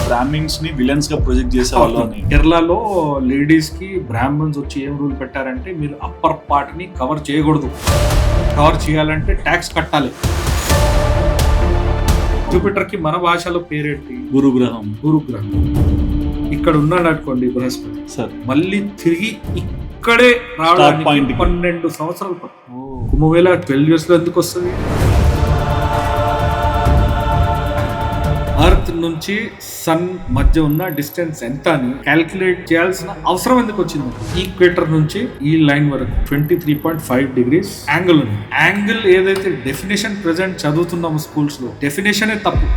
Brahmins ని villains గా project చేసేవాళ్ళు అని. కేరళలో లేడీస్ కి బ్రాహ్మణ్స్ వచ్చి ఏం రూల్ పెట్టారంటే, మీరు అప్పర్ పార్ట్ ని కవర్ చేయకూడదు, కవర్ చేయాలంటే ట్యాక్స్ కట్టాలి. జూపిటర్ కి మన భాషలో పేరేంటి? గురుగ్రహం. గురుగ్రహం. ఇక్కడ ఉన్నాడు అనుకోండి బృహస్పతి సార్, మళ్ళీ తిరిగి ఇక్కడే రావడానికి 12 సంవత్సరాలు పడుతుంది. కుంభమేళ 12 years లో ఎందుకు వస్తుంది? అర్త్ నుంచి సన్ మధ్య ఉన్న డిస్టెన్స్ ఎంత అని క్యాల్కులేట్ చేయాల్సిన అవసరం ఎందుకు వచ్చింది? ఈక్వేటర్ నుంచి ఈ లైన్ వరకు 23.5 degrees యాంగిల్ ఉంది. యాంగిల్ ఏదైతే డెఫినేషన్ ప్రెసెంట్ చదువుతున్నాము స్కూల్స్ లో, డెఫినేషనే తప్పు.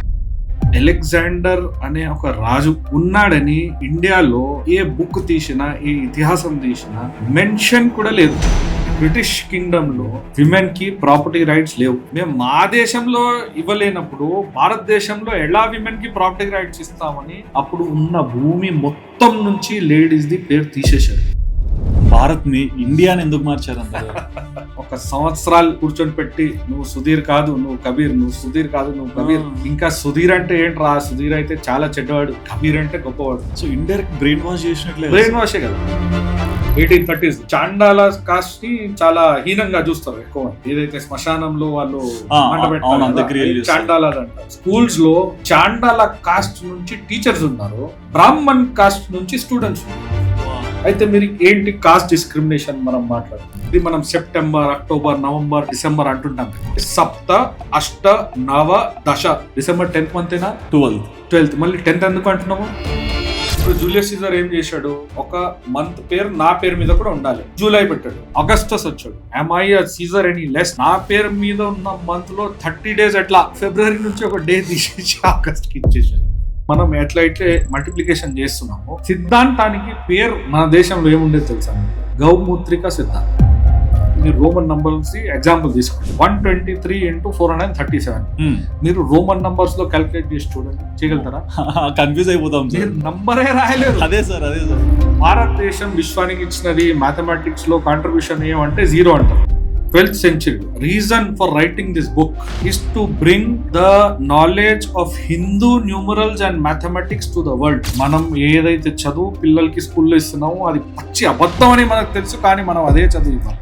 అలెగ్జాండర్ అనే ఒక రాజు ఉన్నాడని ఇండియాలో ఏ బుక్ తీసినా, ఏ ఇతిహాసం తీసినా మెన్షన్ కూడా లేదు. బ్రిటిష్ కింగ్డమ్ లో విమెన్ కి ప్రాపర్టీ రైట్స్ లేవు. మేము మా దేశంలో ఇవ్వలేనప్పుడు భారతదేశంలో ఎలా విమెన్ కి ప్రాపర్టీ రైట్స్ ఇస్తామని అప్పుడు ఉన్న భూమి మొత్తం నుంచి లేడీస్ ది పేరు తీసేశారు. భారత్ ని ఇండియాని ఎందుకు మార్చారంటారు? ఒక సంవత్సరాలు కూర్చొని పెట్టి, నువ్వు సుధీర్ కాదు నువ్వు కబీర్, నువ్వు సుధీర్ కాదు నువ్వు కబీర్. ఇంకా సుధీర్ అంటే ఏంట్రా, సుధీర్ అయితే చాలా చెడ్డవాడు, కబీర్ అంటే గొప్పవాడు. సో ఇండైరెక్ట్ బ్రెయిన్ వాష్ చేసినట్లే. బ్రెయిన్ వాషే కదా. 1830s చాండాల కాస్ట్ ని చాలా హీనంగా చూస్తారు ఎక్కువ. ఏదైతే శ్మశానంలో వాళ్ళు చాండాల అంటారు. స్కూల్స్ లో చాండాల కాస్ట్ నుంచి టీచర్స్ ఉన్నారు, బ్రాహ్మణ్ కాస్ట్ నుంచి స్టూడెంట్స్ ఉన్నారు. అయితే మీరు ఏంటి కాస్ట్ డిస్క్రిమినేషన్ మనం మాట్లాడుతున్నాం. ఇది మనం సెప్టెంబర్, అక్టోబర్, నవంబర్, డిసెంబర్ అంటుంటాం. సప్త, అష్ట, నవ, దశ. డిసెంబర్ 10th మంత్ అయినా 12th, మళ్ళీ 10th ఎందుకు అంటున్నాము? ఇప్పుడు జూలియస్ సీజర్ ఏం చేశాడు, ఒక మంత్ పేరు నా పేరు మీద కూడా ఉండాలి, జూలై పెట్టాడు. ఆగస్టస్ వచ్చాడు, am I a Caesar any less? నా పేరు మీద ఉన్న మంత్ లో 30 days ఎట్లా, ఫిబ్రవరి నుంచి ఒక డే తీసేసి ఆగస్ట్ కి ఇచ్చేసాడు. మనం ఎట్లయితే మల్టిప్లికేషన్ చేస్తున్నామో, సిద్ధాంతానికి పేరు మన దేశంలో ఏముండేది తెలుసా? గౌమూత్రిక సిద్ధాంతం. మీరు రోమన్ నంబర్స్ ఎగ్జాంపుల్ తీసుకోండి. 123 × 437. మీరు రోమన్ నంబర్స్ లో క్యాల్కులేట్ చేసి చూడండి, చేయగలుగుతారా? కన్ఫ్యూజ్ అయిపోతాం. మీరు నంబరే రాయలేదు. అదే సార్. భారతదేశం విశ్వానికి ఇచ్చినది మ్యాథమెటిక్స్ లో కాంట్రిబ్యూషన్ ఏమంటే 0 అంటారు. 12th century. Reason for writing this book is to bring the knowledge of Hindu numerals and mathematics to the world. మనం ఏదైతే చదువు పిల్లలకి స్కూల్లో ఇస్తున్నామో అది పచ్చి అబద్ధం అని మనకు తెలుసు, కానీ మనం అదే చదువుతాం.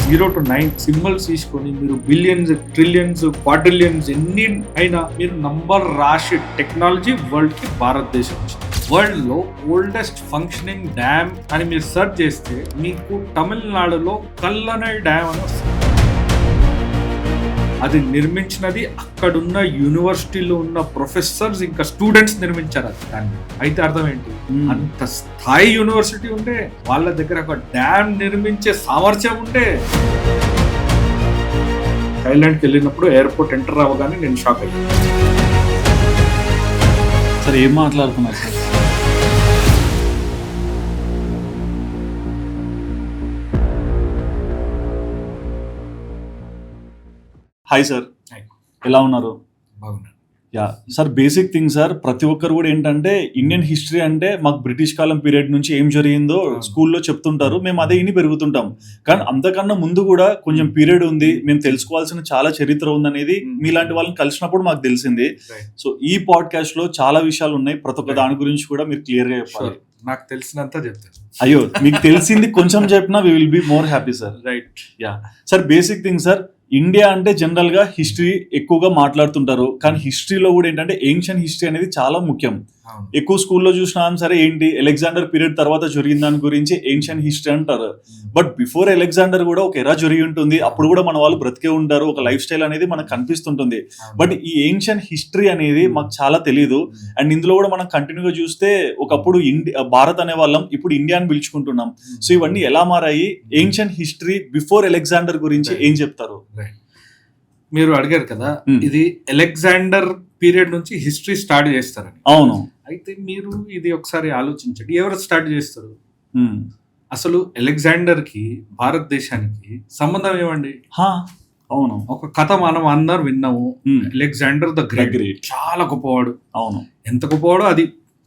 0 to 9 సింబల్స్ తీసుకొని మీరు బిలియన్స్, ట్రిలియన్స్, క్వాడ్రిలియన్స్ ఎన్ని అయినా మీరు నంబర్ రాసే టెక్నాలజీ వరల్డ్ కి భారతదేశం వచ్చింది. వరల్డ్ లో ఓల్డెస్ట్ ఫంక్షనింగ్ డ్యామ్ అని మీరు సెర్చ్ చేస్తే మీకు తమిళనాడులో కల్లనై డ్యామ్ అని వస్తుంది. అది నిర్మించినది అక్కడున్న యూనివర్సిటీలో ఉన్న ప్రొఫెసర్స్ ఇంకా స్టూడెంట్స్ నిర్మించారు అది. దాన్ని అయితే అర్థం ఏంటి, అంత స్థాయి యూనివర్సిటీ ఉంటే, వాళ్ళ దగ్గర ఒక డ్యామ్ నిర్మించే సామర్థ్యం ఉంటే. థాయిలాండ్కి వెళ్ళినప్పుడు ఎయిర్పోర్ట్ ఎంటర్ అవ్వగానే నేను షాక్ అయ్యాను. సార్ ఏం మాట్లాడుతున్నారు సార్? హాయ్ సార్, ఎలా ఉన్నారు? బాగున్నాను. Yeah sir, basic thing sir, ప్రతి ఒక్కరు కూడా ఏంటంటే ఇండియన్ హిస్టరీ అంటే మాకు బ్రిటిష్ కాలం పీరియడ్ నుంచి ఏం జరిగిందో స్కూల్లో చెప్తుంటారు, మేము అదే ఇని పెరుగుతుంటాం. కానీ అంతకన్నా ముందు కూడా కొంచెం పీరియడ్ ఉంది, మేము తెలుసుకోవాల్సిన చాలా చరిత్ర ఉందనేది మీలాంటి వాళ్ళని కలిసినప్పుడు మాకు తెలిసింది. సో ఈ పాడ్కాస్ట్ లో చాలా విషయాలు ఉన్నాయి, ప్రతి ఒక్క దాని గురించి కూడా మీరు క్లియర్ గా చెప్పాలి. నాకు తెలిసినంత చెప్తాను. అయ్యో, మీకు తెలిసింది కొంచెం చెప్పినా we will be more happy sir. Right. Yeah sir, basic thing sir, India అంటే జనరల్ గా హిస్టరీ ఎక్కువగా మాట్లాడుతుంటారు, కానీ హిస్టరీలో కూడా ఏంటంటే ఏన్షియన్ హిస్టరీ అనేది చాలా ముఖ్యం. ఎక్కువ స్కూల్లో చూసినా సరే ఏంటి, అలెగ్జాండర్ పీరియడ్ తర్వాత జరిగిన దాని గురించి ఏన్షియన్ హిస్టరీ అంటారు. బట్ బిఫోర్ అలెగ్జాండర్ కూడా ఒక ఎరా జరిగి ఉంటుంది, అప్పుడు కూడా మన వాళ్ళు బ్రతికే ఉంటారు, ఒక లైఫ్ స్టైల్ అనేది మనకు కనిపిస్తుంటుంది. బట్ ఈ ఏన్షియన్ హిస్టరీ అనేది మాకు చాలా తెలియదు. అండ్ ఇందులో కూడా మనం కంటిన్యూగా చూస్తే ఒకప్పుడు భారత్ అనే వాళ్ళం, ఇప్పుడు ఇండియా అని పిలుచుకుంటున్నాం. సో ఇవన్నీ ఎలా మారాయి? ఏన్షియన్ హిస్టరీ బిఫోర్ అలెగ్జాండర్ గురించి ఏం చెప్తారు? మీరు అడిగారు కదా, ఇది అలెగ్జాండర్ పీరియడ్ నుంచి హిస్టరీ స్టార్ట్ చేస్తారని. అవును. అయితే మీరు ఇది ఒకసారి ఆలోచించండి, ఎవరు స్టార్ట్ చేస్తారు? అసలు అలెగ్జాండర్ కి భారతదేశానికి సంబంధం ఏమండి? అవును, ఒక కథ మనం అందరు విన్నాము, అలెగ్జాండర్ ద గ్రేట్ చాలా గొప్పవాడు. అవును, ఎంత గొప్పవాడో అది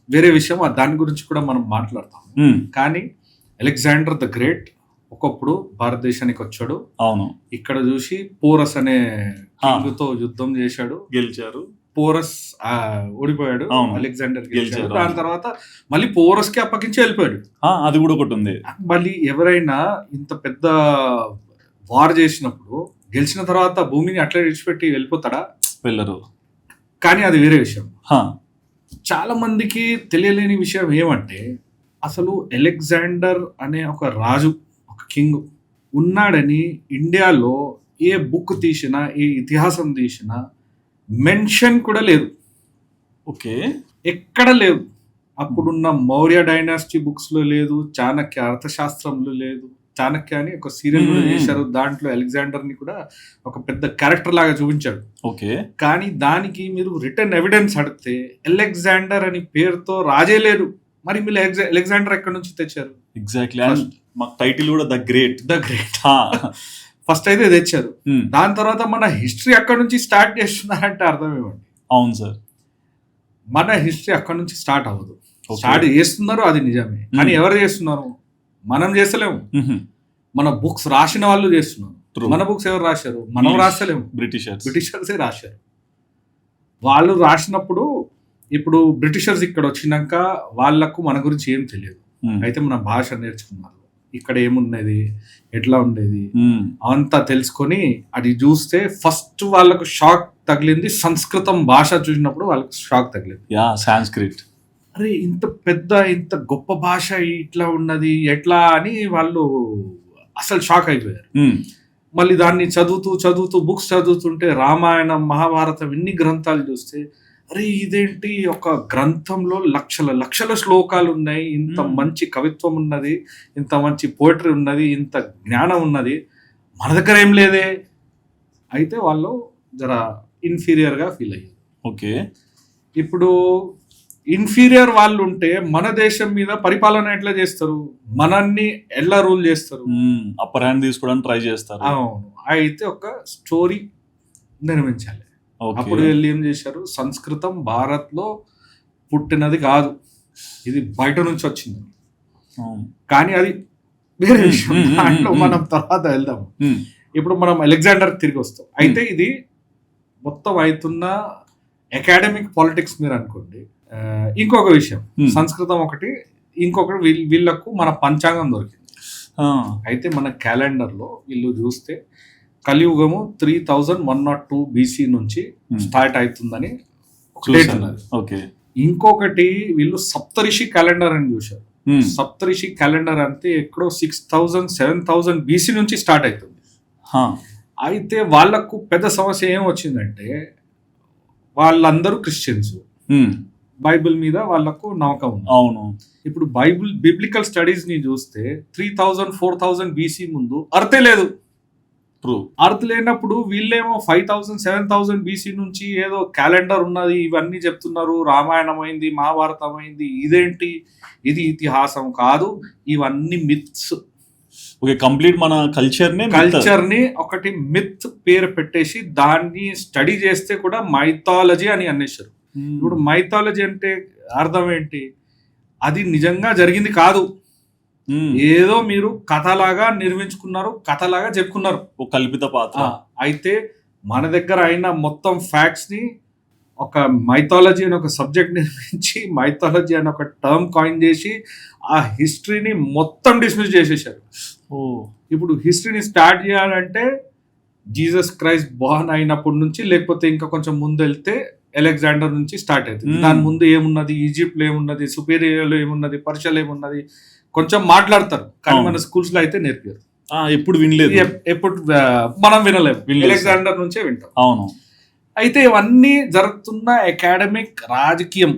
వేరే విషయం, దాని గురించి కూడా మనం మాట్లాడతాం. కానీ అలెగ్జాండర్ ద గ్రేట్ ఒకప్పుడు భారతదేశానికి వచ్చాడు. అవును. ఇక్కడ చూసి పోరస్ అనే కింగ్తో యుద్ధం చేశాడు, గెలిచారు. పోరస్ ఓడిపోయాడు, అవును. అలెగ్జాండర్ గెలిచాడు, గెలిచాడు. అవును. దాని తర్వాత మళ్ళీ పోరస్ కి అప్పగించి వెళ్ళిపోయాడు. అది కూడా ఒకటి ఉంది. మళ్ళీ ఎవరైనా ఇంత పెద్ద వార్ చేసినప్పుడు గెలిచిన తర్వాత భూమిని అట్లా విడిచిపెట్టి వెళ్ళిపోతాడా? వెళ్ళరు. కానీ అది వేరే విషయం. హా, చాలా మందికి తెలియలేని విషయం ఏమంటే అసలు అలెగ్జాండర్ అనే ఒక రాజు, ఒక కింగ్ ఉన్నాడని ఇండియాలో ఏ బుక్ తీసినా, ఏ ఇతిహాసం తీసినా మెన్షన్ కూడా లేదు. ఓకే. ఎక్కడ లేదు. అప్పుడున్న మౌర్య డైనాసిటీ బుక్స్ లో లేదు, చాణక్య అర్థశాస్త్రంలో లేదు. చాణక్య అని ఒక సీరియల్ కూడా చేశారు, దాంట్లో అలెగ్జాండర్ ని కూడా ఒక పెద్ద క్యారెక్టర్ లాగా చూపించాడు. ఓకే. కానీ దానికి మీరు రిటర్న్ ఎవిడెన్స్ అడిగితే అలెగ్జాండర్ అని పేరుతో రాజే లేడు. మరి మీరు అలెగ్జాండర్ ఎక్కడి నుంచి తెచ్చారు? ఎగ్జాక్ట్లీ. మాకు టైటిల్ కూడా ద గ్రేట్. ఫస్ట్ అయితే తెచ్చారు. దాని తర్వాత మన హిస్టరీ అక్కడ నుంచి స్టార్ట్ చేస్తున్నారంటే అర్థం ఏమండి? అవును సార్. మన హిస్టరీ అక్కడ నుంచి స్టార్ట్ అవ్వదు. స్టార్ట్ చేస్తున్నారు, అది నిజమే. కానీ ఎవరు చేస్తున్నారు? మనం చేస్తలేము. మన బుక్స్ రాసిన వాళ్ళు చేస్తున్నారు. మన బుక్స్ ఎవరు రాశారు? మనం రాస్తలేము. బ్రిటిషర్సే రాశారు. వాళ్ళు రాసినప్పుడు ఇప్పుడు బ్రిటిషర్స్ ఇక్కడ వచ్చినాక వాళ్ళకు మన గురించి ఏం తెలియదు. అయితే మన భాష నేర్చుకున్నారు, ఇక్కడ ఏమున్నది, ఎట్లా ఉండేది అంతా తెలుసుకొని అది చూస్తే ఫస్ట్ వాళ్ళకు షాక్ తగిలింది సంస్కృతం భాష చూసినప్పుడు వాళ్ళకు షాక్ తగిలింది. సాంస్క్రిట్. అరే ఇంత పెద్ద, ఇంత గొప్ప భాష ఇట్లా ఉన్నది ఎట్లా అని వాళ్ళు అసలు షాక్ అయిపోయారు. మళ్ళీ దాన్ని చదువుతూ బుక్స్ చదువుతుంటే రామాయణం, మహాభారతం ఇన్ని గ్రంథాలు చూస్తే అరే ఇదేంటి, ఒక గ్రంథంలో లక్షల శ్లోకాలు ఉన్నాయి, ఇంత మంచి కవిత్వం ఉన్నది, ఇంత మంచి పోయిటరీ ఉన్నది, ఇంత జ్ఞానం ఉన్నది, మన దగ్గర ఏం లేదే. అయితే వాళ్ళు జర ఇన్ఫీరియర్గా ఫీల్ అయ్యారు. ఓకే. ఇప్పుడు ఇన్ఫీరియర్ వాళ్ళు ఉంటే మన దేశం మీద పరిపాలన ఎట్లా చేస్తారు? మనల్ని ఎలా రూల్ చేస్తారు? అప్పర్ హ్యాండ్ తీసుకోవడానికి ట్రై చేస్తారు. అవును. అయితే ఒక స్టోరీ నిర్మించాలి. అప్పుడు వెళ్ళి ఏం చేశారు, సంస్కృతం భారత్ లో పుట్టినది కాదు, ఇది బయట నుంచి వచ్చింది. కానీ అది వేరే విషయం, దాంట్లో మనం తర్వాత వెళ్దాము. ఇప్పుడు మనం అలెగ్జాండర్ తిరిగి వస్తాం. అయితే ఇది మొత్తం అవుతున్న అకాడమిక్ పాలిటిక్స్ మీరు అనుకోండి. ఇంకొక విషయం, సంస్కృతం ఒకటి, ఇంకొకటి వీళ్ళకు మన పంచాంగం దొరికింది. అయితే మన క్యాలెండర్ లో వీళ్ళు చూస్తే కలియుగము 3102 BC నుంచి స్టార్ట్ అవుతుందని డేట్ ఉన్నది. ఇంకొకటి వీళ్ళు సప్తరిషి క్యాలెండర్ అని చూశారు. సప్తరిషి క్యాలెండర్ అంటే ఎక్కడో 6000 7000 BC నుంచి స్టార్ట్ అవుతుంది. అయితే వాళ్ళకు పెద్ద సమస్య ఏం వచ్చిందంటే వాళ్ళందరూ క్రిస్టియన్స్, బైబిల్ మీద వాళ్ళకు నమ్మకం ఉంది. అవును. ఇప్పుడు బిబ్లికల్ స్టడీస్ ని చూస్తే 3000 4000 BC ముందు అర్థే లేదు. అర్థం లేనప్పుడు వీళ్ళేమో 5000 7000 BC నుంచి ఏదో క్యాలెండర్ ఉన్నది ఇవన్నీ చెప్తున్నారు, రామాయణం అయింది, మహాభారతం అయింది, ఇదేంటి, ఇది ఇతిహాసం కాదు, ఇవన్నీ మిత్స్. ఓకే, కంప్లీట్ మన కల్చర్ ని ఒకటి మిత్ పేరు పెట్టేసి దాన్ని స్టడీ చేస్తే కూడా మైథాలజీ అని అనేసారు. ఇప్పుడు మైథాలజీ అంటే అర్థం ఏంటి? అది నిజంగా జరిగింది కాదు, ఏదో మీరు కథలాగా నిర్మించుకున్నారు, కథలాగా చెప్పుకున్నారు, ఒక కల్పిత పాత్ర. అయితే మన దగ్గర అయిన మొత్తం ఫ్యాక్ట్స్ ని ఒక మైథాలజీ అని ఒక సబ్జెక్ట్ నిర్మించి మైథాలజీ అని ఒక టర్మ్ కాయిన్ చేసి ఆ హిస్టరీని మొత్తం డిస్మిస్ చేసేసారు. ఇప్పుడు హిస్టరీని స్టార్ట్ చేయాలంటే జీసస్ క్రైస్ట్ బోర్న్ అయినప్పటి నుంచి, లేకపోతే ఇంకా కొంచెం ముందు వెళ్తే అలెగ్జాండర్ నుంచి స్టార్ట్ అవుతుంది. దాని ముందు ఏమున్నది, ఈజిప్ట్ లో ఏమున్నది, సుపీరియర్లో ఏమున్నది, పర్షియాలో ఏమున్నది కొంచెం మాట్లాడతారు, కానీ మన స్కూల్స్ లో అయితే నేర్పారు. ఎప్పుడు వినలేదు, ఎప్పుడు మనం వినలేము, అలెగ్జాండర్ నుంచే వింటాం. అవును. అయితే ఇవన్నీ జరుగుతున్న అకాడమిక్ రాజకీయం,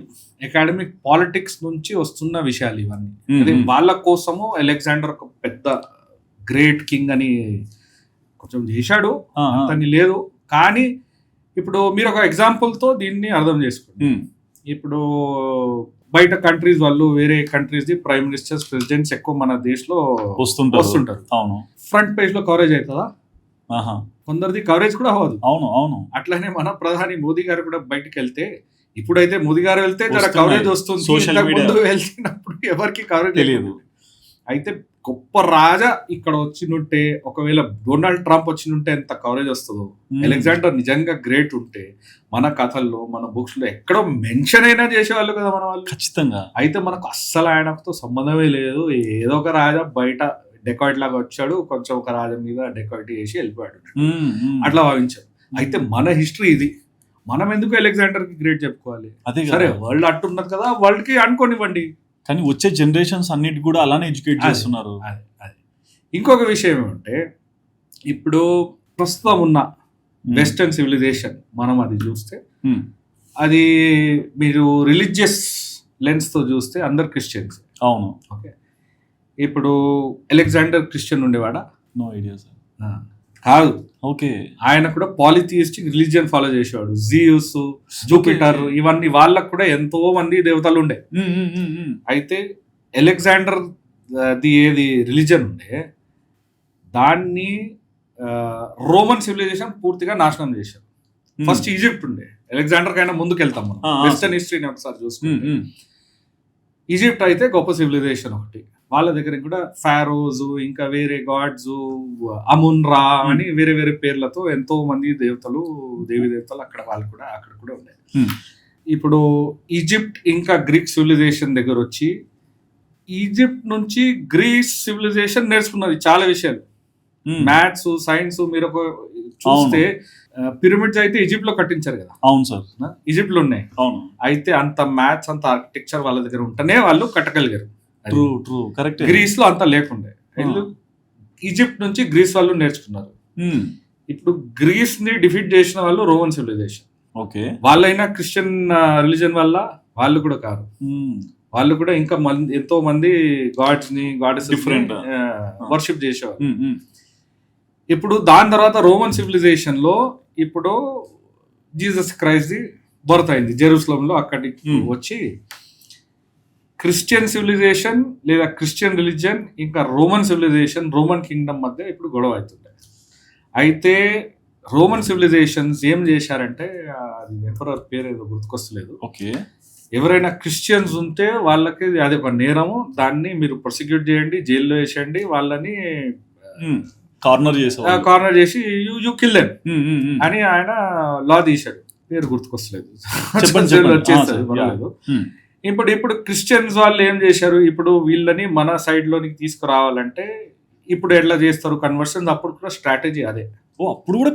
అకాడమిక్ పాలిటిక్స్ నుంచి వస్తున్న విషయాలు ఇవన్నీ. అదే వాళ్ళ కోసము అలెగ్జాండర్ ఒక పెద్ద గ్రేట్ కింగ్ అని కొంచెం చేశాడు, అంతని లేదు. కానీ ఇప్పుడు మీరు ఒక ఎగ్జాంపుల్ తో దీన్ని అర్థం చేసుకోండి. ఇప్పుడు బయట కంట్రీస్ వాళ్ళు, వేరే కంట్రీస్ ది ప్రైమ్ మినిస్టర్స్, ప్రెసిడెంట్స్ ఎక్కువ మన దేశంలో వస్తుంటారు. అవును. ఫ్రంట్ పేజ్ లో కవరేజ్ అవుతుందా? కొందరిది కవరేజ్ కూడా అవ్వదు. అవును అవును. అట్లనే మన ప్రధాని మోదీ గారు కూడా బయటకు వెళ్తే, ఇప్పుడైతే మోదీ గారు వెళ్తే జర కవరేజ్ వస్తుంది, సోషల్ మీడియా వెళ్తున్నప్పుడు ఎవరికి కవరేజ్ తెలియదు. అయితే గొప్ప రాజా ఇక్కడ వచ్చినుంటే, ఒకవేళ డొనాల్డ్ ట్రంప్ వచ్చినుంటే ఎంత కవరేజ్ వస్తుందో, అలెగ్జాండర్ నిజంగా గ్రేట్ ఉంటే మన కథల్లో మన బుక్స్ లో ఎక్కడో మెన్షన్ అయినా చేసేవాళ్ళు కదా మన వాళ్ళు. ఖచ్చితంగా. అయితే మనకు అస్సలు ఆయనతో సంబంధమే లేదు. ఏదో ఒక రాజా బయట డెకాయిట్ లాగా వచ్చాడు, కొంచెం ఒక రాజా మీద డెకాయిట్ చేసి వెళ్ళిపోయాడు, అట్లా భావించారు. అయితే మన హిస్టరీ ఇది. మనం ఎందుకు అలెగ్జాండర్ కి గ్రేట్ చెప్పుకోవాలి? అదే సరే, వరల్డ్ అట్టున్నది కదా, వరల్డ్ కి అనుకోనివ్వండి. కానీ వచ్చే జనరేషన్స్ అన్నిటి కూడా అలానే ఎడ్యుకేట్ చేస్తున్నారు. ఇంకొక విషయం ఏమంటే, ఇప్పుడు ప్రస్తుతం ఉన్న వెస్టర్న్ సివిలైజేషన్ మనం అది చూస్తే, అది మీరు రిలీజియస్ లెన్స్ తో చూస్తే అందరు క్రిస్టియన్స్. అవును. ఓకే, ఇప్పుడు అలెగ్జాండర్ క్రిస్టియన్ ఉండేవాడా? No idea sir. కాదు. ఓకే. ఆయన కూడా పాలిథియిస్టిక్ రిలీజియన్ ఫాలో చేసేవాడు. జియూస్, జూపిటర్, ఇవన్నీ వాళ్ళకు కూడా ఎంతో మంది దేవతలు ఉండే. అయితే అలెగ్జాండర్ ఏది రిలీజియన్ ఉండే, దాన్ని రోమన్ సివిలైజేషన్ పూర్తిగా నాశనం చేశారు. ఫస్ట్ ఈజిప్ట్ ఉండే, అలెగ్జాండర్ కైనా ముందుకు వెళ్తాం మనం వెస్టర్న్ హిస్టరీని ఒకసారి చూసుకుంటే. ఈజిప్ట్ అయితే గొప్ప సివిలైజేషన్ ఒకటి. వాళ్ళ దగ్గర కూడా ఫారోస్, ఇంకా వేరే గాడ్స్, అమున్ రా అని వేరే వేరే పేర్లతో ఎంతో మంది దేవతలు, దేవి దేవతలు అక్కడ కూడా ఉన్నాయి. ఇప్పుడు ఈజిప్ట్ ఇంకా గ్రీక్ సివిలైజేషన్ దగ్గర వచ్చి, ఈజిప్ట్ నుంచి గ్రీస్ సివిలైజేషన్ నేర్చుకున్నది చాలా విషయాలు. మ్యాథ్స్, సైన్స్ మీరు చూస్తే పిరమిడ్స్ అయితే ఈజిప్ట్ లో కట్టించారు కదా. అవును సార్, ఈజిప్ట్ లో ఉన్నాయి. అవును. అయితే అంత మ్యాథ్స్, అంత ఆర్కిటెక్చర్ వాళ్ళ దగ్గర ఉంటేనే వాళ్ళు కట్టగలిగారు. True, correct. గ్రీస్ లో అంతా లేకుండే, ఈజిప్ట్ నుంచి గ్రీస్ వాళ్ళు నేర్చుకున్నారు. ఇప్పుడు గ్రీస్ ని డిఫీట్ చేసిన వాళ్ళు రోమన్ సివిలైజేషన్. ఓకే. వాళ్ళైనా క్రిస్టియన్ రిలీజన్ వల్ల వాళ్ళు కూడా కాదు. వాళ్ళు కూడా ఇంకా ఎంతో మంది గాడ్స్ ని, గాడెస్ డిఫరెంట్ వర్షిప్ చేసేవారు. ఇప్పుడు దాని తర్వాత రోమన్ సివిలైజేషన్ లో ఇప్పుడు జీసస్ క్రైస్ట్ ది బర్త్ అయింది జెరూసలంలో. అక్కడికి వచ్చి క్రిస్టియన్ సివిలైజేషన్ లేదా క్రిస్టియన్ రిలీజియన్ ఇంకా రోమన్ సివిలైజేషన్, రోమన్ కింగ్డమ్ మధ్య ఇప్పుడు గొడవ అవుతుంది. అయితే రోమన్ సివిలైజేషన్స్ ఏం చేశారంటే, అది ఎంపరర్ పేరు ఏదో గుర్తుకొస్తలేదు. ఓకే. ఎవరైనా క్రిస్టియన్స్ ఉంటే వాళ్ళకి అదే నేరము, దాన్ని మీరు ప్రాసిక్యూట్ చేయండి, జైల్లో వేసేయండి, వాళ్ళని కార్నర్ చేసి యూ కిల్ దెమ్ అని ఆయన లా తీశాడు. పేరు గుర్తుకొస్తలేదు, వచ్చేస్తుంది. ఇప్పుడు క్రిస్టియన్స్ వాళ్ళు ఏం చేశారు, ఇప్పుడు వీళ్ళని మన సైడ్ లోనికి తీసుకురావాలంటే ఇప్పుడు ఎట్లా చేస్తారు కన్వర్షన్స్? అప్పుడు కూడా స్ట్రాటజీ అదే. అప్పుడు కూడా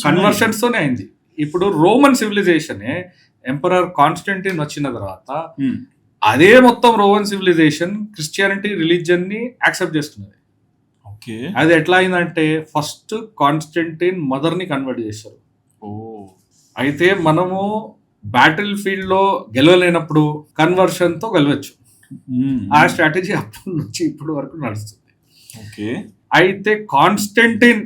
కన్వర్షన్స్ తోనే అయింది. ఇప్పుడు రోమన్ సివిలైజేషన్ ఎంపరర్ కాన్స్టంటైన్ వచ్చిన తర్వాత అదే మొత్తం రోమన్ సివిలైజేషన్ క్రిస్టియానిటీ రిలీజియన్ ని యాక్సెప్ట్ చేస్తున్నది. అది ఎట్లా అయిందంటే, ఫస్ట్ కాన్స్టంటైన్ మదర్ ని కన్వర్ట్ చేశారు. అయితే మనము బ్యాటిల్ ఫీల్డ్ లో గెలవలేనప్పుడు కన్వర్షన్ తో గెలవచ్చు. ఆ స్ట్రాటజీ అప్పటి నుంచి ఇప్పటి వరకు నడుస్తుంది. అయితే కాన్స్టంటైన్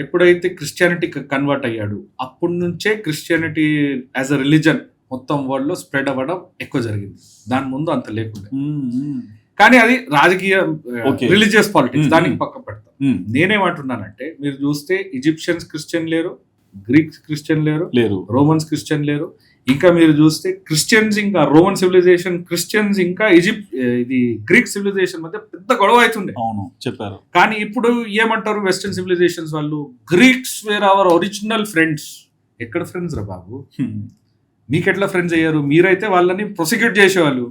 ఎప్పుడైతే క్రిస్టియానిటీ కన్వర్ట్ అయ్యాడు, అప్పటి నుంచే క్రిస్టియానిటీ యాజ్ అ రిలీజన్ మొత్తం వరల్డ్ లో స్ప్రెడ్ అవ్వడం ఎక్కువ జరిగింది. దాని ముందు అంత లేకుండా. కానీ అది రాజకీయ రిలీజియస్ పాలిటిక్స్, దానికి పక్క పెడతాం. నేనేమంటున్నానంటే, మీరు చూస్తే ఈజిప్షియన్స్ క్రిస్టియన్ లేరు, గ్రీక్స్ క్రిస్టియన్ లేరు, రోమన్స్ క్రిస్టియన్ లేరు. ఇంకా మీరు చూస్తే క్రిస్టియన్స్ ఇంకా రోమన్ సివిలైజేషన్, క్రిస్టియన్స్ ఇంకా ఇది గ్రీక్ సివిలైజేషన్ మధ్య పెద్ద గొడవ అవుతుంది. అవును, చెప్పారు. కానీ ఇప్పుడు ఏమంటారు వెస్టర్న్ సివిలైజేషన్స్ వాళ్ళు, Greeks wear hour original friends. ఎక్కడ ఫ్రెండ్స్ రా బాబు? మీకెట్లా ఫ్రెండ్స్ అయ్యారు? మీరైతే వాళ్ళని ప్రొసిక్యూట్ చేసేవాళ్ళు.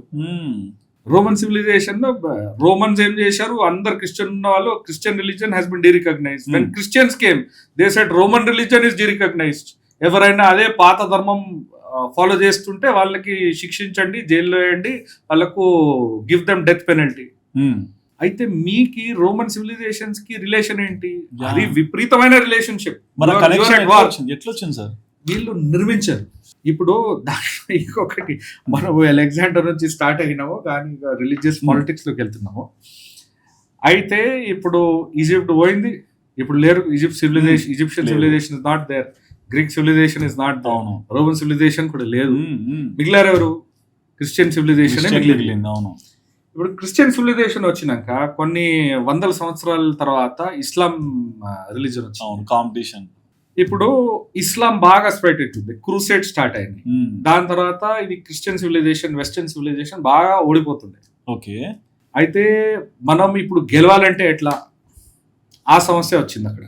రోమన్ సివిలైజేషన్ లో రోమన్స్ ఏం చేశారు, అందరు క్రిస్టియన్ ఉన్న వాళ్ళు, Christian religion has been derecognized. When Christians came they said Roman religion is derecognized. ఎవరైనా అదే పాత ధర్మం ఫాలో చేస్తుంటే వాళ్ళకి శిక్షించండి, జైల్లో వేయండి, వాళ్ళకు గివ్ దెమ్ డెత్ పెనల్టీ. అయితే మీకు రోమన్ సివిలైజేషన్స్ కి రిలేషన్ ఏంటి? అది విపరీతమైన రిలేషన్షిప్. ఎట్లా వచ్చింది సార్? వీళ్ళు నిర్మించారు. ఇప్పుడు దాంట్లో ఇంకొకటి, మనం అలెగ్జాండర్ నుంచి స్టార్ట్ అయినామో కానీ రిలీజియస్ పాలిటిక్స్ లోకి వెళ్తున్నాము. అయితే ఇప్పుడు ఈజిప్ట్ పోయింది, ఇప్పుడు లేరు. Egyptian civilisation is not there, Greek civilisation is not there, Roman civilisation కూడా లేదు. మిగిలారు ఎవరు? Christian civilisation. ఇప్పుడు క్రిస్టియన్ సివిలైజేషన్ వచ్చినాక కొన్ని వందల సంవత్సరాల తర్వాత ఇస్లాం రిలీజన్ వచ్చింది. కాంపిటీషన్. ఇప్పుడు ఇస్లాం బాగా స్ప్రెడ్ అవుతుంది, క్రూసేడ్ స్టార్ట్ అయింది. దాని తర్వాత ఇది క్రిస్టియన్ సివిలైజేషన్, వెస్టర్న్ సివిలైజేషన్ బాగా ఓడిపోతుంది. ఓకే. అయితే మనం ఇప్పుడు గెలవాలంటే ఎట్లా, ఆ సమస్య వచ్చింది అక్కడ.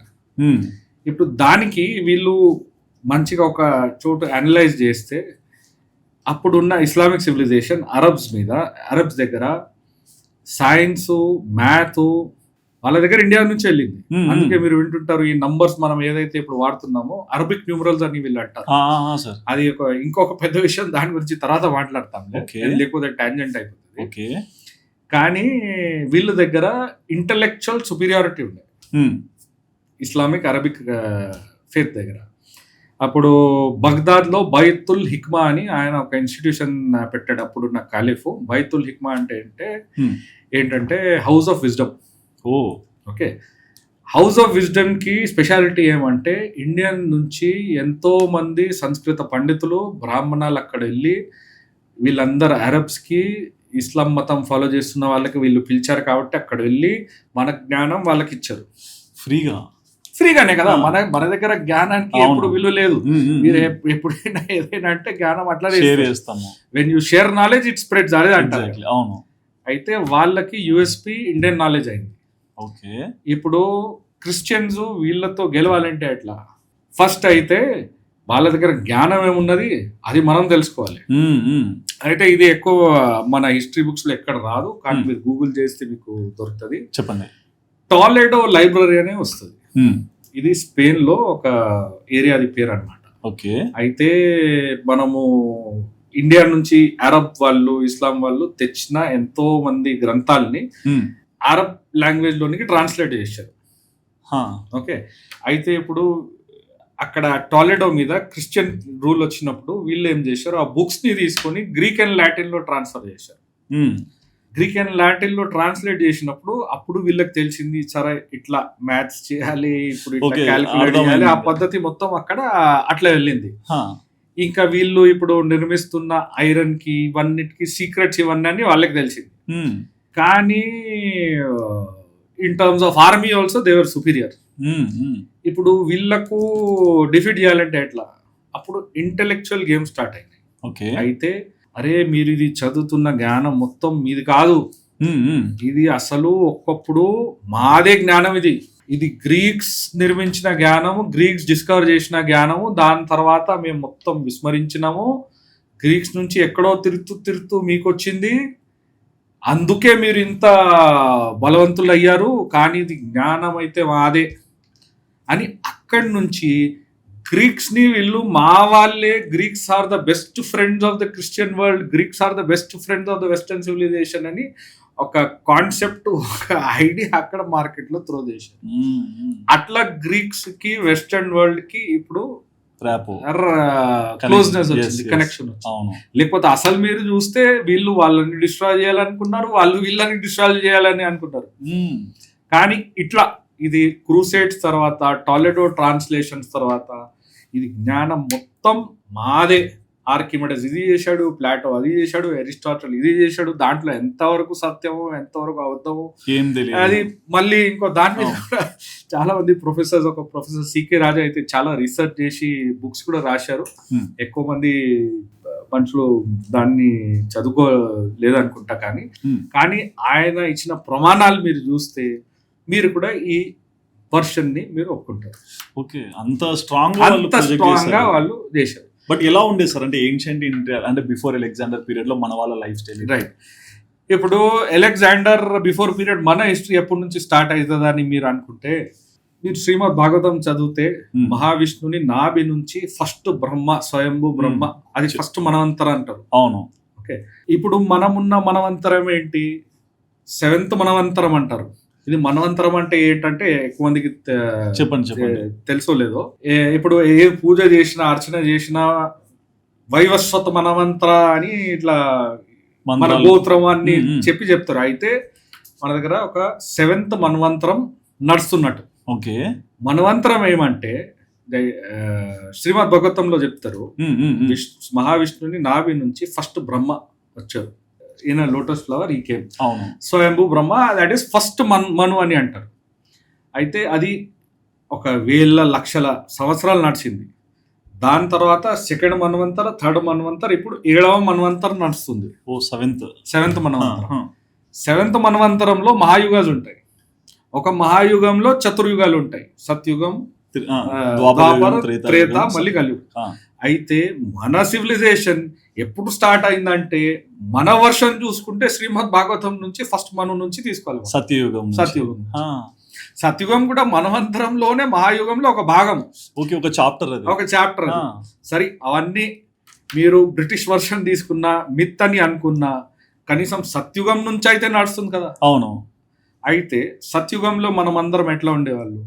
ఇప్పుడు దానికి వీళ్ళు మంచిగా ఒక చోటు అనలైజ్ చేస్తే అప్పుడున్న ఇస్లామిక్ సివిలైజేషన్ అరబ్స్ దగ్గర సైన్స్, మ్యాథ్ వాళ్ళ దగ్గర ఇండియా నుంచి వెళ్ళింది. అందుకే మీరు వింటుంటారు ఈ నంబర్స్ మనం ఏదైతే ఇప్పుడు వాడుతున్నామో అరబిక్ న్యూమరల్స్ అని వీళ్ళు అంటారు. అది ఇంకొక పెద్ద విషయం, దాని గురించి తర్వాత మాట్లాడతాం, లేకపోతే టాంజెంట్ అయిపోతుంది. కానీ వీళ్ళ దగ్గర ఇంటలెక్చువల్ సుపీరియారిటీ ఉండే ఇస్లామిక్ అరబిక్ ఫేత్ దగ్గర. అప్పుడు బగ్దాద్లో బైతుల్ హిక్మా అని ఆయన ఒక ఇన్స్టిట్యూషన్ పెట్టాడు అప్పుడున్న ఖలీఫ్. బైతుల్ హిక్మా అంటే ఏంటంటే house of wisdom. Okay, house of wisdom కి స్పెషాలిటీ ఏమంటే ఇండియన్ నుంచి ఎంతో మంది సంస్కృత పండితులు, బ్రాహ్మణాలు అక్కడ వెళ్ళి వీళ్ళందరూ అరబ్స్ కి ఇస్లాం మతం ఫాలో చేస్తున్న వాళ్ళకి వీళ్ళు పిలిచారు కాబట్టి అక్కడ వెళ్ళి మన జ్ఞానం వాళ్ళకి ఇచ్చారు ఫ్రీగానే కదా. మన దగ్గర జ్ఞానానికి ఎప్పుడు విలువ లేదు. మీరు ఎప్పుడైనా ఏదైనా అంటే జ్ఞానం అట్లా చేస్తాము. When you share knowledge it spreads అదే అంటారు. అవును. అయితే వాళ్ళకి యూఎస్పి ఇండియన్ నాలెడ్జ్ అయింది. ఓకే, ఇప్పుడు క్రిస్టియన్స్ వీళ్ళతో గెలవాలంటే ఎట్లా, ఫస్ట్ అయితే వాళ్ళ దగ్గర జ్ఞానం ఏమున్నది అది మనం తెలుసుకోవాలి. అయితే ఇది ఎక్కువ మన హిస్టరీ బుక్స్ లో ఎక్కడ రాదు, కానీ మీరు గూగుల్ చేస్తే మీకు దొరుకుతుంది. చెప్పండి. టాలెడో లైబ్రరీ అనే వస్తుంది. ఇది స్పెయిన్ లో ఒక ఏరియాది పేరు అన్నమాట. ఓకే, అయితే మనము ఇండియా నుంచి అరబ్ వాళ్ళు, ఇస్లాం వాళ్ళు తెచ్చిన ఎంతో మంది గ్రంథాలని అరబ్ లాంగ్వేజ్ లోనికి ట్రాన్స్లేట్ చేశారు. ఓకే, అయితే ఇప్పుడు అక్కడ టాలెడో మీద క్రిస్టియన్ రూల్ వచ్చినప్పుడు వీళ్ళు ఏం చేశారు, ఆ బుక్స్ ని తీసుకొని గ్రీక్ అండ్ లాటిన్ లో ట్రాన్స్ఫర్ చేశారు. గ్రీక్ అండ్ లాటిన్ లో ట్రాన్స్లేట్ చేసినప్పుడు అప్పుడు వీళ్ళకి తెలిసింది, సరే ఇట్లా మ్యాథ్స్ చేయాలి, ఇప్పుడు ఇట్లా క్యాలిక్యులేట్ చేయాలి, ఆ పద్ధతి మొత్తం అక్కడ అట్లా వెళ్ళింది. ఇంకా వీళ్ళు ఇప్పుడు నిర్మిస్తున్న ఐరన్ కి ఇవన్నిటికి సీక్రెట్స్ ఇవన్నీ వాళ్ళకి తెలిసింది. కానీ in terms of army also they were superior. ఇప్పుడు వీళ్ళకు డిఫీట్ చేయాలంటే ఎట్లా, అప్పుడు ఇంటెలెక్చువల్ గేమ్ స్టార్ట్ అయినాయి. అయితే అరే మీరు ఇది చదువుతున్న జ్ఞానం మొత్తం మీది కాదు, ఇది అసలు ఒక్కప్పుడు మాదే జ్ఞానం, ఇది గ్రీక్స్ నిర్మించిన జ్ఞానము, గ్రీక్స్ డిస్కవర్ చేసిన జ్ఞానము, దాని తర్వాత మేము మొత్తం విస్మరించినాము, గ్రీక్స్ నుంచి ఎక్కడో తిరుగుతూ మీకు వచ్చింది, అందుకే మీరు ఇంత బలవంతులు అయ్యారు, కానీ ఇది జ్ఞానం అయితే మాదే అని అక్కడి నుంచి గ్రీక్స్ ని వీళ్ళు మా వాళ్ళే, Greeks are the best friends of the Christian world, Greeks are the best friends of the western civilisation అని ఒక కాన్సెప్ట్, ఒక ఐడియా అక్కడ మార్కెట్ లో త్రో చేశారు. అట్లా గ్రీక్స్ కి వెస్టర్న్ వరల్డ్ కి ఇప్పుడు క్లోజ్నెస్ వచ్చింది, కనెక్షన్ వచ్చింది. లేకపోతే అసలు మీరు చూస్తే వీళ్ళు వాళ్ళని డిస్ట్రాయ్ చేయాలనుకున్నారు, వాళ్ళు వీళ్ళని డిస్ట్రాయ్ చేయాలని అనుకున్నారు. కానీ ఇట్లా ఇది క్రూసేడ్స్ తర్వాత, టాలెడో ట్రాన్స్లేషన్స్ తర్వాత ఇది జ్ఞానం మొత్తం మాదే. ఆర్కిమెడస్ ఇది చేశాడు, ప్లాటో అది చేశాడు, అరిస్టాటిల్ ఇది చేశాడు, దాంట్లో ఎంతవరకు సత్యమో ఎంతవరకు అబద్ధమో అది మళ్ళీ ఇంకో దాని మీద కూడా చాలా మంది ప్రొఫెసర్స్, ఒక ప్రొఫెసర్ సికే రాజా అయితే చాలా రీసెర్చ్ చేసి బుక్స్ కూడా రాశారు. ఎక్కువ మంది మనుషులు దాన్ని చదువుకోలేదనుకుంటా, కానీ ఆయన ఇచ్చిన ప్రమాణాలు మీరు చూస్తే మీరు కూడా ఈ వర్షన్ ని మీరు ఒప్పుకుంటారు. ఓకే, అంత స్ట్రాంగ్ గా వాళ్ళు చేశారు. బట్ ఎలా ఉండేది సార్ అంటే ఏన్షియంట్ ఇండియా అంటే బిఫోర్ అలెగ్జాండర్ పీరియడ్ లో మన వాళ్ళ లైఫ్ స్టైల్? రైట్, ఇప్పుడు అలెగ్జాండర్ బిఫోర్ పీరియడ్ మన హిస్టరీ ఎప్పటి నుంచి స్టార్ట్ అవుతుందని మీరు అనుకుంటే, మీరు శ్రీమద్ భాగవతం చదివితే మహావిష్ణుని నాభి నుంచి ఫస్ట్ బ్రహ్మ, స్వయంభూ బ్రహ్మ, అది ఫస్ట్ మనవంతరం అంటారు. అవును. ఓకే, ఇప్పుడు మనమున్న మనవంతరం ఏంటి, 7th మనవంతరం అంటారు. ఇది మనవంతరం అంటే ఏంటంటే ఎక్కువ మందికి చెప్పండి తెలుసో లేదో, ఇప్పుడు ఏ పూజ చేసినా అర్చన చేసినా వైవస్వత మనవంతర అని ఇట్లా మన గోత్రం అని చెప్తారు. అయితే మన దగ్గర ఒక 7th మన్వంతరం నడుస్తున్నట్టు. ఓకే, మన్వంతరం ఏమంటే శ్రీమద్ భగవతంలో చెప్తారు, మహావిష్ణుని నాభి నుంచి ఫస్ట్ బ్రహ్మ వచ్చారు, ఈయన లోటస్ ఫ్లవర్ ఈ came, Swayambhu Brahma, that is first మను అని అంటారు. అయితే అది 1000 లక్షల సంవత్సరాలు నడిచింది. దాని తర్వాత 2nd మన్వంతర, 3rd మన్వంతర, ఇప్పుడు 7వ మన్వంతరం నడుస్తుంది. 7th మన్వంతరం. 7th మన్వంతరంలో మహాయుగాలు ఉంటాయి. ఒక మహాయుగంలో చతుర్యుగాలు ఉంటాయి. సత్యుగం, ద్వాపర, త్రేత, మళ్ళీ కలియుగం. అయితే మన సివిలైజేషన్ ఎప్పుడు స్టార్ట్ అయిందంటే మన వర్షన్ చూసుకుంటే శ్రీమద్ భాగవతం నుంచి ఫస్ట్ మను నుంచి తీసుకోవాలి. సత్యుగం కూడా మనవంతరంలోనే మహాయుగంలో ఒక భాగం, ఒక చాప్టర్. సరే, అవన్నీ మీరు బ్రిటిష్ వర్షన్ తీసుకున్నా, మిత్ అని అనుకున్నా, కనీసం సత్యుగం నుంచి అయితే నడుస్తుంది కదా. అవును. అయితే సత్యుగంలో మనం అందరం ఎట్లా ఉండేవాళ్ళు,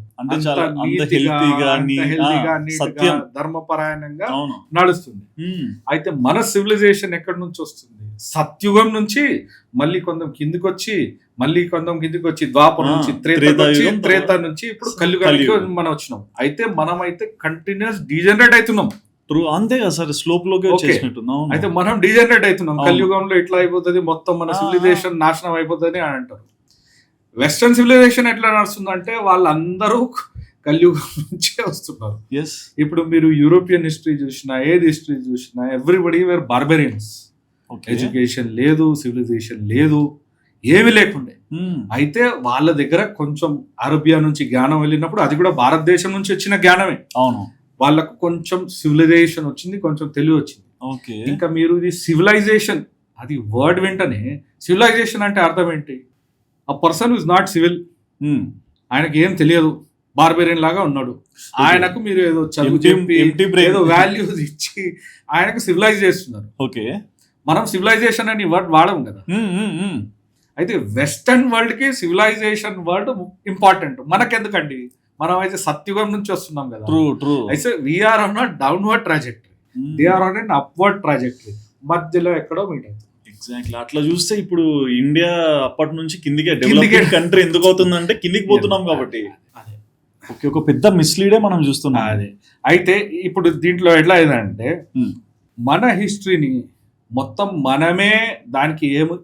ధర్మపరాయణంగా నడుస్తుంది. అయితే మన సివిలైజేషన్ ఎక్కడి నుంచి వస్తుంది? సత్యుగం నుంచి మళ్ళీ కొంచెం కిందికి వచ్చి ద్వాపర నుంచి త్రేత నుంచి ఇప్పుడు కలియుగానికి మనం వచ్చినాం. అయితే మనం అయితే కంటిన్యూస్ డీజనరేట్ అవుతున్నాం. అంతే కదా సార్, స్లోప్ లోకి వచ్చేసినట్టున్నాం. అయితే మనం డీజనరేట్ అవుతున్నాం. కలియుగంలో ఎట్లా అయిపోతుంది, మొత్తం మన సివిలైజేషన్ నాశనం అయిపోతుంది అని అంటారు. వెస్టర్న్ సివిలైజేషన్ ఎట్లా నడుస్తుందంటే వాళ్ళందరూ కలియుగం నుంచే వస్తున్నారు. ఇప్పుడు మీరు యూరోపియన్ హిస్టరీ చూసినా, ఏది హిస్టరీ చూసినా, ఎవ్రీబడి వేర్ బార్బెరియన్స్. ఎడ్యుకేషన్ లేదు, సివిలైజేషన్ లేదు, ఏమి లేకుండే. అయితే వాళ్ళ దగ్గర కొంచెం అరేబియా నుంచి జ్ఞానం వెళ్ళినప్పుడు అది కూడా భారతదేశం నుంచి వచ్చిన జ్ఞానమే. అవును. వాళ్ళకు కొంచెం సివిలైజేషన్ వచ్చింది, కొంచెం తెలివి వచ్చింది. ఇంకా మీరు ఇది సివిలైజేషన్, అది వర్డ్ వెంటనే సివిలైజేషన్ అంటే అర్థం ఏంటి? ఆ పర్సన్ ఇస్ నాట్ సివిల్, ఆయనకి ఏం తెలియదు, బార్బేరియన్ లాగా ఉన్నాడు. ఆయనకు మీరు ఏదో చదువు చెప్పి ఏదో వాల్యూస్ ఇచ్చి ఆయనకు సివిలైజ్ చేస్తున్నారు. మనం సివిలైజేషన్ అని వర్డ్ వాడము కదా. అయితే వెస్టర్న్ వరల్డ్ కి సివిలైజేషన్ వర్డ్ ఇంపార్టెంట్. మనకెందుకండి, మనం అయితే సత్యుగం నుంచి వస్తున్నాం కదా. అయితే we are on downward trajectory, they are on an upward trajectory, మధ్యలో ఎక్కడో మీట్ అవుతుంది. ఎగ్జాక్ట్లీ. అట్లా చూస్తే ఇప్పుడు ఇండియా అప్పటి నుంచి కిందికి డెవలప్డ్ కంట్రీ ఎందుకు అవుతుందంటే కిందికి పోతున్నాం కాబట్టి. ఒక పెద్ద మిస్లీడే మనం చూస్తున్నాం. అదే. అయితే ఇప్పుడు దీంట్లో ఎట్లా అయిందంటే మన హిస్టరీని మొత్తం మనమే దానికి ఏమి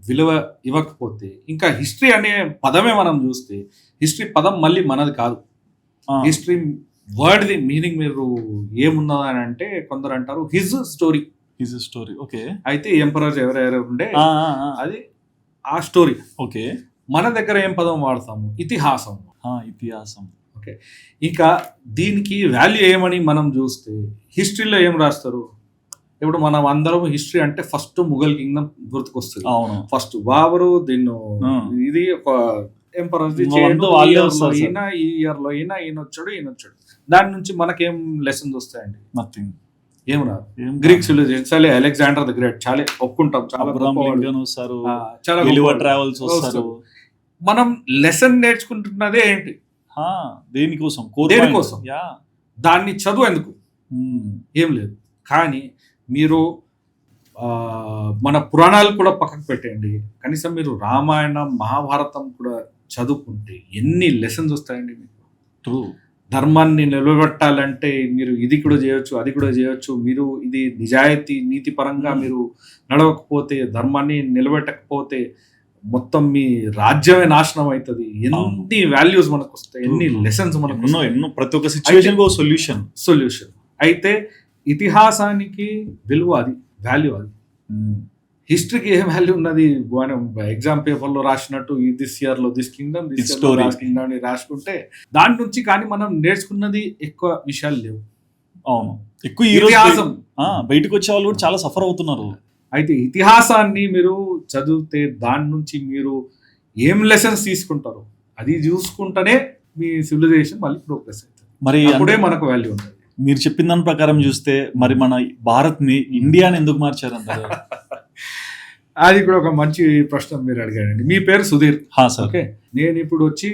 విలువ ఇవ్వకపోతే, ఇంకా హిస్టరీ అనే పదమే మనం చూస్తే హిస్టరీ పదం మళ్ళీ మనది కాదు. హిస్టరీ వర్డ్ ది మీనింగ్ మీరు ఏమున్నదని అంటే కొందరు అంటారు హిజ్ స్టోరీ. అయితే ఎంపరర్స్ ఎవరెవరు ఉండే అది ఆ స్టోరీ. మన దగ్గర ఏం పదం వాడతాము? ఇతిహాసం. ఓకే. ఇంకా దీనికి వాల్యూ ఏమని మనం చూస్తే హిస్టరీలో ఏం రాస్తారు? ఇప్పుడు మనం అందరం హిస్టరీ అంటే ఫస్ట్ ముఘల్ కింగ్డమ్ గుర్తుకొస్తుంది. ఫస్ట్ బాబరు, దీన్ని ఇది ఒక ఎంపరర్, ఈ ఇయర్ లో ఈయన వచ్చాడు. దాని నుంచి మనకేం లెసన్స్ వస్తాయండి? నథింగ్. ఏం రాదు. గ్రీక్ సివిలైజేషన్ సరే, అలెగ్జాండర్ ద గ్రేట్ చాలా ఒప్పుకుంటాం, చాలా. మనం లెసన్ నేర్చుకుంటున్నదే ఏంటి? దేనికోసం? దాన్ని చదువు ఎందుకు? ఏం లేదు. కానీ మీరు మన పురాణాలు కూడా పక్కకు పెట్టండి, కనీసం మీరు రామాయణం, మహాభారతం కూడా చదువుకుంటే ఎన్ని లెసన్స్ వస్తాయండి మీకు. ధర్మాన్ని నిలబెట్టాలంటే మీరు ఇది కూడా చేయొచ్చు, అది కూడా చేయొచ్చు. మీరు ఇది నిజాయితీ, నీతి పరంగా మీరు నడవకపోతే, ధర్మాన్ని నిలబెట్టకపోతే మొత్తం మీ రాజ్యమే నాశనం అవుతుంది. ఎన్ని వాల్యూస్ మనకు వస్తాయి, ఎన్ని లెసన్స్ మనకు ఎన్నో. ప్రతి ఒక్క సిచ్యువేషన్ సొల్యూషన్. అయితే ఇతిహాసానికి విలువ అది, వాల్యూ అది. హిస్టరీకి ఏం వాల్యూ ఉన్నది? ఎగ్జామ్ పేపర్లో రాసినట్టు దిస్ ఇయర్ లో దిస్ కింగ్డమ్, కింగ్డమ్ రాసుకుంటే దాని నుంచి కానీ మనం నేర్చుకున్నది ఎక్కువ విషయాలు లేవు. అవును. ఎక్కువ ఇతిహాసం బయటకు వచ్చే వాళ్ళు కూడా చాలా సఫర్ అవుతున్నారు. అయితే ఇతిహాసాన్ని మీరు చదివితే దాని నుంచి మీరు ఏం లెసన్స్ తీసుకుంటారు అది చూసుకుంటేనే మీ సివిలైజేషన్ మళ్ళీ ప్రోగ్రెస్ అవుతుంది. మరి అప్పుడే మనకు వాల్యూ ఉంటుంది. మీరు చెప్పిన దాని ప్రకారం చూస్తే మరి మన భారత్ ని ఇండియాని ఎందుకు మార్చారంటారు? అది కూడా ఒక మంచి ప్రశ్న మీరు అడిగారండి. మీ పేరు సుధీర్. ఓకే, నేను ఇప్పుడు వచ్చి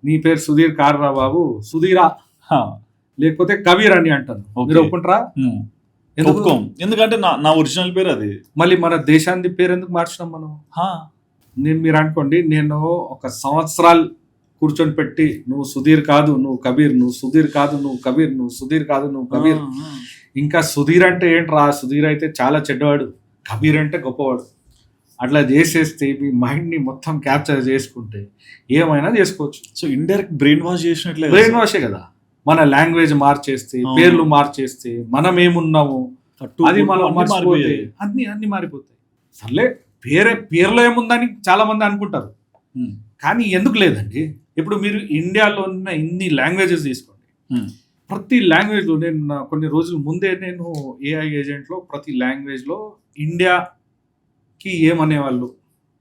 నీ పేరు సుధీర్ కార్రా బాబు, సుధీరా లేకపోతే కబీర్ అని అంటాను. మీరు ఒప్పుకుంటారా? ఎందుకంటే నా ఒరిజినల్ పేరు అది. మళ్ళీ మన దేశాన్ని పేరు ఎందుకు మార్చినాం మనం? మీరు అనుకోండి, నేను ఒక సంవత్సరాలు కూర్చొని పెట్టి నువ్వు సుధీర్ కాదు, నువ్వు కబీర్, నువ్వు సుధీర్ కాదు, నువ్వు కబీర్, నువ్వు సుధీర్ కాదు, నువ్వు కబీర్. ఇంకా సుధీర్ అంటే ఏంట్రా, సుధీర్ అయితే చాలా చెడ్డవాడు, కబీర్ అంటే గొప్పవాడు. అట్లా చేసేస్తే మీ మైండ్ని మొత్తం క్యాప్చర్ చేసుకుంటే ఏమైనా చేసుకోవచ్చు. సో ఇండైరెక్ట్ బ్రెయిన్ వాష్ చేసినట్లే. బ్రెయిన్ వాషే కదా. మన లాంగ్వేజ్ మార్చేస్తే, పేర్లు మార్చేస్తే, మనం ఏమున్నాము అది మనం మర్చిపోతే అన్ని మారిపోతాయి. సర్లే, పేర్లో ఏముందని చాలా మంది అనుకుంటారు, ఉమ్, కానీ ఎందుకు లేదండి. ఇప్పుడు మీరు ఇండియాలో ఉన్న ఇన్ని లాంగ్వేజెస్ తీసుకోండి, ఉమ్, ప్రతి లాంగ్వేజ్లో కొన్ని రోజుల ముందే నేను ఏఐ ఏజెంట్లో ప్రతి లాంగ్వేజ్లో ఇండియాకి ఏమనేవాళ్ళు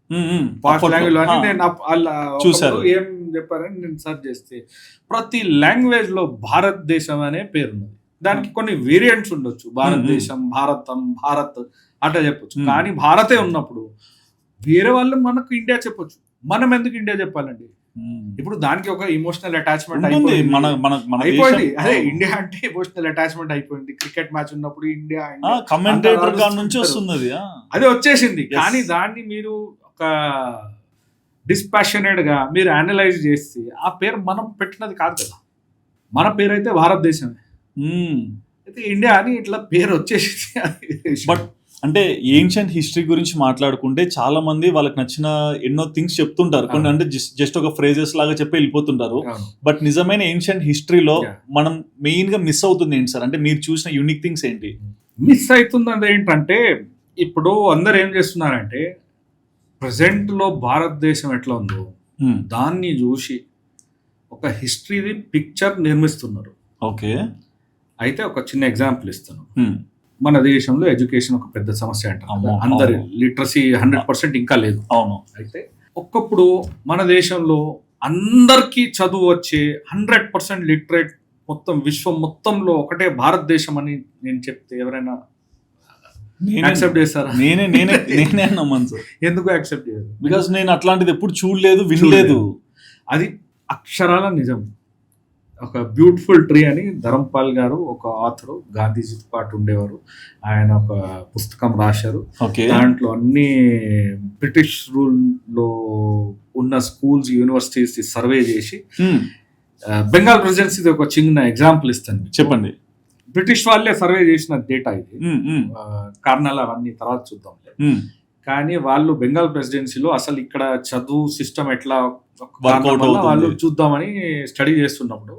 ఉమ్, ఉమ్. పాస్ట్ అప్పట్లో, లాంగ్వేజ్ అని ఆ, నేను చూశారు. ఏం చెప్పారని నేను సెర్చ్ చేస్తే ప్రతి లాంగ్వేజ్ లో భారతదేశం అనే పేరు ఉన్నది. దానికి కొన్ని వేరియంట్స్ ఉండొచ్చు, భారతదేశం, భారతం, భారత్ అట్లా చెప్పొచ్చు. కానీ భారతే ఉన్నప్పుడు వేరే వాళ్ళు మనకు ఇండియా చెప్పొచ్చు, మనం ఎందుకు ఇండియా చెప్పాలండి? ఉమ్. ఇప్పుడు దానికి ఒక ఇమోషనల్ అటాచ్మెంట్ ఉంటుంది. అయిపోయింది. మన మన మన అయిపోయింది. దేశం- అదే ఇండియా అంటే ఇమోషనల్ అటాచ్మెంట్ అయిపోయింది. క్రికెట్ మ్యాచ్ ఉన్నప్పుడు ఇండియా కమెంటేటర్ అందరూ కాడ నుంచి ఆలోచిస్తుంటారు. వస్తుంది అది. అది వచ్చేసింది. Yes. కానీ దాన్ని మీరు ఒక డిస్పాషనేట్ గా మీరు అనలైజ్ చేస్తే ఆ పేరు మనం పెట్టినది కాదు కదా. మన పేరు అయితే భారతదేశమే, అయితే ఇండియా అని ఇట్లా పేరు వచ్చేసింది. బట్ అంటే ఏన్షియంట్ హిస్టరీ గురించి మాట్లాడుకుంటే చాలా మంది వాళ్ళకి నచ్చిన ఎన్నో థింగ్స్ చెప్తుంటారు. కొన్ని అంటే జస్ట్ ఒక ఫ్రేజెస్ లాగా చెప్పి వెళ్ళిపోతుంటారు. బట్ నిజమైన ఏన్షియంట్ హిస్టరీలో Yeah. మనం మెయిన్ గా మిస్ అవుతుంది ఏంటి సార్? అంటే మీరు చూసిన యూనిక్ థింగ్స్ ఏంటి? మిస్ అవుతుంది ఏంటంటే, ఇప్పుడు అందరు ఏం చేస్తున్నారంటే ప్రజెంట్ లో భారతదేశం ఎట్లా ఉందో దాన్ని చూసి ఒక హిస్టరీది పిక్చర్ నిర్మిస్తున్నారు. ఓకే. అయితే ఒక చిన్న ఎగ్జాంపుల్ ఇస్తాను. మన దేశంలో ఎడ్యుకేషన్ ఒక పెద్ద సమస్య అంటారు. అమ్మో, అందరి అవును. లిటరసీ 100% ఇంకా లేదు. అవును. అయితే ఒకప్పుడు మన దేశంలో అందరికీ చదువు వచ్చే 100% లిటరేట్ మొత్తం విశ్వం మొత్తంలో ఒకటే భారతదేశం అని నేను చెప్తే ఎవరైనా యాక్సెప్ట్ చేస్తారా? నేనే నమ్మను సార్. ఎందుకు యాక్సెప్ట్ చేయరు? బికాస్ నేను అట్లాంటిది ఎప్పుడు చూడలేదు, వినలేదు. అది అక్షరాల నిజం. ఒక బ్యూటిఫుల్ ట్రీ అని ధరంపాల్ గారు ఒక ఆథరు, గాంధీజీతో పాటు ఉండేవారు, ఆయన ఒక పుస్తకం రాశారు. ఓకే. దాంట్లో అన్ని బ్రిటిష్ రూల్ లో ఉన్న స్కూల్స్, యూనివర్సిటీస్ సర్వే చేసి బెంగాల్ ప్రెసిడెన్సీది ఒక చిన్న ఎగ్జాంపుల్ ఇస్తాను మీకు. చెప్పండి. బ్రిటిష్ వాళ్ళే సర్వే చేసిన డేటా ఇది. కారణాలు అవన్నీ తర్వాత చూద్దాం. కానీ వాళ్ళు బెంగాల్ ప్రెసిడెన్సీలో అసలు ఇక్కడ చదువు సిస్టమ్ ఎట్లా Workout అవుతుంది. వాళ్ళు చూద్దామని స్టడీ చేస్తున్నప్పుడు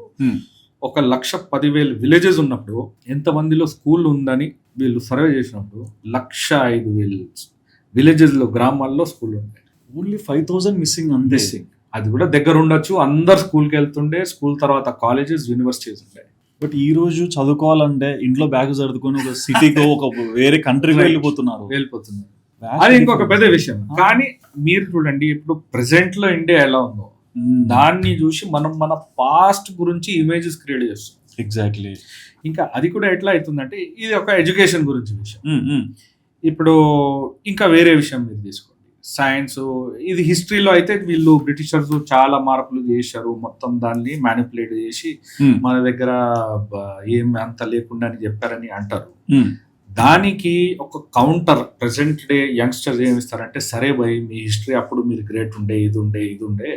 1,10,000 విలేజెస్ ఉన్నప్పుడు ఎంత మందిలో స్కూల్ ఉందని వీళ్ళు సర్వే చేసినప్పుడు 1,05,000 విలేజెస్ లో, గ్రామాల్లో స్కూల్ ఉంటాయి. ఓన్లీ 5,000 మిస్సింగ్ అంతే. అది కూడా దగ్గర ఉండొచ్చు, అందరు స్కూల్కి వెళ్తుండే, స్కూల్ తర్వాత కాలేజెస్, యూనివర్సిటీస్ ఉంటాయి. బట్ ఈ రోజు చదువుకోవాలంటే ఇంట్లో బ్యాగ్ సర్దుకొని ఒక సిటీకో ఒక వేరే కంట్రీకి వెళ్ళిపోతున్నారు. అది ఇంకొక పెద్ద విషయం. కానీ మీరు చూడండి, ఇప్పుడు ప్రెసెంట్ లో ఇండియా ఎలా ఉందో దాన్ని చూసి మనం మన పాస్ట్ గురించి ఇమేజెస్ క్రియేట్ చేస్తాం. ఎగ్జాక్ట్లీ. ఇంకా అది కూడా ఎట్లా అవుతుందంటే, ఇది ఒక ఎడ్యుకేషన్ గురించి విషయం. ఇప్పుడు ఇంకా వేరే విషయం మీరు తీసుకోండి, సైన్స్. ఇది హిస్టరీలో అయితే వీళ్ళు బ్రిటిషర్స్ చాలా మార్పులు చేశారు, మొత్తం దాన్ని మ్యానిపులేట్ చేసి మన దగ్గర ఏం అంత లేకుండా అని చెప్పారని అంటారు. దానికి ఒక కౌంటర్ ప్రెసెంట్ డే యంగ్స్టర్స్ ఏమి ఇస్తారంటే, సరే భయ్ మీ హిస్టరీ అప్పుడు మీరు గ్రేట్ ఉండే, ఇది ఉండే,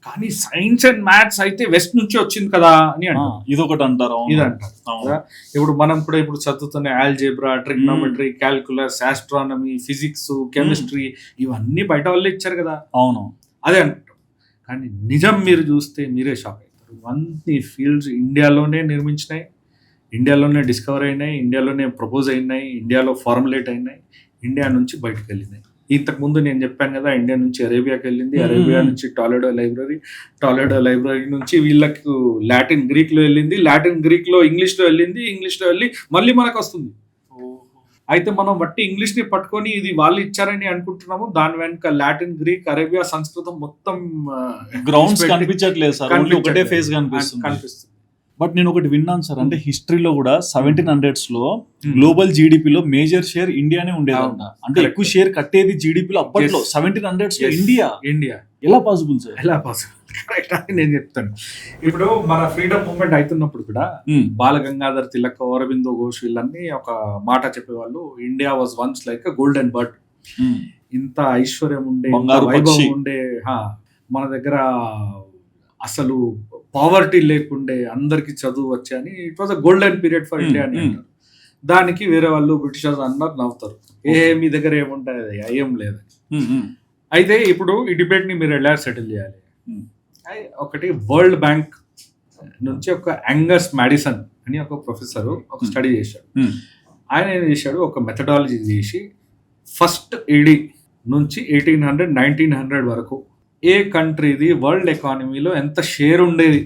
కానీ సైన్స్ అండ్ మ్యాథ్స్ అయితే వెస్ట్ నుంచి వచ్చింది కదా అని అంటారు. ఇదొకటి అంటారు. ఇది అంటారు. ఇప్పుడు మనం కూడా ఇప్పుడు చదువుతున్న algebra, trigonometry, calculus, astronomy, physics, chemistry ఇవన్నీ బయట వాళ్ళే ఇచ్చారు కదా. అవును, అదే అంటారు. కానీ నిజం మీరు చూస్తే మీరే షాక్ అవుతారు. అన్ని ఫీల్డ్స్ ఇండియాలోనే నిర్మించినాయి, ఇండియాలోనే డిస్కవర్ అయినాయి, ఇండియాలోనే ప్రపోజ్ అయినాయి, ఇండియాలో ఫార్ములేట్ అయినాయి, ఇండియా నుంచి బయటకు వెళ్ళినాయి. ఇంతకు ముందు నేను చెప్పాను కదా, ఇండియా నుంచి అరేబియాకి వెళ్ళింది, అరేబియా నుంచి టాలెడో లైబ్రరీ నుంచి వీళ్ళకు లాటిన్ గ్రీక్ లో వెళ్ళింది, లాటిన్ గ్రీక్ లో ఇంగ్లీష్ లో వెళ్ళింది, ఇంగ్లీష్ లో వెళ్ళి మళ్ళీ మనకు వస్తుంది. అయితే మనం బట్టి ఇంగ్లీష్ ని పట్టుకొని ఇది వాళ్ళు ఇచ్చారని అనుకుంటున్నాము, దాని వెనుక లాటిన్, గ్రీక్, అరేబియా, సంస్కృతం మొత్తం గ్రౌండ్స్ కనిపించట్లేదు సార్, ఒకటే ఫేస్ కనిపిస్తుంది. బట్ నేను ఒకటి విన్నాను సార్, అంటే హిస్టరీలో కూడా 1700s లో గ్లోబల్ జీడిపిలో మేజర్ షేర్ ఇండియానే ఉండేదంట. అంటే ఎక్కువ షేర్ కట్టేది జీడిపిలో అప్పట్లో 1700s లో ఇండియా. ఎలా పాసిబుల్ సార్? ఎలా పాసిబుల్? కరెక్ట్ అని నేను చెప్తాను. ఇప్పుడు మన ఫ్రీడమ్ మూవ్మెంట్ అవుతున్నప్పుడు కూడా బాల గంగాధర్ తిలక్, అరబిందో ఘోష్ వీళ్ళన్నీ ఒక మాట చెప్పేవాళ్ళు, India was once like a golden bird. ఇంత ఐశ్వర్యం ఉండే, వైభవం ఉండే, మన దగ్గర అసలు పావర్టీ లేకుండే, అందరికి చదువు వచ్చా అని, it was a golden period for India అని అంటారు. దానికి వేరే వాళ్ళు బ్రిటిషర్స్ అన్నారు, నవ్వుతారు, మీ దగ్గర ఏముంటాయి, ఏం లేదు. అయితే ఇప్పుడు ఈ డిబేట్ ని మీరు ఎలా సెటిల్ చేయాలి? ఒకటి వరల్డ్ బ్యాంక్ నుంచి ఒక యాంగస్ మ్యాడిసన్ అని ఒక ప్రొఫెసర్ ఒక స్టడీ చేశాడు. ఆయన ఏం చేశాడు, ఒక మెథడాలజీ చేసి ఫస్ట్ ఏడి నుంచి 1800 1900 వరకు ఏ కంట్రీది వరల్డ్ ఎకానమీలో ఎంత షేర్ ఉండేది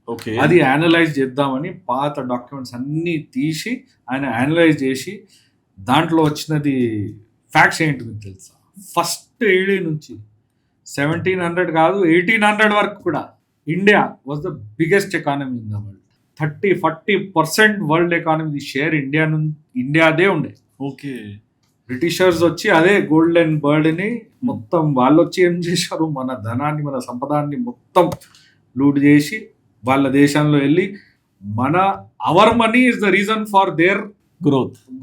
ఓకే అది అనలైజ్ చేద్దామని పాత డాక్యుమెంట్స్ అన్నీ తీసి ఆయన అనలైజ్ చేసి దాంట్లో వచ్చినది ఫ్యాక్ట్స్ ఏంటి మీకు తెలుసా? ఫస్ట్ ఏడీ నుంచి 1700 కాదు 1800 వరకు కూడా India was the biggest economy in the world. 30-40% world economy share ఇండియాదే ఉండే. ఓకే బ్రిటిషర్స్ వచ్చి అదే గోల్డెన్ బర్డ్ని మొత్తం వాళ్ళు వచ్చి ఏం చేశారు, మన ధనాన్ని మన సంపదాన్ని మొత్తం లూట్ చేసి వాళ్ళ దేశంలో వెళ్ళి our money is the reason for their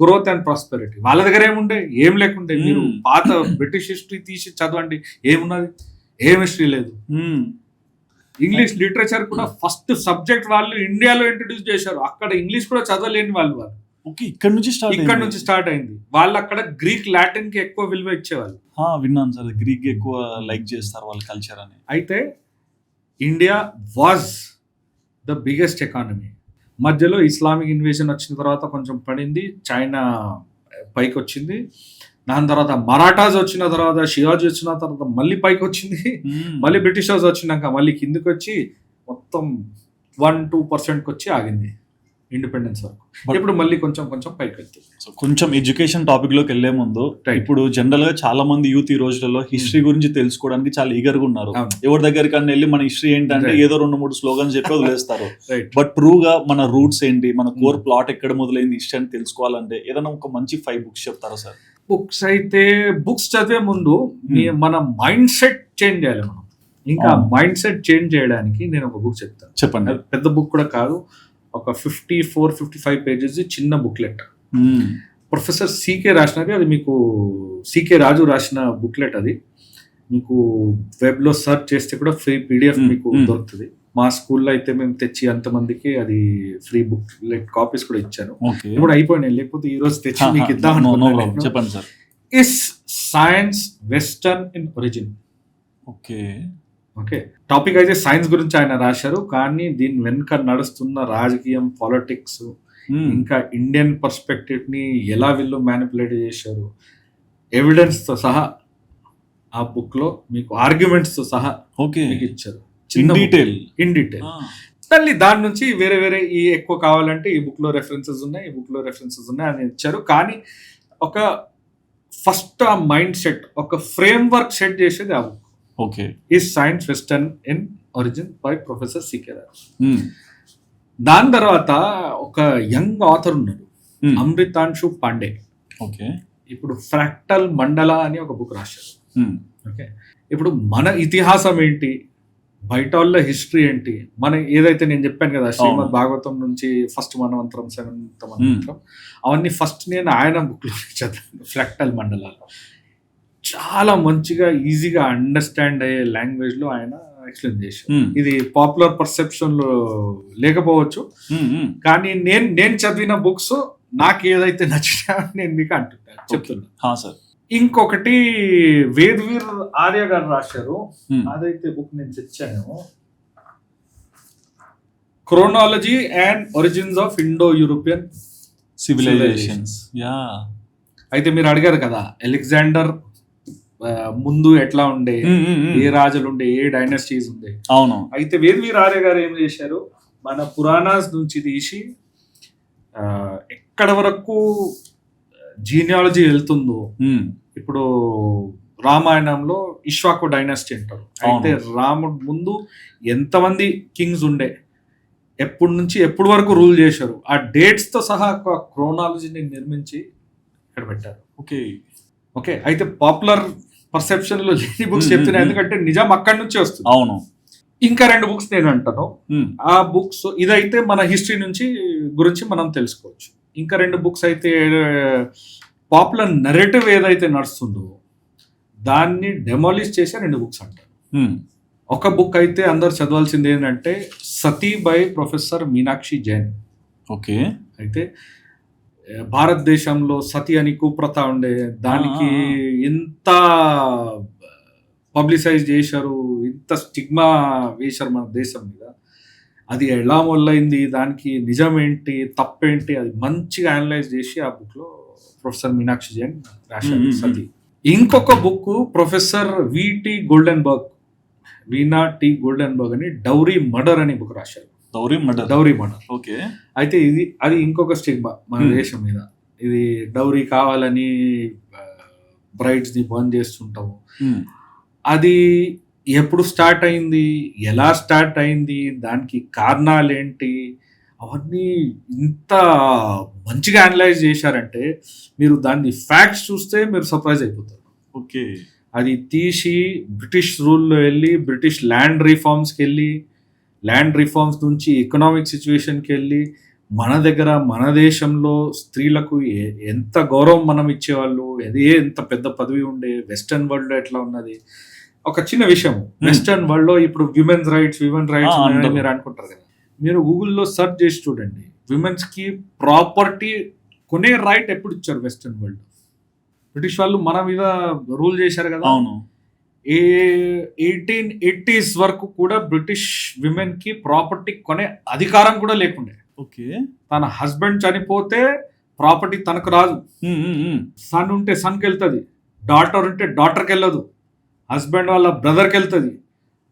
growth and prosperity. వాళ్ళ దగ్గర ఏముండే, ఏం లేకుండే. మీరు పాత బ్రిటిష్ హిస్టరీ తీసి చదవండి, ఏమున్నది, ఏం హిస్టరీ లేదు. ఇంగ్లీష్ లిటరేచర్ కూడా ఫస్ట్ సబ్జెక్ట్ వాళ్ళు ఇండియాలో ఇంట్రడ్యూస్ చేశారు. అక్కడ ఇంగ్లీష్ కూడా చదవలేని వాళ్ళు ఇక్కడ నుంచి స్టార్ట్ అయింది. వాళ్ళు అక్కడ గ్రీక్ లాటిన్ కి ఎక్కువ విలువ ఇచ్చేవాళ్ళు. విన్నాను సార్, గ్రీక్ ఎక్కువ లైక్ చేస్తారు వాళ్ళ కల్చర్ అని. అయితే India was the biggest economy. మధ్యలో ఇస్లామిక్ ఇన్వేషన్ వచ్చిన తర్వాత కొంచెం పడింది, చైనా పైకి వచ్చింది. దాని తర్వాత మరాఠాస్ వచ్చిన తర్వాత, షివాజీ వచ్చిన తర్వాత మళ్ళీ పైకి వచ్చింది. మళ్ళీ బ్రిటిషర్స్ వచ్చినాక మళ్ళీ కిందికి వచ్చి మొత్తం 1-2% వచ్చి ఆగింది ఇండిపెండెన్స్ వరకు. ఇప్పుడు మళ్ళీ కొంచెం పైకి వెళ్తుంది. కొంచెం ఎడ్యుకేషన్ టాపిక్ లోకి వెళ్లే ముందు, ఇప్పుడు జనరల్ గా చాలా మంది యూత్ ఈ రోజులలో హిస్టరీ గురించి తెలుసుకోవడానికి చాలా ఈగర్ గా ఉన్నారు. ఎవరి దగ్గరికి అన్న వెళ్ళి మన హిస్టరీ ఏంటంటే ఏదో 2-3 స్లోగన్స్ చెప్పి వదిలేస్తారు. బట్ ట్రూగా మన రూట్స్ ఏంటి, మన కోర్ ప్లాట్ ఎక్కడ మొదలైంది హిస్టరీ అని తెలుసుకోవాలంటే ఏదైనా ఒక మంచి 5 బుక్స్ చెప్తారా సార్? బుక్స్ అయితే బుక్స్ చదివే ముందు మన మైండ్ సెట్ చేంజ్ చేయాలి. మనం ఇంకా మైండ్ సెట్ చేంజ్ చేయడానికి నేను ఒక బుక్ చెప్తాను. చెప్పండి. పెద్ద బుక్ కూడా కాదు, ఒక 54-55 పేజెస్ చిన్న బుక్లెట్. Professor CK రాసినది. అది మీకు సికే రాజు రాసిన బుక్లెట్. అది మీకు వెబ్లో సెర్చ్ చేస్తే కూడా ఫ్రీ PDF మీకు దొరుకుతుంది. మా స్కూల్లో అయితే మేము తెచ్చి అంతమందికి అది ఫ్రీ బుక్లెట్ కాపీస్ కూడా ఇచ్చాను. ఇప్పుడు అయిపోయినాయి, లేకపోతే ఈ రోజు తెచ్చి మీకు ఇద్దామని. చెప్పండి sir. Is science western in origin. Okay, topic అయితే సైన్స్ గురించి ఆయన రాశారు, కానీ దీని వెనుక నడుస్తున్న రాజకీయం, పాలిటిక్స్, ఇంకా ఇండియన్ పర్స్పెక్టివ్ ని ఎలా వీళ్ళు మ్యానిపులేట్ చేశారు, ఎవిడెన్స్ తో సహా ఆ బుక్ లో మీకు ఆర్గ్యుమెంట్స్ తో సహా మీకు ఇచ్చారు ఇన్ డీటెయిల్. మళ్ళీ దాని నుంచి వేరే ఈ ఎక్కువ కావాలంటే ఈ బుక్ లో రెఫరెన్సెస్ ఉన్నాయి అని ఇచ్చారు. కానీ ఒక ఫస్ట్ ఆ మైండ్ సెట్, ఒక ఫ్రేమ్ వర్క్ సెట్ చేసేది ఆ book. Is science western in origin by professor C K Raju. దాని తర్వాత ఒక యంగ్ ఆథర్ ఉన్నారు, అమృతాంశు పాండే. ఇప్పుడు ఫ్రాక్టల్ మండల అని ఒక బుక్ రాశారు. ఓకే, ఇప్పుడు మన ఇతిహాసం ఏంటి, బయట వాళ్ళ హిస్టరీ ఏంటి, మన ఏదైతే నేను చెప్పాను కదా శ్రీమద్ భాగవతం నుంచి ఫస్ట్ మనవంతరం, 7th మనవంతరం, అవన్నీ ఫస్ట్ నేను ఆయన బుక్ లో చదివాను. ఫ్రాక్టల్ మండలాలో చాలా మంచిగా ఈజీగా అండర్స్టాండ్ అయ్యే లాంగ్వేజ్ లో ఆయన ఎక్స్ప్లెయిన్ చేశారు. ఇది పాపులర్ పర్సెప్షన్ లో లేకపోవచ్చు, కానీ నేను చదివిన బుక్స్ నాకు ఏదైతే నచ్చినా నేను మీకు చెప్తున్నా. ఇంకొకటి వేదవీర్ ఆర్య గారు రాశారు, అదైతే బుక్ నేను తెచ్చాను, chronology and origins of Indo European civilisations. అయితే మీరు అడిగారు కదా అలెగ్జాండర్ ముందు ఎట్లా ఉండే, ఏ రాజులు ఉండే, ఏ డైనాసిటీస్ ఉండే. అవును. అయితే వేదవీర్ ఆర్య గారు ఏం చేశారు, మన పురాణాస్ నుంచి తీసి ఎక్కడ వరకు జీనియాలజీ వెళ్తుందో, ఇప్పుడు రామాయణంలో ఇష్వాకు డైనాసిటీ అంటారు. అయితే రాముడు ముందు ఎంతమంది కింగ్స్ ఉండే, ఎప్పటి నుంచి ఎప్పటి వరకు రూల్ చేశారు, ఆ డేట్స్ తో సహా ఒక క్రోనాలజీని నిర్మించి ఇక్కడ పెట్టారు. ఓకే, అయితే పాపులర్ పర్సెప్షన్ లో లేని బుక్స్ చెప్తున్నాయి, ఎందుకంటే నిజం అక్కడి నుంచి వస్తుంది. అవును. ఇంకా 2 బుక్స్ నేను అంటాను. ఆ బుక్స్ ఇదైతే మన హిస్టరీ గురించి మనం తెలుసుకోవచ్చు. ఇంకా 2 బుక్స్ అయితే పాపులర్ నెరేటివ్ ఏదైతే నడుస్తుందో దాన్ని డెమాలిష్ చేసే 2 బుక్స్ అంటారు. ఒక బుక్ అయితే అందరు చదవాల్సింది ఏంటంటే Sati by professor Meenakshi Jain. Okay, అయితే భారతదేశంలో సతీ అని కుప్రథ ఉండే, దానికి ఇంత పబ్లిసైజ్ చేశారు, ఇంత స్టిగ్మా వేశారు మన దేశం మీద. అది ఎలా మొదలైంది, దానికి నిజం ఏంటి, తప్పేంటి, అది మంచిగా అనలైజ్ చేసి ఆ బుక్ లో ప్రొఫెసర్ మీనాక్షి జైన్ రాశారు. సతీ ఇంకొక బుక్ ప్రొఫెసర్ విటి గోల్డెన్బర్గ్, వీనా టి గోల్డెన్బర్గ్ అని డౌరీ మర్డర్ అనే బుక్ రాశారు. Dowry murder. ఓకే. అయితే అది ఇంకొక స్టిగ్మా మన దేశం మీద. ఇది డౌరీ కావాలని బ్రైడ్స్ ని బర్న్ చేస్తుంటాము. అది ఎప్పుడు స్టార్ట్ అయింది, ఎలా స్టార్ట్ అయింది, దానికి కారణాలు ఏంటి, అవన్నీ ఇంత మంచిగా అనలైజ్ చేశారంటే మీరు దాన్ని ఫ్యాక్ట్స్ చూస్తే మీరు సర్ప్రైజ్ అయిపోతారు. ఓకే. అది తీసి బ్రిటిష్ రూల్లో వెళ్ళి బ్రిటిష్ ల్యాండ్ రిఫార్మ్స్కి వెళ్ళి, ల్యాండ్ రిఫార్మ్స్ నుంచి ఎకనామిక్ సిచ్యువేషన్కి వెళ్ళి, మన దేశంలో స్త్రీలకు ఎంత గౌరవం మనం ఇచ్చేవాళ్ళు, ఎంత పెద్ద పదవి ఉండే, వెస్టర్న్ వరల్డ్లో ఎట్లా ఉన్నది. ఒక చిన్న విషయం, వెస్టర్న్ వరల్డ్లో ఇప్పుడు విమెన్ రైట్స్ మీరు అనుకుంటారు కదా, మీరు గూగుల్లో సెర్చ్ చేసి చూడండి, విమెన్స్కి ప్రాపర్టీ కొనే రైట్ ఎప్పుడు ఇచ్చారు వెస్టర్న్ వరల్డ్? బ్రిటిష్ వాళ్ళు మన మీద రూల్ చేశారు కదా. అవును. 1880s వరకు కూడా బ్రిటిష్ విమెన్ కి ప్రాపర్టీ కొనే అధికారం కూడా లేకుండే. ఓకే. తన హస్బెండ్ చనిపోతే ప్రాపర్టీ తనకు రాదు. సన్ ఉంటే సన్కి వెళ్తుంది, డాటర్ ఉంటే డాటర్కి వెళ్ళదు, హస్బెండ్ వాళ్ళ బ్రదర్కి వెళ్తుంది.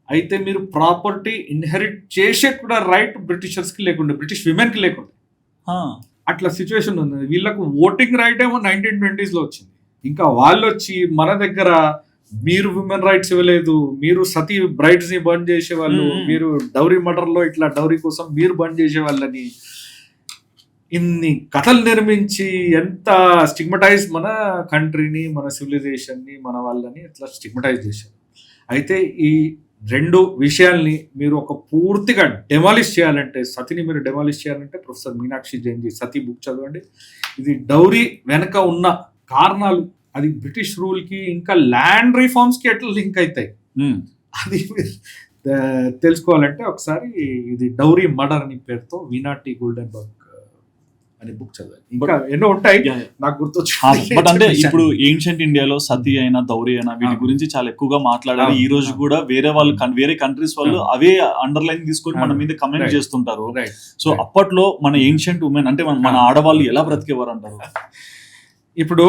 అయితే మీరు ప్రాపర్టీ ఇన్హెరిట్ చేసే కూడా రైట్ బ్రిటిషర్స్కి లేకుండే, బ్రిటిష్ విమెన్కి లేకుండే. అట్లా సిచ్యువేషన్ ఉంది. వీళ్ళకు ఓటింగ్ రైట్ ఏమో 1920s లో వచ్చింది. ఇంకా వాళ్ళు వచ్చి మన దగ్గర మీరు విమెన్ రైట్స్ ఇవ్వలేదు, మీరు సతీ బ్రైడ్స్ ని బంద్ చేసేవాళ్ళు, మీరు డౌరీ మర్డర్ లో ఇట్లా డౌరీ కోసం మీరు బంద్ చేసేవాళ్ళని ఇన్ని కథలు నిర్మించి ఎంత స్టిగ్మటైజ్ మన కంట్రీని, మన సివిలైజేషన్ ని, మన వాళ్ళని ఇట్లా స్టిగ్మటైజ్ చేశారు. అయితే ఈ రెండు విషయాల్ని మీరు ఒక పూర్తిగా డెమాలిష్ చేయాలంటే, సతిని మీరు డెమాలిష్ చేయాలంటే ప్రొఫెసర్ మీనాక్షి జైన్ జీ సతీ బుక్ చదవండి. ఇది డౌరీ వెనక ఉన్న కారణాలు, అది బ్రిటిష్ రూల్ కి ఇంకా ల్యాండ్ రిఫార్మ్స్ కి ఎట్లా లింక్ అవుతాయి, అది తెలుసుకోవాలంటే ఒకసారి ఇది డౌరీ మర్డర్ అని పేరుతో వీనా టి గోల్డెన్బర్గ్ అనే బుక్ చదవాలి. ఇంకా ఎన్నో ఉంటాయి నాకు గుర్తొచ్చు. బట్ అంటే ఇప్పుడు ఏన్షియంట్ ఇండియాలో సతీ అయినా దౌరీ అయినా వీటి గురించి చాలా ఎక్కువగా మాట్లాడారు. ఈ రోజు కూడా వేరే కంట్రీస్ వాళ్ళు అవే అండర్లైన్ తీసుకొని మన మీద కమెంట్ చేస్తుంటారు. సో అప్పట్లో మన ఏన్షియంట్ ఉమెన్ అంటే మన ఆడవాళ్ళు ఎలా బ్రతికేవారు అంటారు? ఇప్పుడు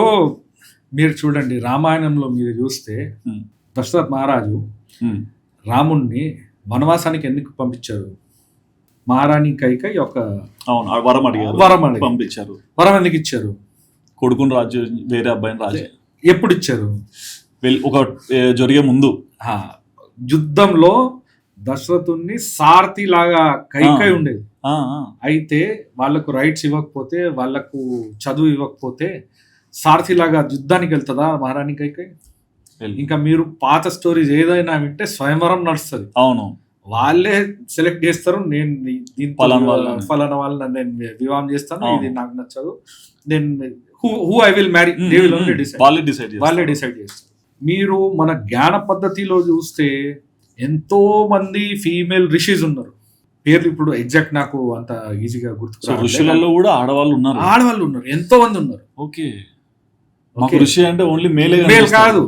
మీరు చూడండి, రామాయణంలో మీరు చూస్తే దశరథ్ మహారాజు రాముణ్ణి వనవాసానికి ఎందుకు పంపించారు? మహారాణి కైకేయి ఒక వరం అడిగారు, పంపించారు. వరం ఎందుకు ఇచ్చారు? కొడుకుని రాజు, వేరే అబ్బాయిని రాజు. ఎప్పుడు ఇచ్చారు? ఒక జరిగే ముందు యుద్ధంలో దశరథుని సారథి లాగా కైకేయి ఉండేది. అయితే వాళ్ళకు రైట్స్ ఇవ్వకపోతే, వాళ్ళకు చదువు ఇవ్వకపోతే సారథి లాగా యుద్ధానికి వెళ్తుందా మహారాణి కైకేయి? ఇంకా మీరు పాత స్టోరీస్ ఏదైనా వింటే స్వయంవరం నడుస్తుంది. అవును, వాళ్ళే సెలెక్ట్ చేస్తారు, నేను ఫలానా వాళ్ళని నేను వివాహం చేస్తాను, ఇది నాకు నచ్చదు, then who I will marry, వాళ్ళే డిసైడ్ చేస్తారు. మీరు మన జ్ఞాన పద్ధతిలో చూస్తే ఎంతో మంది ఫీమేల్ రిషీస్ ఉన్నారు. పేర్లు ఇప్పుడు ఎగ్జాక్ట్ నాకు అంత ఈజీగా గుర్తు. ఋషులలో కూడా ఆడవాళ్ళు ఉన్నారు, ఎంతో మంది ఉన్నారు. ఓకే. ఋషి అంటే ఓన్లీ మేల్ కాదు,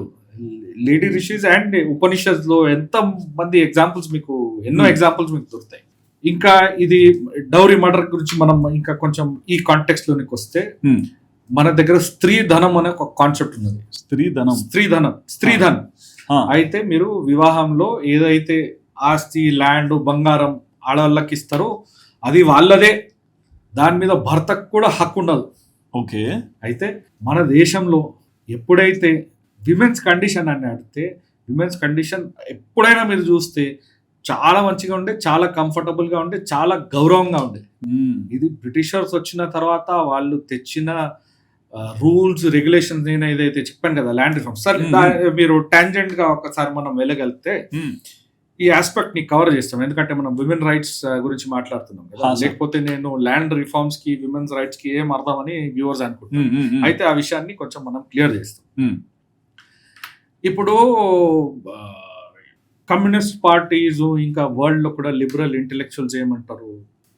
లేడీ రిషీస్ అండ్ ఉపనిషత్ లో ఎంత మంది ఎగ్జాంపుల్స్ మీకు, ఎన్నో ఎగ్జాంపుల్స్ మీకు దొరుకుతాయి. ఇంకా ఇది డౌరీ మర్డర్ గురించి మనం ఇంకా కొంచెం ఈ కాంటెక్స్ట్ లోనికి వస్తే, మన దగ్గర స్త్రీ ధనం అనే ఒక కాన్సెప్ట్ ఉన్నది. స్త్రీధనం. అయితే మీరు వివాహంలో ఏదైతే ఆస్తి, ల్యాండ్, బంగారం ఆడవాళ్ళకి ఇస్తారో అది వాళ్ళదే, దాని మీద భర్తకు కూడా హక్కు ఉండదు. ఓకే. అయితే మన దేశంలో ఎప్పుడైతే విమెన్స్ కండిషన్ అని అడిగితే, విమెన్స్ కండిషన్ ఎప్పుడైనా మీరు చూస్తే చాలా మంచిగా ఉండే, చాలా కంఫర్టబుల్గా ఉండే, చాలా గౌరవంగా ఉండే. ఇది బ్రిటిషర్స్ వచ్చిన తర్వాత వాళ్ళు తెచ్చిన రూల్స్, రెగ్యులేషన్స్, నేను ఏదైతే చెప్పాను కదా ల్యాండ్ రిఫార్మ్, సరే మీరు టాంజెంట్ గా ఒకసారి మనం వెళ్ళగలిగితే ఈ ఆస్పెక్ట్ ని కవర్ చేస్తాం. ఎందుకంటే మనం విమెన్ రైట్స్ గురించి మాట్లాడుతున్నాం కదా, లేకపోతే నేను ల్యాండ్ రిఫార్మ్స్ కి, విమెన్స్ రైట్స్ కి ఏం అర్థం అని వ్యూవర్స్ అనుకుంటున్నాను. అయితే ఆ విషయాన్ని కొంచెం మనం క్లియర్ చేస్తాం. ఇప్పుడు కమ్యూనిస్ట్ పార్టీస్ ఇంకా వరల్డ్ లో కూడా లిబరల్ ఇంటెలెక్చువల్స్ ఏమంటారు,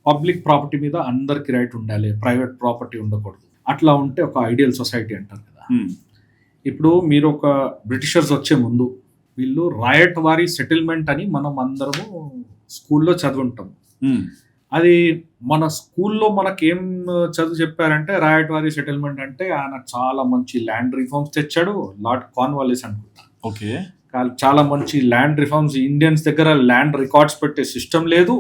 పబ్లిక్ ప్రాపర్టీ మీద అందరికి రైట్ ఉండాలి, ప్రైవేట్ ప్రాపర్టీ ఉండకూడదు. అట్లా ఉంటే ఒక ఐడియల్ సొసైటీ అంటారు కదా. ఇప్పుడు మీరు ఒక బ్రిటిషర్స్ వచ్చే ముందు వీళ్ళు రాయట్ వారి సెటిల్మెంట్ అని మనం అందరము స్కూల్లో చదువుంటాం. అది మన స్కూల్లో మనకేం చదువు చెప్పారంటే రాయట్వారీ సెటిల్మెంట్ అంటే ఆయన చాలా మంచి ల్యాండ్ రిఫార్మ్స్ తెచ్చాడు, లార్డ్ కార్న్వాలిస్ అనుకుంటా. ఓకే. చాలా మంచి ల్యాండ్ రిఫార్మ్స్, ఇండియన్స్ దగ్గర ల్యాండ్ రికార్డ్స్ పెట్టే సిస్టమ్ లేదు,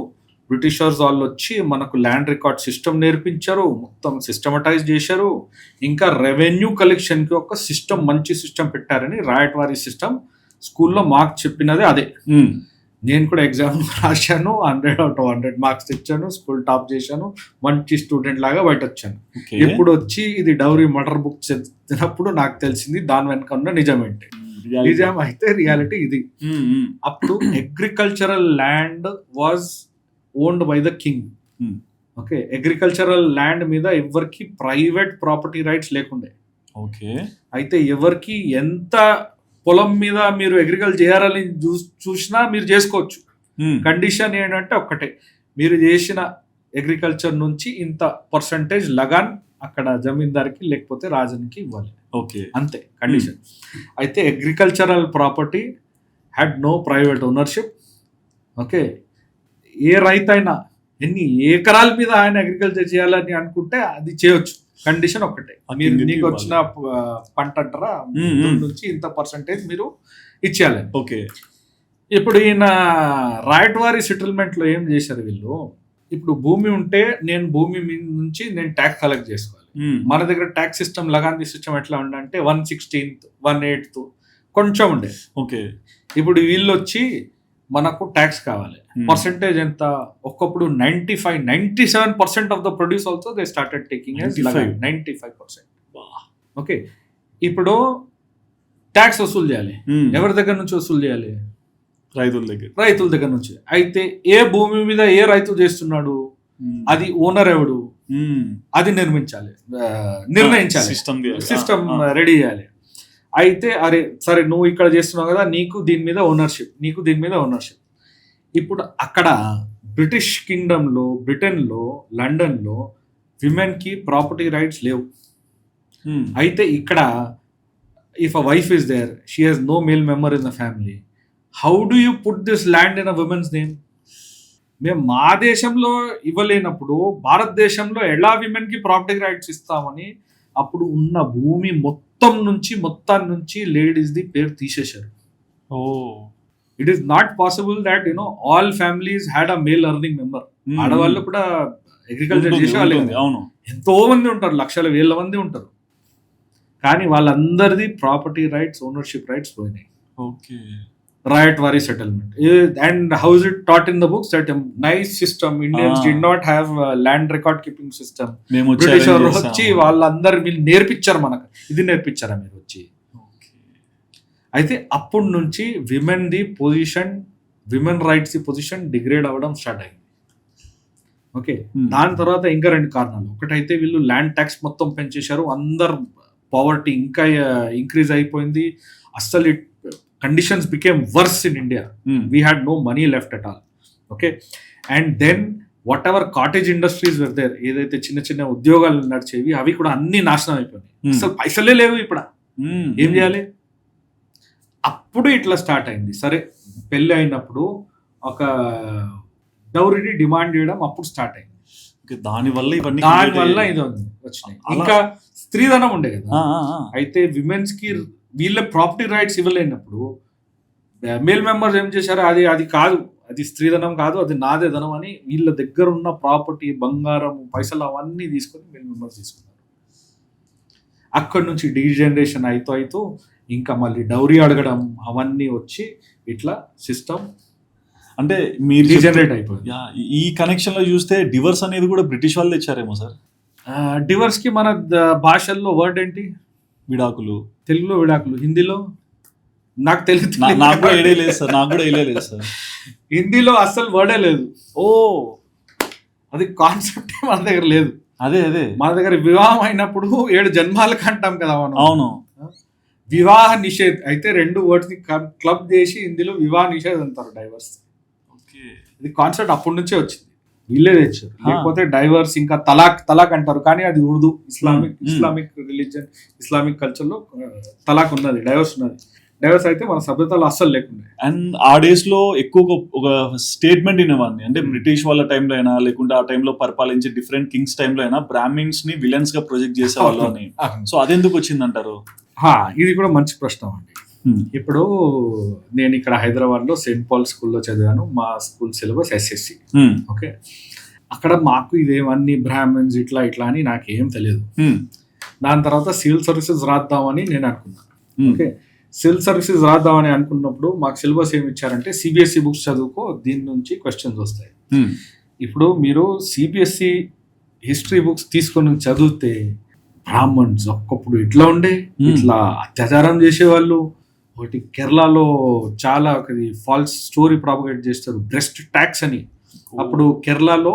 బ్రిటిషర్స్ వాళ్ళు వచ్చి మనకు ల్యాండ్ రికార్డ్ సిస్టమ్ నేర్పించారు, మొత్తం సిస్టమటైజ్ చేశారు, ఇంకా రెవెన్యూ కలెక్షన్కి ఒక సిస్టమ్, మంచి సిస్టమ్ పెట్టారని రాయట్వారీ సిస్టమ్ స్కూల్లో మాకు చెప్పినదే అదే. నేను కూడా ఎగ్జామ్ రాశాను, 100/100 మార్క్స్ తెచ్చాను, స్కూల్ టాప్ చేశాను, మంచి స్టూడెంట్ లాగా బయట వచ్చాను. ఇప్పుడు వచ్చి ఇది డౌరీ మర్డర్ బుక్ చదివినప్పుడు నాకు తెలిసింది దాని వెనక ఉన్న నిజం ఏంటి. నిజం అయితే రియాలిటీ ఇది. అప్పుడు agricultural land was owned by the king. Okay, agricultural land మీద ఎవరికి ప్రైవేట్ ప్రాపర్టీ రైట్స్ లేకుండే. ఓకే, అయితే ఎవరికి ఎంత పొలం మీద మీరు అగ్రికల్చర్ చేయాలని చూసినా మీరు చేసుకోవచ్చు. కండిషన్ ఏంటంటే ఒక్కటే, మీరు చేసిన అగ్రికల్చర్ నుంచి ఇంత పర్సంటేజ్ లగాన్ అక్కడ జమీందారికి లేకపోతే రాజునికి ఇవ్వాలి. ఓకే, అంతే కండిషన్. అయితే agricultural property had no private ownership. Okay, ఏ రైతు అయినా ఎన్ని ఎకరాల మీద ఆయన అగ్రికల్చర్ చేయాలని అనుకుంటే అది చేయొచ్చు. కండిషన్ ఒక్కటే, మీరు నీకు వచ్చిన పంట అంటారా నుంచి ఇంత పర్సంటేజ్ మీరు ఇచ్చేయాలి. ఓకే. ఇప్పుడు ఈయన రాయట్వారీ సెటిల్మెంట్ లో ఏం చేశారు వీళ్ళు, ఇప్పుడు భూమి ఉంటే నేను భూమి మీద నుంచి నేను ట్యాక్స్ కలెక్ట్ చేసుకోవాలి. మన దగ్గర ట్యాక్స్ సిస్టమ్, లగాంది సిస్టమ్ ఎట్లా ఉండంటే 1/16, 1/8 కొంచెం ఉండే. ఓకే, ఇప్పుడు వీళ్ళు వచ్చి మనకు ట్యాక్స్ కావాలి, పర్సెంటేజ్ ఎంత, ఒకప్పుడు 97% of the produce also they started taking 95%. Okay, ఇప్పుడు ట్యాక్స్ వసూలు చేయాలి. ఎవరి దగ్గర నుంచి వసూలు చేయాలి? రైతుల దగ్గర నుంచి. అయితే ఏ భూమి మీద ఏ రైతు చేస్తున్నాడు, అది ఓనర్ ఎవడు, అది నిర్ణయించాలి, సిస్టమ్ రెడీ చేయాలి. అయితే అరే సరే నువ్వు ఇక్కడ చేస్తున్నావు కదా, నీకు దీని మీద ఓనర్షిప్. ఇప్పుడు అక్కడ బ్రిటిష్ కింగ్డమ్లో, బ్రిటన్లో, లండన్లో విమెన్కి ప్రాపర్టీ రైట్స్ లేవు. అయితే ఇక్కడ if a wife is there, she has no male member in the family, how do you put this land in a women's name? మేము మా దేశంలో ఇవ్వలేనప్పుడు భారతదేశంలో ఎలా విమెన్కి ప్రాపర్టీ రైట్స్ ఇస్తామని అప్పుడు ఉన్న భూమి మొత్తం నుంచి లేడీస్ ది పేరు తీసేశారు. It is not possible that all families had a male earning member. ఆడవాళ్ళు కూడా అగ్రికల్చర్ చేసేవాళ్ళు ఎంతో మంది ఉంటారు, లక్షల వేల మంది ఉంటారు, కానీ వాళ్ళందరిది ప్రాపర్టీ రైట్స్, ఓనర్షిప్ రైట్స్ పోయినాయి. Okay, Ryotwari settlement. And how is it taught in the books that nice system, Indians did not have land record keeping system. British వచ్చి వాళ్ళందరు వీళ్ళు నేర్పించారు, మనకు ఇది నేర్పించారా మీరు వచ్చి. అయితే అప్పటి నుంచి women rights the position degrade అవ్వడం స్టార్ట్ అయింది. ఓకే, దాని తర్వాత ఇంకా 2 కారణాలు. ఒకటైతే వీళ్ళు ల్యాండ్ ట్యాక్స్ మొత్తం పెంచేశారు, అందరు పవర్టీ ఇంకా ఇంక్రీజ్ అయిపోయింది. అస్సలు conditions became worse in India. We had no money left at all. Okay, and then whatever cottage industries were there, ఏదైతే చిన్న ఉద్యోగాలు నడిచేవి అవి కూడా అన్ని నాశనం అయిపోయినాయి. అసలు పైసలే లేవు. ఇప్పుడు ఏం చేయాలి? అప్పుడు ఇట్లా స్టార్ట్ అయింది. సరే, పెళ్ళి అయినప్పుడు ఒక డౌరీని డిమాండ్ చేయడం అప్పుడు స్టార్ట్ అయింది. దానివల్ల ఇది వచ్చినాయి. ఇంకా స్త్రీధనం ఉండే కదా. అయితే విమెన్స్ కి వీళ్ళ ప్రాపర్టీ రైట్స్ ఇవ్వలేనప్పుడు మేల్ మెంబర్స్ ఏం చేశారు, అది కాదు, అది స్త్రీధనం కాదు, అది నాదే ధనం అని వీళ్ళ దగ్గర ఉన్న ప్రాపర్టీ, బంగారం, పైసలు అవన్నీ తీసుకొని మేల్ మెంబర్స్ తీసుకున్నారు. అక్కడి నుంచి డీజనరేషన్ అవుతూ ఇంకా మళ్ళీ డౌరీ అడగడం అవన్నీ వచ్చి ఇట్లా సిస్టమ్ అంటే మీరు డీజనరేట్ అయిపోయింది. ఈ కనెక్షన్ లో చూస్తే డివర్స్ అనేది కూడా బ్రిటిష్ వాళ్ళు తెచ్చారేమో సార్. డివర్స్ కి మన భాషల్లో వర్డ్ ఏంటి? విడాకులు. తెలుగులో విడాకులు, హిందీలో నాకు తెలియదు. నాకు కూడా వేయలేదు సార్. హిందీలో అస్సలు వర్డే లేదు. అది కాన్సెప్ట్ మన దగ్గర లేదు. అదే మన దగ్గర వివాహం అయినప్పుడు 7 జన్మాలకు అంటాం కదా మనం. అవును, వివాహ నిషేధ్. అయితే 2 వర్డ్స్ ని క్లబ్ చేసి హిందీలో వివాహ నిషేధ్ అంటారు, డైవర్స్. ఇది కాన్సెప్ట్ అప్పటి నుంచే వచ్చింది, వీళ్ళే తెచ్చారు. లేకపోతే డైవర్స్, ఇంకా తలాక్ అంటారు, కానీ అది Urdu, Islamic religion, Islamic culture లో తలాక్ ఉన్నది, డైవర్స్ ఉన్నది. డైవర్స్ అయితే మన సభ్యతలు అస్సలు లేకుండా. అండ్ ఆ డేస్ లో ఎక్కువ ఒక స్టేట్మెంట్ వినేవాడిని, అంటే బ్రిటిష్ వాళ్ళ టైంలో అయినా లేకుంటే ఆ టైంలో పరిపాలించే డిఫరెంట్ కింగ్స్ టైంలో అయినా బ్రాహ్మిన్స్ ని విలన్స్ గా ప్రొజెక్ట్ చేసేవాళ్ళు అని. సో అదెందుకు వచ్చిందంటారు? ఇది కూడా మంచి ప్రశ్న అండి. ఇప్పుడు నేను ఇక్కడ హైదరాబాద్ లో సెయింట్ పాల్ స్కూల్లో చదివాను. మా స్కూల్ సిలబస్ SSC. ఓకే, అక్కడ మాకు ఇదేమన్నీ బ్రాహ్మణ్స్ ఇట్లా అని నాకేం తెలియదు. దాని తర్వాత సివిల్ సర్వీసెస్ రాద్దామని నేను అనుకున్నాను. ఓకే, సివిల్ సర్వీసెస్ రాద్దామని అనుకున్నప్పుడు మాకు సిలబస్ ఏమి ఇచ్చారంటే CBSE బుక్స్ చదువుకో, దీని నుంచి క్వశ్చన్స్ వస్తాయి. ఇప్పుడు మీరు CBSE హిస్టరీ బుక్స్ తీసుకొని చదివితే బ్రాహ్మణ్స్ ఒక్కప్పుడు ఇట్లా ఉండే, ఇట్లా అత్యాచారం చేసేవాళ్ళు. ఒకటి కేరళలో చాలా ఫాల్స్ స్టోరీ ప్రాపగేట్ చేస్తారు, బ్రెస్ట్ ట్యాక్స్ అని. అప్పుడు కేరళలో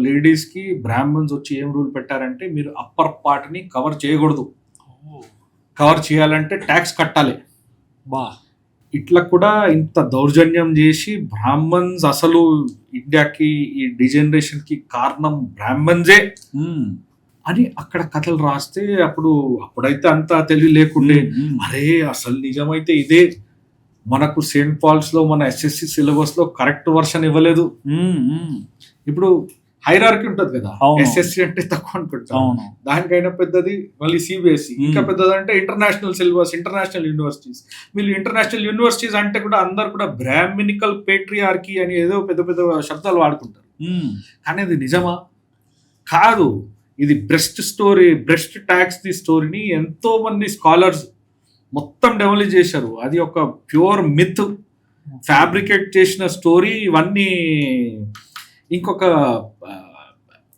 లేడీస్ కి బ్రాహ్మణ్స్ వచ్చి ఏం రూల్ పెట్టారంటే, మీరు అప్పర్ పార్ట్ ని కవర్ చేయకూడదు, కవర్ చేయాలంటే ట్యాక్స్ కట్టాలి. ఇట్లా కూడా ఇంత దౌర్జన్యం చేసి బ్రాహ్మణ్స్ అసలు ఇండియాకి ఈ డిజనరేషన్ కి కారణం బ్రాహ్మణ్సే అని అక్కడ కథలు రాస్తే, అప్పుడైతే అంత తెలివి లేకుండే. అరే అసలు నిజమైతే ఇదే, మనకు సెయింట్ పాల్స్ లో మన SSC సిలబస్ లో కరెక్ట్ వర్షన్ ఇవ్వలేదు. ఇప్పుడు హైరార్కీ ఉంటది కదా, SSC అంటే తక్కువ అనుకుంటాం, దానికైనా పెద్దది మళ్ళీ CBSE, ఇంకా పెద్దది అంటే ఇంటర్నేషనల్ సిలబస్, ఇంటర్నేషనల్ యూనివర్సిటీస్. వీళ్ళు ఇంటర్నేషనల్ యూనివర్సిటీస్ అంటే కూడా అందరు కూడా బ్రాహ్మినికల్ పేట్రియార్కీ అని ఏదో పెద్ద పెద్ద శబ్దాలు వాడుకుంటారు. కానీ అది నిజమా? కాదు. ఇది breast story, breast tax the స్టోరీని ఎంతో మంది స్కాలర్స్ మొత్తం డెవలప్ చేశారు. అది ఒక ప్యూర్ మిత్, ఫ్యాబ్రికేట్ చేసిన స్టోరీ ఇవన్నీ. ఇంకొక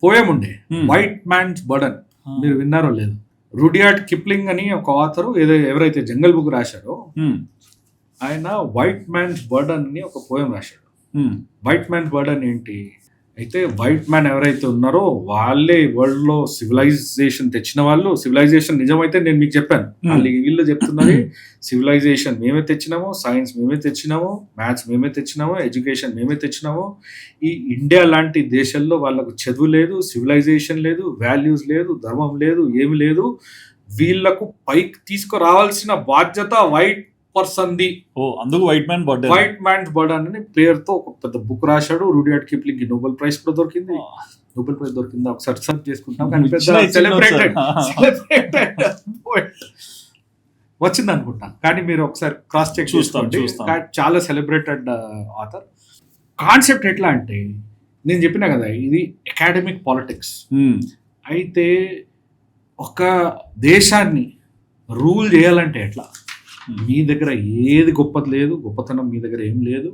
పోయం ఉండే, వైట్ మ్యాన్స్ బర్డన్, మీరు విన్నారో లేదు? రుడియార్డ్ కిప్లింగ్ అని ఒక ఆథరు ఎవరైతే జంగల్ బుక్ రాశారో ఆయన వైట్ మ్యాన్స్ బర్డన్ అని ఒక పోయం రాశాడు. వైట్ మ్యాన్స్ బర్డన్ ఏంటి అయితే, వైట్ మ్యాన్ ఎవరైతే ఉన్నారో వాళ్ళే వరల్డ్ లో సివిలైజేషన్ తెచ్చిన వాళ్ళు. సివిలైజేషన్ నిజమైతే నేను మీకు చెప్పాను, వీళ్ళు చెప్తున్నది సివిలైజేషన్ మేమే తెచ్చినాము, సైన్స్ మేమే తెచ్చినాము, మ్యాథ్స్ మేమే తెచ్చినాము, ఎడ్యుకేషన్ మేమే తెచ్చినాము. ఈ ఇండియా లాంటి దేశాల్లో వాళ్ళకు చదువు లేదు, సివిలైజేషన్ లేదు, వాల్యూస్ లేదు, ధర్మం లేదు, ఏమి లేదు. వీళ్లకు పైకి తీసుకురావాల్సిన బాధ్యత వైట్ పర్సన్ ది. అందుకు వైట్ మ్యాన్స్ బర్డన్ అని పేరుతో ఒక పెద్ద బుక్ రాశాడు. రుడియార్డ్ కిప్లింగ్ కి నోబెల్ ప్రైజ్ కూడా దొరికింది. నోబెల్ ప్రైజ్ దొరికింది ఒకసారి సర్చ్ చేసుకుంటాం, కానీ సెలబ్రేటెడ్ వచ్చింది అనుకుంటా. కానీ మీరు ఒకసారి క్రాస్ చెక్ చూసుకోండి, చాలా సెలబ్రేటెడ్ ఆథర్. కాన్సెప్ట్ ఎట్లా అంటే, నేను చెప్పినా కదా ఇది అకాడమిక్ పాలిటిక్స్. అయితే ఒక దేశాన్ని రూల్ చేయాలంటే ఎట్లా, మీ దగ్గర ఏది గొప్పది లేదు, గొప్పతనం మీ దగ్గర ఏం లేదు.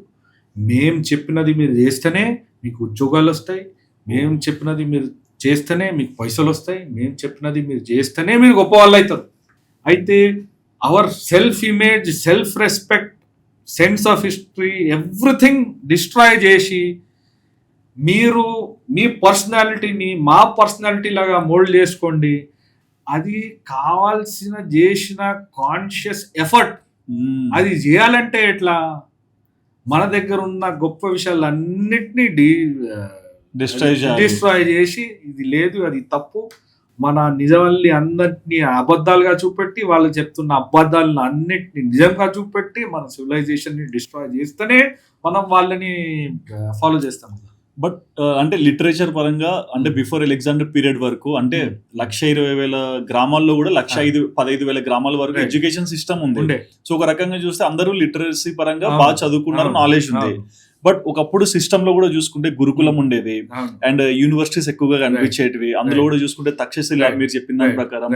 మేం చెప్పినది మీరు చేస్తేనే మీకు ఉద్యోగాలు వస్తాయి, మేము చెప్పినది మీరు చేస్తేనే మీకు పైసలు వస్తాయి, మేము చెప్పినది మీరు చేస్తేనే మీరు గొప్ప వాళ్ళు అవుతారు. అయితే our self image, self respect, sense of history, everything destroy చేసి మీరు మీ పర్సనాలిటీని మా పర్సనాలిటీ లాగా మోల్డ్ చేసుకోండి. అది కావాల్సిన చేసిన కాన్షియస్ ఎఫర్ట్. అది చేయాలంటే ఎట్లా, మన దగ్గర ఉన్న గొప్ప విషయాలన్నిటినీ డిస్ట్రాయ్ చేసి, ఇది లేదు, అది తప్పు, మన నిజాల్ని అందరినీ అబద్ధాలుగా చూపెట్టి, వాళ్ళు చెప్తున్న అబద్ధాలను అన్నిటిని నిజంగా చూపెట్టి మన సివిలైజేషన్ ని డిస్ట్రాయ్ చేస్తేనే మనం వాళ్ళని ఫాలో చేస్తాం. బట్ అంటే లిటరేచర్ పరంగా అంటే బిఫోర్ అలెగ్జాండర్ పీరియడ్ వరకు అంటే 1,20,000 గ్రామాల్లో కూడా 1,15,000 గ్రామాల వరకు ఎడ్యుకేషన్ సిస్టమ్ ఉంది. సో ఒక రకంగా చూస్తే అందరూ లిటరసీ పరంగా బాగా చదువుకున్నారు, నాలెడ్జ్ ఉంది. బట్ ఒకప్పుడు సిస్టమ్ లో కూడా చూసుకుంటే గురుకులం ఉండేది అండ్ యూనివర్సిటీస్ ఎక్కువగా కనిపించేటివి. అందులో కూడా చూసుకుంటే తక్షశిల మీరు చెప్పిన దాని ప్రకారం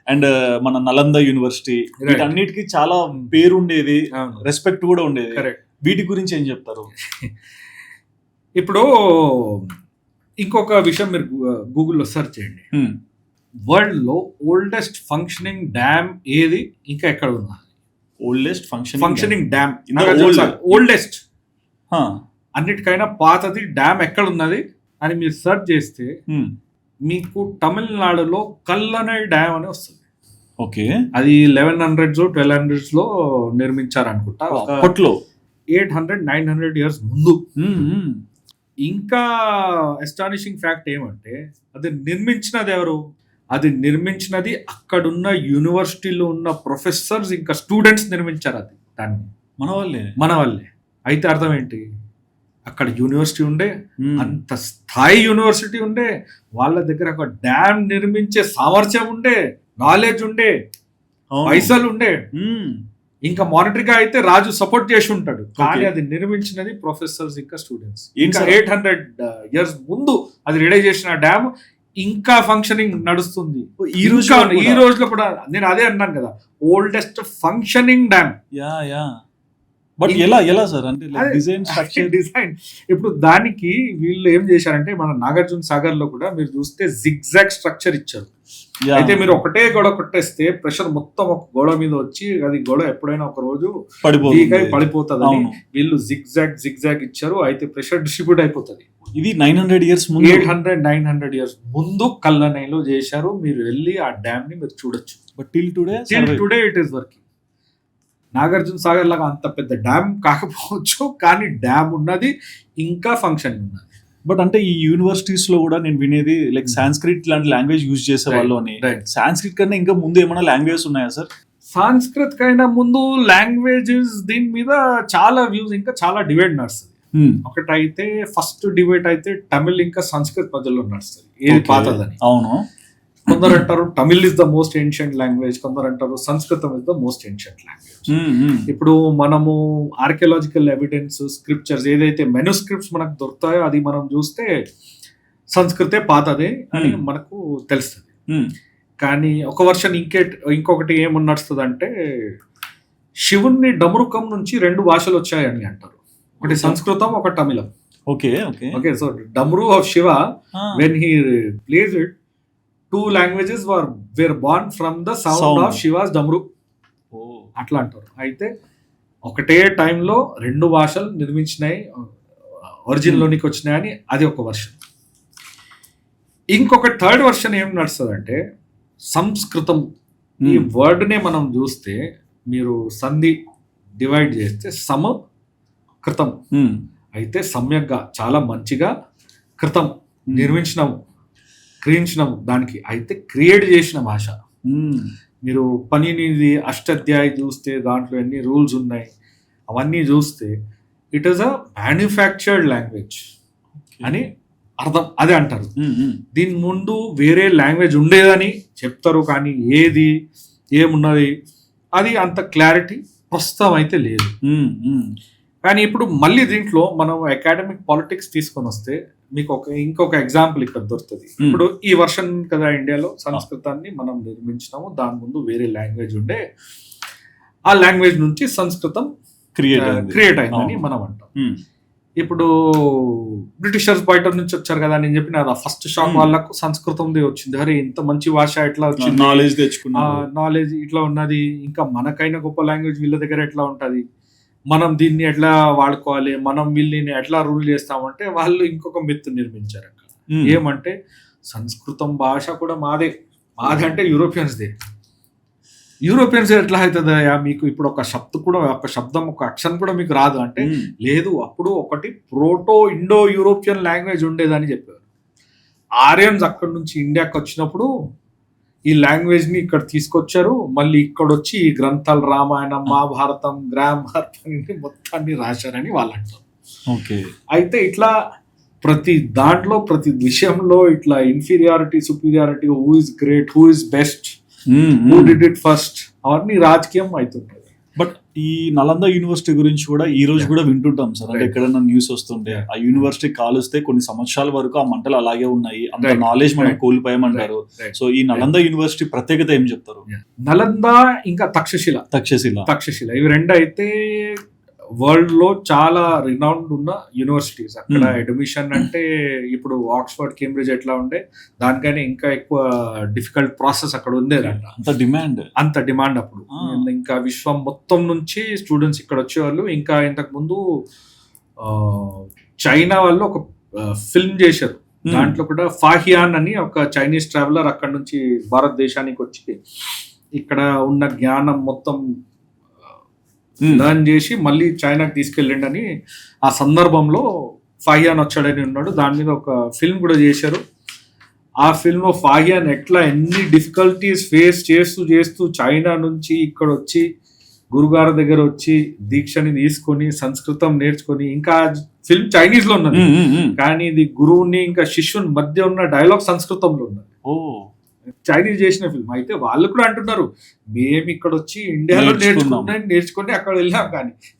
అండ్ మన నలంద యూనివర్సిటీ, వీటన్నిటికీ చాలా పేరు ఉండేది, రెస్పెక్ట్ కూడా ఉండేది. వీటి గురించి ఏం చెప్తారు? ఇప్పుడు ఇంకొక విషయం మీరు గూగుల్లో సెర్చ్ చేయండి, వరల్డ్ లో ఓల్డెస్ట్ ఫంక్షనింగ్ డ్యామ్ ఏది, ఇంకా ఎక్కడ ఉన్నా? ఓల్డెస్ట్ ఫంక్షనింగ్ డ్యామ్, ఓల్డెస్ట్ అన్నిటికైనా పాతది డ్యామ్ ఎక్కడ ఉన్నది అని మీరు సెర్చ్ చేస్తే మీకు తమిళనాడులో కల్లనై డ్యామ్ అని వస్తుంది. ఓకే, అది 1100s 1200s లో నిర్మించారు అనుకుంటా, అప్పట్లో 800-900 years ముందు. ఇంకా ఎస్టానిషింగ్ ఫ్యాక్ట్ ఏమంటే, అది నిర్మించినది ఎవరు? అది నిర్మించినది అక్కడున్న యూనివర్సిటీలో ఉన్న ప్రొఫెసర్స్ ఇంకా స్టూడెంట్స్ నిర్మించారు. అది దాన్ని మన వాళ్ళే అయితే అర్థం ఏంటి, అక్కడ యూనివర్సిటీ ఉండే, మ్మ్. అంత స్థాయి యూనివర్సిటీ ఉండే, వాళ్ళ దగ్గర ఒక డ్యామ్ నిర్మించే సామర్థ్యం ఉండే, నాలెడ్జ్ ఉండే, అవును. పైసలు ఉండే, మ్మ్. ఇంకా మానిటరీగా అయితే రాజు సపోర్ట్ చేసి ఉంటాడు, కానీ Okay. అది నిర్మించినది ప్రొఫెసర్స్ ఇంకా స్టూడెంట్స్. ఏం ఇంకా సార్? 800 years ముందు అది రెడీ చేసిన డ్యామ్ ఇంకా ఫంక్షనింగ్ నడుస్తుంది. ఈ రోజు ఇంకా కూడా? ఈ రోజులో కూడా నేను అదే అన్నాను కదా, oldest functioning dam. Yeah but ఎలా సార్ అంటే అదే, డిజైన్ స్ట్రక్చర్ డిజైన్. ఇప్పుడు దానికి వీళ్ళు ఏం చేశారంటే, మన నాగార్జున సాగర్ లో కూడా మీరు చూస్తే జిగ్జాగ్ స్ట్రక్చర్ ఇచ్చారు. అయితే మీరు ఒకటే గోడ కొట్టేస్తే ప్రెషర్ మొత్తం ఒక గోడ మీద వచ్చి అది గోడ ఎప్పుడైనా ఒక రోజు వీక్ అయి పడిపోతుంది. అవును. వీళ్ళు జిగ్జాగ్ ఇచ్చారు, అయితే ప్రెషర్ డిస్ట్రిబ్యూట్ అయిపోతుంది. ఇది 900 years ముందు 900 years ముందు కల్లనైలో చేశారు. మీరు వెళ్ళి ఆ డ్యామ్ ని మీరు చూడొచ్చు. But till today it is working. Nagarjuna Sagar లాగా అంత పెద్ద డ్యామ్ కాకపోవచ్చు, కానీ డ్యామ్ ఉన్నది, ఇంకా ఫంక్షన్ ఉన్నది. బట్ అంటే ఈ యూనివర్సిటీస్ లో కూడా నేను వినేది లైక్ సాంస్క్రిట్ లాంటి లాంగ్వేజ్ యూజ్ చేసే వాళ్ళు అని. Right. సాంస్క్రిట్ కన్నా ఇంకా ముందు ఏమైనా లాంగ్వేజెస్ ఉన్నాయా సార్? సాంస్కృత్ కైనా ముందు లాంగ్వేజెస్ దీని మీద చాలా వ్యూస్, ఇంకా చాలా డిబేట్ నడుస్తుంది. ఒకటైతే ఫస్ట్ డిబేట్ అయితే తమిళ్ ఇంకా సంస్కృత్ మధ్యలో నడుస్తుంది, ఏది Okay. పాతదని. అవును. కొందరు అంటారు Tamil is the most ancient language, కొందరు అంటారు సంస్కృతం is the most ancient language. ఇప్పుడు మనము ఆర్కియలాజికల్ ఎవిడెన్స్, స్క్రిప్చర్స్, ఏదైతే మెనుస్క్రిప్ట్స్ మనకు దొరుకుతాయో అది మనం చూస్తే సంస్కృతే పాతదే అని మనకు తెలుస్తుంది. కానీ ఒక వర్షన్ ఇంకొకటి ఏమని నడుస్తుంది అంటే, శివుణ్ణి డమరుకం నుంచి 2 భాషలు వచ్చాయని అంటారు, ఒకటి సంస్కృతం, ఒక తమిళం. Okay so damaru of Shiva, when he plays it, 2 languages were born from the sound of Shiva's damaru, అట్లా అంటారు. అయితే ఒకటే టైంలో 2 భాషలు నిర్మించినాయి, ఒరిజిన్ లోనికి వచ్చినాయని అది ఒక వర్షన్. ఇంకొక థర్డ్ వర్షన్ ఏం నడుస్తుంది అంటే, సంస్కృతం ఈ వర్డ్ నే మనం చూస్తే, మీరు సంధి డివైడ్ చేస్తే సమకృతం, అయితే సమ్యక్గా చాలా మంచిగా కృతం నిర్మించినాము, క్రియించినాము దానికి, అయితే క్రియేట్ చేసిన భాష. మీరు పనినిది అష్టాధ్యాయి చూస్తే దాంట్లో ఎన్ని రూల్స్ ఉన్నాయి అవన్నీ చూస్తే it is a manufactured language అని అర్థం, అదే అంటారు. దీని ముందు వేరే లాంగ్వేజ్ ఉండేదని చెప్తారు, కానీ ఏది ఏమున్నది అది అంత క్లారిటీ ప్రస్తుతం అయితే లేదు. కానీ ఇప్పుడు మళ్ళీ దీంట్లో మనం అకాడమిక్ పాలిటిక్స్ తీసుకొని వస్తే మీకు ఇంకొక ఎగ్జాంపుల్ ఇక్కడ దొరుకుతుంది. ఇప్పుడు ఈ వర్షన్ కదా ఇండియాలో సంస్కృతాన్ని మనం నిర్మించినాము, దాని ముందు వేరే లాంగ్వేజ్ ఉండే, ఆ లాంగ్వేజ్ నుంచి సంస్కృతం క్రియేట్ అయిందని మనం అంటాం. ఇప్పుడు బ్రిటిషర్స్ బయట నుంచి వచ్చారు కదా, నేను చెప్పిన ఫస్ట్ షాక్ వాళ్ళకు సంస్కృతంది వచ్చింది, అరే ఇంత మంచి భాష ఎట్లా వచ్చింది, నాలెడ్జ్ ఇట్లా ఉన్నది, ఇంకా మనకైనా గొప్ప లాంగ్వేజ్ వీళ్ళ దగ్గర ఎట్లా ఉంటది, మనం దీన్ని ఎట్లా వాడుకోవాలి, మనం వీళ్ళని ఎట్లా రూల్ చేస్తామంటే వాళ్ళు ఇంకొక మిత్ నిర్మించారు అక్కడ. ఏమంటే సంస్కృతం భాష కూడా మాదే అంటే యూరోపియన్స్దే. యూరోపియన్స్ ఎట్లా అవుతుందా మీకు, ఇప్పుడు ఒక శబ్దం ఒక అక్షరం కూడా మీకు రాదు అంటే, లేదు అప్పుడు ఒకటి ప్రోటో ఇండో యూరోపియన్ లాంగ్వేజ్ ఉండేదని చెప్పారు. ఆర్యన్స్ అక్కడ నుంచి ఇండియాకి వచ్చినప్పుడు ఈ లాంగ్వేజ్ ని ఇక్కడ తీసుకొచ్చారు, మళ్ళీ ఇక్కడ వచ్చి ఈ గ్రంథాలు రామాయణం, మహాభారతం, గ్రామర్ మొత్తాన్ని రాశారని వాళ్ళు అంటారు. అయితే ఇట్లా ప్రతి దాంట్లో ప్రతి విషయంలో ఇట్లా inferiority, superiority, who is great, who is best, who did it first, అవన్నీ రాజకీయం అవుతుంటది. బట్ ఈ నలంద యూనివర్సిటీ గురించి కూడా ఈ రోజు కూడా వింటుంటాం సార్, అంటే ఎక్కడైనా న్యూస్ వస్తుంటే ఆ యూనివర్సిటీ కాలుస్తే కొన్ని సంవత్సరాల వరకు ఆ మంటలు అలాగే ఉన్నాయి, అంత నాలెడ్జ్ మనం కోల్పోయామంటారు. సో ఈ నలంద యూనివర్సిటీ ప్రత్యేకత ఏం చెప్తారు? నలంద ఇంకా తక్షశిల ఇవి 2 అయితే వరల్డ్ లో చాలా రినౌండ్ ఉన్న యూనివర్సిటీస్. అక్కడ అడ్మిషన్ అంటే ఇప్పుడు ఆక్స్ఫర్డ్, కేంబ్రిడ్జ్ ఎట్లా ఉండే దానికైనా ఇంకా ఎక్కువ డిఫికల్ట్ ప్రాసెస్ అక్కడ ఉండేదంట, అంత డిమాండ్ అప్పుడు. ఇంకా విశ్వం మొత్తం నుంచి స్టూడెంట్స్ ఇక్కడ వచ్చేవాళ్ళు. ఇంకా ఇంతకు ముందు చైనా వాళ్ళు ఒక ఫిల్మ్ చేశారు, దాంట్లో కూడా ఫాహియాన్ అని ఒక చైనీస్ ట్రావెలర్ అక్కడ నుంచి భారతదేశానికి వచ్చి ఇక్కడ ఉన్న జ్ఞానం మొత్తం లర్న్ చేసి మళ్ళీ చైనాకి తీసుకెళ్ళండి, ఆ సందర్భంలో ఫాహియాన్ వచ్చాడని ఉన్నాడు. దాని మీద ఒక ఫిల్మ్ కూడా చేశారు. ఆ ఫిల్మ్ లో ఫాహియాన్ ఎట్లా ఎన్ని డిఫికల్టీస్ ఫేస్ చేస్తూ చైనా నుంచి ఇక్కడ వచ్చి గురుగారి దగ్గర వచ్చి దీక్షని తీసుకొని సంస్కృతం నేర్చుకొని, ఇంకా ఫిల్మ్ చైనీస్ లో ఉన్నది కానీ ఇది గురువుని ఇంకా శిష్యుని మధ్య ఉన్న డైలాగ్ సంస్కృతంలో ఉన్నది. ఓ చైనీస్ చేసిన ఫిల్మ్. అయితే వాళ్ళు కూడా అంటున్నారు మేము ఇక్కడ వచ్చి ఇండియాలో నేర్చుకుని అక్కడ వెళ్ళాం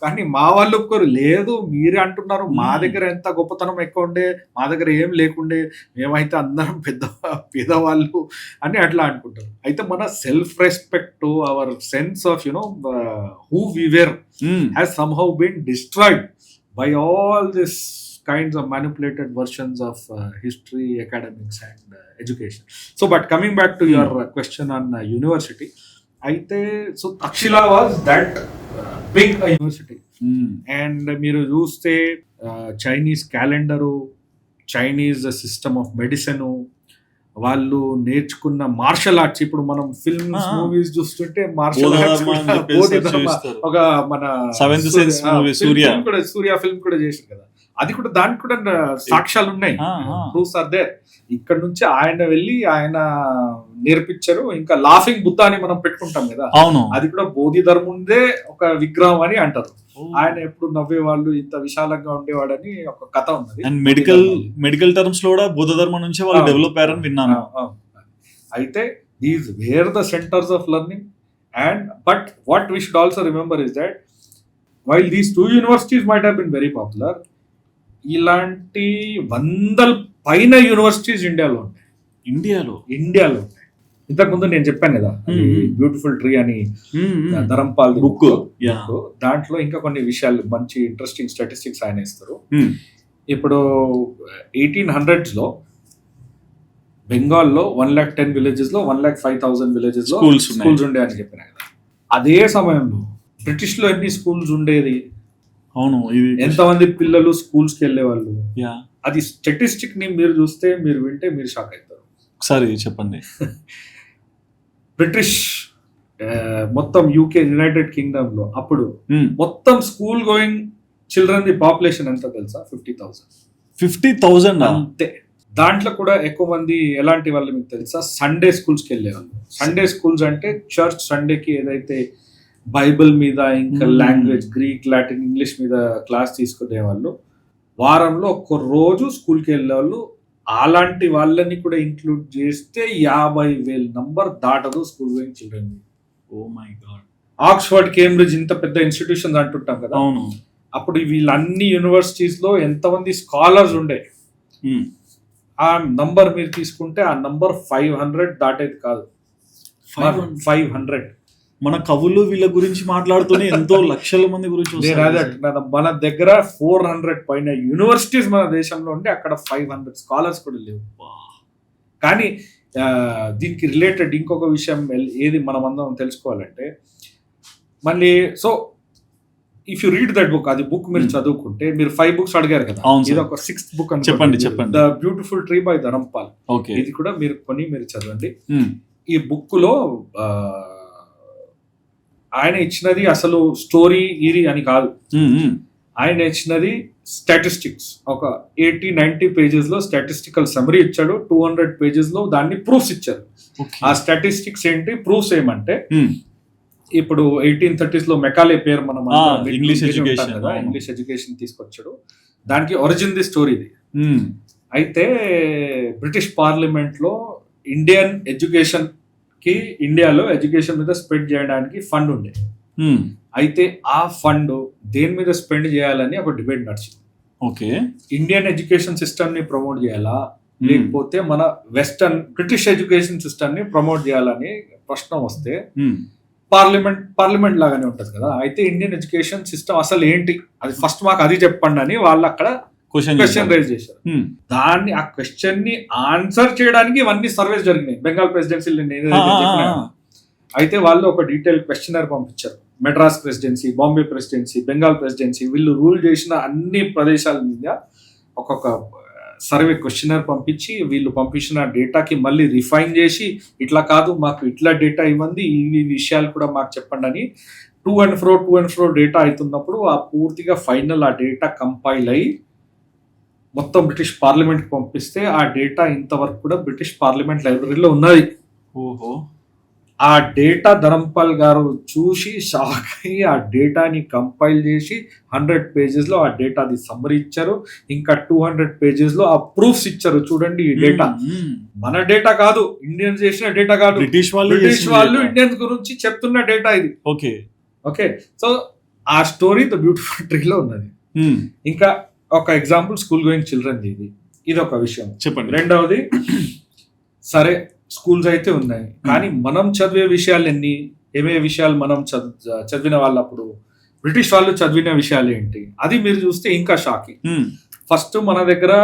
కానీ మా వాళ్ళు ఒప్పుకోరు. లేదు మీరే అంటున్నారు మా దగ్గర ఎంత గొప్పతనం ఎక్కువ ఉండే, మా దగ్గర ఏం లేకుండే, మేమైతే అందరం పేదవాళ్ళు అని అట్లా అనుకుంటారు. అయితే మన self respect, our sense of who we were has somehow been destroyed by all this kinds of manipulated versions of history, academics and education. So but coming back to your question on university, aithe so Takshila was that big university and meeru chuste Chinese calendar, Chinese system of medicine, వాళ్ళు నేర్చుకున్న martial arts. ఇప్పుడు మనం films movies చూస్తుంటే martial arts ఒక మన సూర్య film కూడా చేశారు కదా, అది కూడా దానికి కూడా సాక్ష్యాలు ఉన్నాయి, ప్రూఫ్స్ ఆర్ దేర్. ఇక్కడ నుంచి ఆయన వెళ్ళి ఆయన నేర్పించారు. ఇంకా లాఫింగ్ బుద్ధ అని మనం పెట్టుకుంటాం కదా, అది కూడా బోధి ధర్ముందే ఒక విగ్రహం అని అంటారు. ఆయన ఎప్పుడు నవ్వేవాళ్ళు, ఇంత విశాలంగా ఉండేవాడని ఒక కథ ఉన్నది. మెడికల్ టర్మ్స్ లో కూడా బౌద్ధ ధర్మం నుంచి వాళ్ళు డెవలప్ అయ్యారని విన్నాను. అయితే these were the centres of learning. And but what we should also remember is that while these 2 universities might have been very popular, ఇలాంటి 100 పైన యూనివర్సిటీస్ ఇండియాలో ఉంటాయి. ఇంతకు ముందు నేను చెప్పాను కదా బ్యూటిఫుల్ ట్రీ అని ధరంపాల్ బుక్, దాంట్లో ఇంకా కొన్ని విషయాలు మంచి ఇంట్రెస్టింగ్ స్టాటిస్టిక్స్ ఆయన ఇస్తారు. ఇప్పుడు 1800s లో బెంగాల్లో 110 villages లో 105,000 villages లో స్కూల్స్ ఉండే అని చెప్పిన కదా. అదే సమయంలో బ్రిటిష్ లో ఎన్ని స్కూల్స్ ఉండేది, అవును, ఎంతమంది పిల్లలు స్కూల్స్ కి వెళ్ళేవాళ్ళు, అది స్టాటిస్టిక్ ని మీరు చూస్తే మీరు వింటే మీరు షాక్ అవుతారు. ఒకసారి చెప్పండి. బ్రిటిష్ మొత్తం యూకే యునైటెడ్ కింగ్డమ్ లో అప్పుడు మొత్తం school going children the population ఎంత తెలుసా? 50,000 అంతే. దాంట్లో కూడా ఎక్కువ మంది ఎలాంటి వాళ్ళు మీకు తెలుసా? సండే స్కూల్స్కి వెళ్ళేవాళ్ళు. సండే స్కూల్స్ అంటే చర్చ్ సండేకి ఏదైతే బైబిల్ మీద ఇంకా లాంగ్వేజ్ గ్రీక్, లాటిన్, ఇంగ్లీష్ మీద క్లాస్ తీసుకునేవాళ్ళు. వారంలో ఒక్క రోజు స్కూల్కి వెళ్ళేవాళ్ళు. అలాంటి వాళ్ళని కూడా ఇంక్లూడ్ చేస్తే 50,000 నంబర్ దాటదు school going children. Oh my god. Oxford, Cambridge ఇంత పెద్ద ఇన్స్టిట్యూషన్స్ అంటుంటాం కదా, అప్పుడు వీళ్ళన్ని యూనివర్సిటీస్ లో ఎంతమంది స్కాలర్స్ ఉండే, ఆ నంబర్ మీరు తీసుకుంటే ఆ నంబర్ 500 దాటేది కాదు. 500. మన కవులు వీళ్ళ గురించి మాట్లాడుతూనే ఎంతో లక్షల మంది గురించి. మన దగ్గర 400 పైన యూనివర్సిటీస్ మన దేశంలో ఉంటే అక్కడ 500 స్కాలర్స్ కూడా లేవు. కానీ దీనికి రిలేటెడ్ ఇంకొక విషయం ఏది మనం అందరం తెలుసుకోవాలంటే, మళ్ళీ so if you read that book, అది బుక్ మీరు చదువుకుంటే, మీరు 5 books అడిగారు కదా, ఇది ఒక 6th book అని చెప్పండి. The beautiful tree by Dharampal. ఇది కూడా మీరు మీరు చదవండి. ఈ బుక్ లో ఆయన ఇచ్చినది అసలు స్టోరీ ఇది అని కాదు, ఆయన ఇచ్చినది స్టాటిస్టిక్స్. ఒక 80-90 pages లో స్టాటిస్టికల్ సమరీ ఇచ్చాడు. 200 pages లో దాన్ని ప్రూఫ్స్ ఇచ్చారు. ఆ స్టాటిస్టిక్స్ ఏంటి, ప్రూఫ్స్ ఏమంటే, ఇప్పుడు 1830s లో మెకాలే పేరు మనం ఇంగ్లీష్ ఎడ్యుకేషన్ తీసుకొచ్చాడు. దానికి ఒరిజిన్ ది స్టోరీది. అయితే బ్రిటిష్ పార్లమెంట్ లో ఇండియన్ ఎడ్యుకేషన్ కి, ఇండియాలో ఎడ్యుకేషన్ మీద స్పెండ్ చేయడానికి ఫండ్ ఉండే. అయితే ఆ ఫండ్ దేని మీద స్పెండ్ చేయాలని ఒక డిబేట్ నడిచింది. ఓకే, ఇండియన్ ఎడ్యుకేషన్ సిస్టమ్ ని ప్రమోట్ చేయాలా, లేకపోతే మన వెస్టర్న్ బ్రిటిష్ ఎడ్యుకేషన్ సిస్టమ్ ని ప్రమోట్ చేయాలని ప్రశ్న వస్తే, పార్లమెంట్ లాగానే ఉంటది కదా. అయితే ఇండియన్ ఎడ్యుకేషన్ సిస్టమ్ అసలు ఏంటి, అది ఫస్ట్ మాకు అది చెప్పండి అని వాళ్ళు అక్కడ క్వశ్చన్ రైజ్ చేశారు. దాన్ని, ఆ క్వశ్చన్ ని ఆన్సర్ చేయడానికి ఇవన్నీ సర్వేస్ జరిగినాయి బెంగాల్ ప్రెసిడెన్సీ. అయితే వాళ్ళు ఒక డీటెయిల్ క్వశ్చనర్ పంపించారు. Madras presidency, Bombay presidency, Bengal presidency, వీళ్ళు రూల్ చేసిన అన్ని ప్రదేశాల మీద ఒక్కొక్క సర్వే క్వశ్చనర్ పంపించి, వీళ్ళు పంపించిన డేటాకి మళ్ళీ రిఫైన్ చేసి, ఇట్లా కాదు మాకు ఇట్లా డేటా ఇవ్వండి, ఈ విషయాలు కూడా మాకు చెప్పండి అని టూ అండ్ ఫ్రో డేటా అవుతున్నప్పుడు ఆ పూర్తిగా ఫైనల్ ఆ డేటా కంపైల్ అయ్యి మొత్తం బ్రిటిష్ పార్లమెంట్కి పంపిస్తే, ఆ డేటా ఇంతవరకు కూడా బ్రిటిష్ పార్లమెంట్ లైబ్రరీలో ఉన్నది. ఓహో. ఆ డేటా ధరంపాల్ గారు చూసి షాక్ అయ్యి ఆ డేటాని కంపైల్ చేసి 100 పేజెస్ లో ఆ డేటాది సమ్మరీ ఇచ్చారు. ఇంకా 200 పేజెస్ లో ఆ ప్రూఫ్స్ ఇచ్చారు. చూడండి ఈ డేటా మన డేటా కాదు, ఇండియన్స్ చేసిన డేటా కాదు, బ్రిటిష్ వాళ్ళు ఇండియన్స్ గురించి చెప్తున్న డేటా ఇది. ఓకే ఓకే, సో ఆ స్టోరీ ద బ్యూటిఫుల్ ట్రీ లో ఉన్నది. ఇంకా ఒక ఎగ్జాంపుల్ స్కూల్ గోయింగ్ చిల్డ్రన్ ఇది ఒక విషయం చెప్పండి. రెండవది, సరే స్కూల్స్ అయితే ఉన్నాయి, కానీ మనం చదివే విషయాలు ఏమే విషయాలు మనం చదివిన వాళ్ళప్పుడు బ్రిటిష్ వాళ్ళు చదివిన విషయాలు ఏంటి, అది మీరు చూస్తే ఇంకా షాకింగ్. ఫస్ట్ మన దగ్గర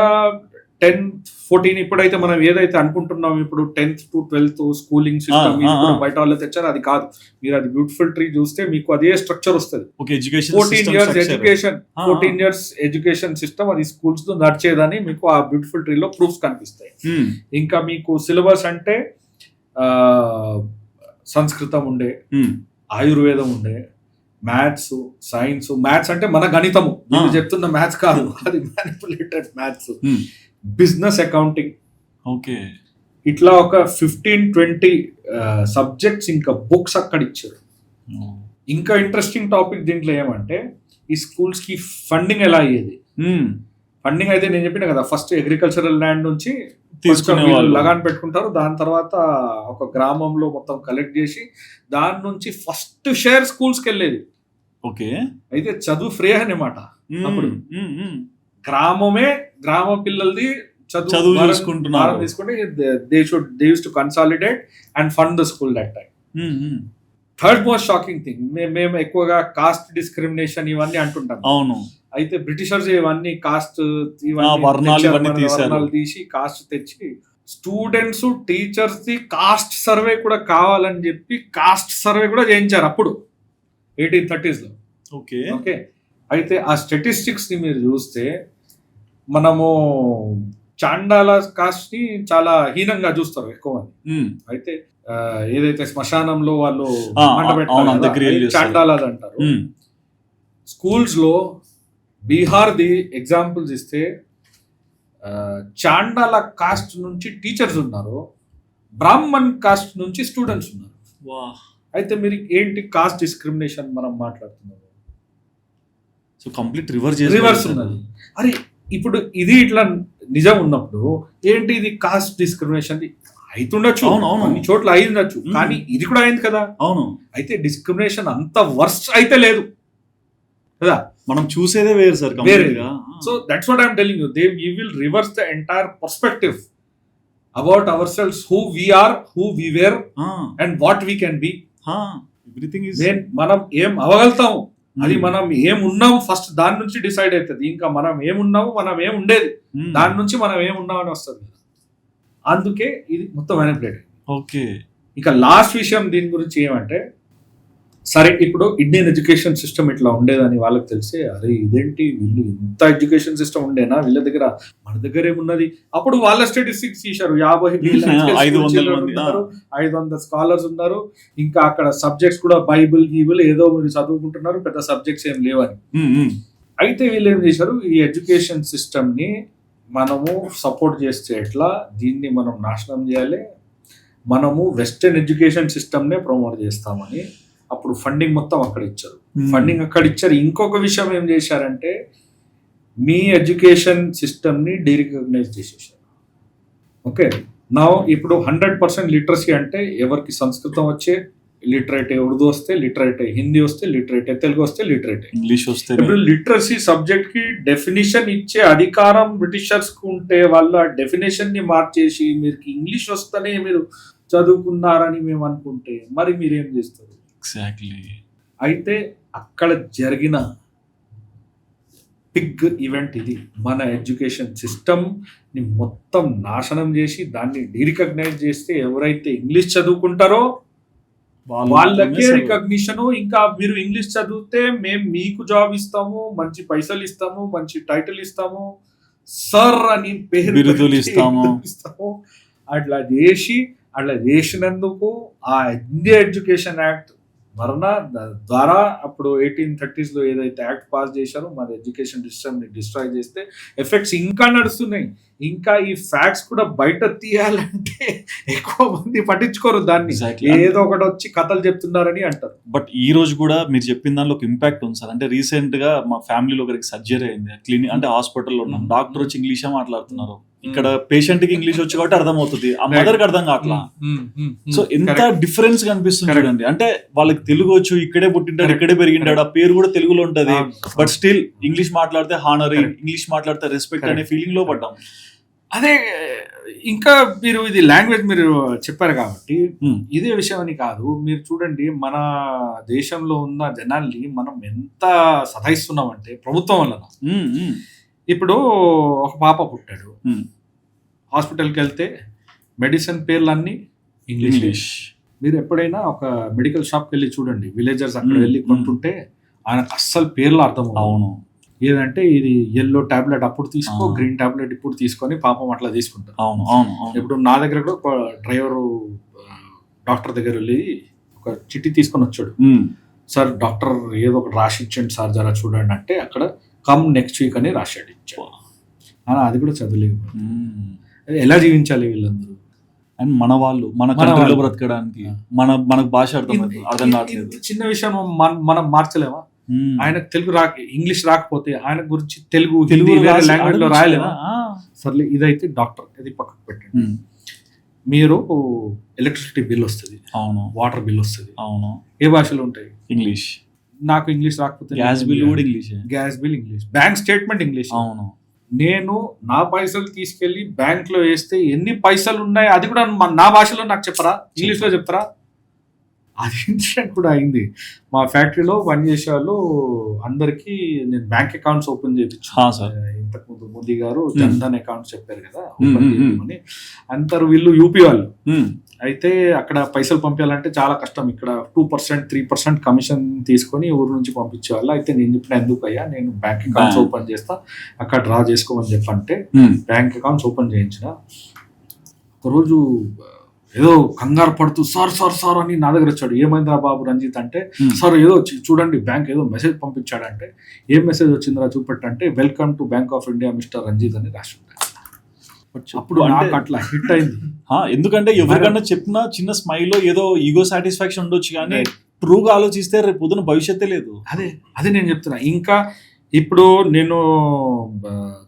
10-14 ఇప్పుడైతే మనం ఏదైతే అనుకుంటున్నాం ఇప్పుడు 10th to 12th schooling system బయట వాళ్ళు తెచ్చారు, అది కాదు. మీరు అది బ్యూటిఫుల్ ట్రీ చూస్తే మీకు అదే స్ట్రక్చర్ వస్తుంది. 14 years ఎడ్యుకేషన్ సిస్టమ్ అది స్కూల్స్ లో నడిచేదని మీకు ఆ బ్యూటిఫుల్ ట్రీ లో ప్రూఫ్స్ కనిపిస్తాయి. ఇంకా మీకు సిలబస్ అంటే సంస్కృతం ఉండే, ఆయుర్వేదం ఉండే, మ్యాథ్స్, సైన్స్. మ్యాథ్స్ అంటే మన గణితము, నేను చెప్తున్న మ్యాథ్స్ కాదు, అది manipulated maths. Business accounting, okay, ఇట్లా ఒక 15-20 సబ్జెక్ట్స్ ఇంకా బుక్స్ అక్కడ ఇచ్చారు. ఇంకా ఇంట్రెస్టింగ్ టాపిక్ దీంట్లో ఏమంటే ఈ స్కూల్స్ కి ఫండింగ్ ఎలా అయ్యేది. ఫండింగ్ అయితే నేను చెప్పిన కదా, ఫస్ట్ అగ్రికల్చరల్ ల్యాండ్ నుంచి లగాన్ పెట్టుకుంటారు, దాని తర్వాత ఒక గ్రామంలో మొత్తం కలెక్ట్ చేసి దాని నుంచి ఫస్ట్ షేర్ స్కూల్స్ కి వెళ్ళేది. ఓకే, అయితే చదువు ఫ్రీ అన్నమాట. అప్పుడు గ్రామ పిల్లలది చదువు తీసుకుంటే they use to consolidate and fund the school that time. Third most shocking thing, మేము ఎక్కువగా కాస్ట్ డిస్క్రిమినేషన్ ఇవన్నీ అంటుంటాం. అవును, అయితే బ్రిటిషర్స్ ఇవన్నీ కాస్ట్ వర్ణాలు తీసి కాస్ట్ తెచ్చి students teachers the caste survey కూడా కావాలని చెప్పి కాస్ట్ సర్వే కూడా చేయించారు అప్పుడు 1830s లో. ఓకే, అయితే ఆ స్టాటిస్టిక్స్ ని మీరు చూస్తే మనము చాండాల కాస్ట్ ని చాలా హీనంగా చూస్తారు ఎక్కువ మంది. అయితే ఏదైతే శ్మశానంలో వాళ్ళు చాండాలాది అంటారు. స్కూల్స్ లో బీహార్ ది ఎగ్జాంపుల్స్ ఇస్తే చాండాల కాస్ట్ నుంచి టీచర్స్ ఉన్నారు, బ్రాహ్మణ్ కాస్ట్ నుంచి స్టూడెంట్స్ ఉన్నారు. అయితే మీరు ఏంటి కాస్ట్ డిస్క్రిమినేషన్ మనం మాట్లాడుతున్నాము, సో కంప్లీట్ రివర్స్ ఉన్నది. అరే ఇప్పుడు ఇది ఇట్లా నిజం ఉన్నప్పుడు ఏంటి ఇది కాస్ట్ డిస్క్రిమినేషన్ అయితుండొచ్చు, అన్ని చోట్ల అయిండొచ్చు, కానీ ఇది కూడా అయింది కదా. అవును, అయితే డిస్క్రిమినేషన్ అంత వర్స్ట్ అయితే లేదు కదా, మనం చూసేదే వేరు sir. So that's what I'm telling you, we will reverse the entire perspective about ourselves, who we are, who we were, and what we can be. Everything is మనం ఏం అవ్వగలుగుతాము, అది మనం ఏమున్నాము ఫస్ట్ దాని నుంచి డిసైడ్ అవుతుంది. ఇంకా మనం ఏమున్నాము, మనం ఏముండేది, దాని నుంచి మనం ఏమున్నామని వస్తుంది. అందుకే ఇది మొత్తం మ్యానిపులేట్. ఓకే, ఇక లాస్ట్ విషయం దీని గురించి ఏమంటే, సరే ఇప్పుడు ఇండియన్ ఎడ్యుకేషన్ సిస్టమ్ ఇట్లా ఉండేదని వాళ్ళకి తెలిసే, అరే ఇదేంటి వీళ్ళు ఇంత ఎడ్యుకేషన్ సిస్టమ్ ఉండేనా వీళ్ళ దగ్గర, మన దగ్గర ఏమున్నది. అప్పుడు వాళ్ళ స్టాటిస్టిక్స్ తీశారు, 500 స్కాలర్స్ ఉన్నారు, ఇంకా అక్కడ సబ్జెక్ట్స్ కూడా బైబిల్ గీబుల్ ఏదో మీరు చదువుకుంటున్నారు, పెద్ద సబ్జెక్ట్స్ ఏం లేవని. అయితే వీళ్ళు ఏం చేశారు, ఈ ఎడ్యుకేషన్ సిస్టమ్ ని మనము సపోర్ట్ చేస్తే ఎట్లా, దీన్ని మనం నాశనం చేయాలి, మనము వెస్టర్న్ ఎడ్యుకేషన్ సిస్టమ్ నే ప్రమోట్ చేస్తామని అప్పుడు ఫండింగ్ మొత్తం అక్కడ ఇచ్చారు. ఇంకొక విషయం ఏం చేశారంటే, మీ ఎడ్యుకేషన్ సిస్టమ్ ని డీరికగ్నైజ్ చేసేసారు. ఓకే, నా ఇప్పుడు 100% లిటరసీ అంటే ఎవరికి సంస్కృతం వచ్చే లిటరేట్, ఉర్దూ వస్తే లిటరేట్, హిందీ వస్తే లిటరేట్, తెలుగు వస్తే లిటరేట్, ఇంగ్లీష్ వస్తే. ఇప్పుడు లిటరసీ సబ్జెక్ట్ కి డెఫినేషన్ ఇచ్చే అధికారం బ్రిటిషర్స్ కు ఉంటే వాళ్ళ డెఫినేషన్ ని మార్చేసి మీరు ఇంగ్లీష్ వస్తేనే మీరు చదువుకున్నారని మేము అనుకుంటే మరి మీరేం చేస్తారు. ఎగ్జాక్ట్లీ. అయితే అక్కడ జరిగిన బిగ్ ఈవెంట్ ఇది. మన ఎడ్యుకేషన్ సిస్టమ్ ని మొత్తం నాశనం చేసి దాన్ని డీరికగ్నైజ్ చేస్తే ఎవరైతే ఇంగ్లీష్ చదువుకుంటారో వాళ్ళకే రికగ్నిషన్. ఇంకా మీరు ఇంగ్లీష్ చదివితే మేము మీకు జాబ్ ఇస్తాము, మంచి పైసలు ఇస్తాము, మంచి టైటిల్ ఇస్తాము, సర్ అని పేరు ఇస్తాము. అట్లా చేసినందుకు ఆ ఇండియా ఎడ్యుకేషన్ యాక్ట్ మరణ ద్వారా అప్పుడు 1830s లో ఏదైతే యాక్ట్ పాస్ చేశారో మన ఎడ్యుకేషన్ సిస్టమ్ ని డిస్ట్రాయ్ చేస్తే ఎఫెక్ట్స్ ఇంకా నడుస్తున్నాయి. ఇంకా ఈ ఫ్యాక్ట్స్ కూడా బయట తీయాలంటే ఎక్కువ మంది పట్టించుకోరు దాన్ని. Exactly. ఏదో ఒకటి వచ్చి కథలు చెప్తున్నారని అంటారు. బట్ ఈ రోజు కూడా మీరు చెప్పిన దానిలో ఒక ఇంపాక్ట్ ఉంది సార్. అంటే రీసెంట్ గా మా ఫ్యామిలీలో ఒకరికి సర్జరీ అయింది, క్లినిక్ అంటే హాస్పిటల్లో ఉన్నాం. డాక్టర్ వచ్చి ఇంగ్లీషే మాట్లాడుతున్నారు. ఇక్కడ పేషెంట్ కి ఇంగ్లీష్ వచ్చి కాబట్టి అర్థమవుతుంది, ఆ మదర్ కి అర్థం కావట్లా. సో ఎంత డిఫరెన్స్ కనిపిస్తుంది చూడండి. అంటే వాళ్ళకి తెలుగు వచ్చు, ఇక్కడే పుట్టింటాడు, ఇక్కడే పెరిగింటాడు, ఆ పేరు కూడా తెలుగులో ఉంటది. బట్ స్టిల్ ఇంగ్లీష్ మాట్లాడితే హానర్, ఇంగ్లీష్ మాట్లాడితే రెస్పెక్ట్ అనే ఫీలింగ్ లో పడ్డాం. అదే ఇంకా మీరు ఇది లాంగ్వేజ్ మీరు చెప్పారు కాబట్టి ఇదే విషయం అని కాదు. మీరు చూడండి, మన దేశంలో ఉన్న జనాల్ని మనం ఎంత సతాయిస్తున్నామంటే ప్రభుత్వం వలన. ఇప్పుడు ఒక పాప పుట్టాడు, హాస్పిటల్కి వెళ్తే మెడిసిన్ పేర్లన్నీ ఇంగ్లీష్. మీరు ఎప్పుడైనా ఒక మెడికల్ షాప్కి వెళ్ళి చూడండి, విలేజర్స్ అక్కడ వెళ్ళి కొంటుంటే ఆయనకు అస్సలు పేర్లు అర్థం అవును. ఏదంటే ఇది ఎల్లో టాబ్లెట్ అప్పుడు తీసుకో, గ్రీన్ టాబ్లెట్ ఇప్పుడు తీసుకొని పాపం అట్లా తీసుకుంటారు. ఇప్పుడు నా దగ్గర కూడా ఒక డ్రైవర్ డాక్టర్ దగ్గర వెళ్ళి ఒక చిట్టి తీసుకొని వచ్చాడు. సార్ డాక్టర్ ఏదో ఒకటి రాసి ఇచ్చండి సార్, జరా చూడండి అంటే అక్కడ కమ్ నెక్స్ట్ వీక్ అని రాశాడు, ఇచ్చాడు. అది కూడా చదవలేదు. ఎలా జీవించాలి వీళ్ళందరూ? అండ్ మన వాళ్ళు మన కంట్రీలో బ్రతకడానికి మనకు భాష అర్థం కావట్లేదు. చిన్న విషయం మనం మార్చలేమా? ఆయనకు తెలుగు ఇంగ్లీష్ రాకపోతే ఆయన గురించి తెలుగు లాంగ్వేజ్ లో రాయలేమా? సర్లే, ఇదైతే డాక్టర్, ఇది పక్కకు పెట్టండి. మీరు ఎలక్ట్రిసిటీ బిల్ వస్తుంది, అవును, వాటర్ బిల్ వస్తుంది, అవును, ఏ భాషలో ఉంటాయి? ఇంగ్లీష్. నాకు ఇంగ్లీష్ రాకపోతే గ్యాస్ బిల్ కూడా English, gas bill English, bank statement English. అవును, నేను నా పైసలు తీసుకెళ్లి బ్యాంక్ లో వేస్తే ఎన్ని పైసలు ఉన్నాయి అది కూడా నా భాషలో నాకు చెప్పరా, ఇంగ్లీష్ లో చెప్తారా? అది ఇన్సిడెంట్ కూడా అయింది. మా ఫ్యాక్టరీలో పనిచేసే వాళ్ళు అందరికి నేను బ్యాంక్ అకౌంట్స్ ఓపెన్ చేయించాను. ఇంతకుముందు మోదీ గారు జన్ధన్ అకౌంట్స్ చెప్పారు కదా ఓపెన్ చేయమని. అంటారు వీళ్ళు యూపీ వాళ్ళు. అయితే అక్కడ పైసలు పంపించాలంటే చాలా కష్టం. ఇక్కడ 2%, 3% కమిషన్ తీసుకొని ఊరు నుంచి పంపించేవాళ్ళు. అయితే నేను చెప్పిన ఎందుకు అయ్యా, నేను బ్యాంక్ అకౌంట్స్ ఓపెన్ చేస్తా, అక్కడ డ్రా చేసుకోమని చెప్పంటే బ్యాంక్ అకౌంట్స్ ఓపెన్ చేయించిన. ఒకరోజు ఏదో కంగారు పడుతూ సార్ సార్ సార్ అని నా దగ్గర వచ్చాడు. ఏమైందిరా బాబు రంజిత్ అంటే, సార్ ఏదో చూడండి బ్యాంక్ ఏదో మెసేజ్ పంపించాడంటే. ఏం మెసేజ్ వచ్చిందిరా చూపెట్టంటే, welcome to Bank of India mister Ranjith అని రాసి ఉంటాడు. అప్పుడు నాకు అట్లా హిట్ అయింది. ఎందుకంటే ఎవరికన్నా చెప్పినా చిన్న స్మైల్ ఏదో ఈగో సాటిస్ఫాక్షన్ ఉండొచ్చు, కానీ ట్రూగా ఆలోచిస్తే రేపు పొద్దున భవిష్యత్తే లేదు. అదే నేను చెప్తున్నా. ఇంకా ఇప్పుడు నేను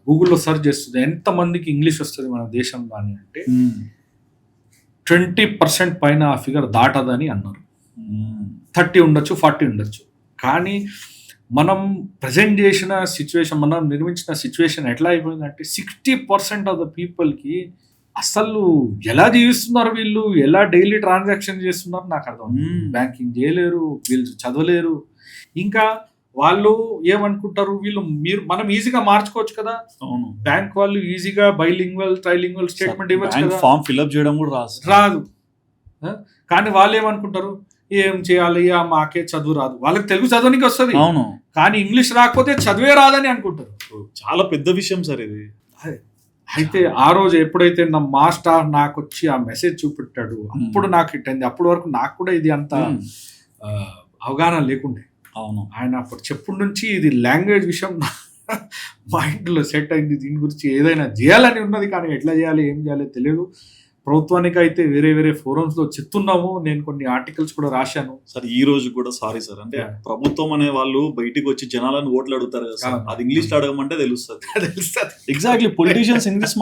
గూగుల్లో సెర్చ్ చేస్తుంది ఎంతమందికి ఇంగ్లీష్ వస్తుంది మన దేశంలో అని అంటే 20% పైన ఆ ఫిగర్ దాటదని అన్నారు. 30 ఉండొచ్చు, 40 ఉండొచ్చు. కానీ మనం ప్రజెంట్ చేసిన సిచ్యువేషన్, మనం నిర్మించిన సిచ్యువేషన్ ఎట్లా అయిపోయిందంటే 60% ఆఫ్ ద పీపుల్కి అసలు ఎలా జీవిస్తున్నారు వీళ్ళు, ఎలా డైలీ ట్రాన్సాక్షన్ చేస్తున్నారు నాకు అర్థం. బ్యాంకింగ్ చేయలేరు, వీళ్ళు చదవలేరు. ఇంకా వాళ్ళు ఏమనుకుంటారు, మనం ఈజీగా మార్చుకోవచ్చు కదా, బ్యాంక్ వాళ్ళు ఈజీగా బైలింగ్వల్, ట్రైలింగ్వల్ స్టేట్మెంట్ ఇవ్వచ్చు కదా, ఫామ్ ఫిల్అప్ చేయడం కూడా రాదు. కానీ వాళ్ళు ఏమనుకుంటారు, ఏం చేయాలి, మాకే చదువు రాదు. వాళ్ళకి తెలుగు చదవడానికి వస్తుంది, అవును, కానీ ఇంగ్లీష్ రాకపోతే చదివే రాదని అనుకుంటారు. చాలా పెద్ద విషయం సార్ ఇది. అయితే ఆ రోజు ఎప్పుడైతే నా మాస్టర్ నాకు వచ్చి ఆ మెసేజ్ చూపెట్టాడు, అప్పుడు నాకు హిట్ అయింది. అప్పటి వరకు నాకు కూడా ఇది అంత అవగాహన లేకుండే. అవును, ఆయన అప్పుడు చెప్పుడు నుంచి ఇది లాంగ్వేజ్ విషయం మైండ్లో సెట్ అయింది. దీని గురించి ఏదైనా చేయాలని ఉన్నది, కానీ ఎట్లా చేయాలి, ఏం చేయాలి తెలియదు. ప్రభుత్వానికి అయితే వేరే వేరే ఫోరమ్స్ లో చెప్తున్నాము. నేను కొన్ని ఆర్టికల్స్ కూడా రాశాను సార్. ఈ రోజు కూడా సారీ సార్, అంటే ప్రభుత్వం అనే వాళ్ళు బయటికి వచ్చి జనాలను ఓట్లు అడుగుతారు కదా సార్, అది ఇంగ్లీష్ లో అడగమంటే తెలుస్తుంది. ఎగ్జాక్ట్లీ, పొలిటీషియన్స్ ఇంగ్లీష్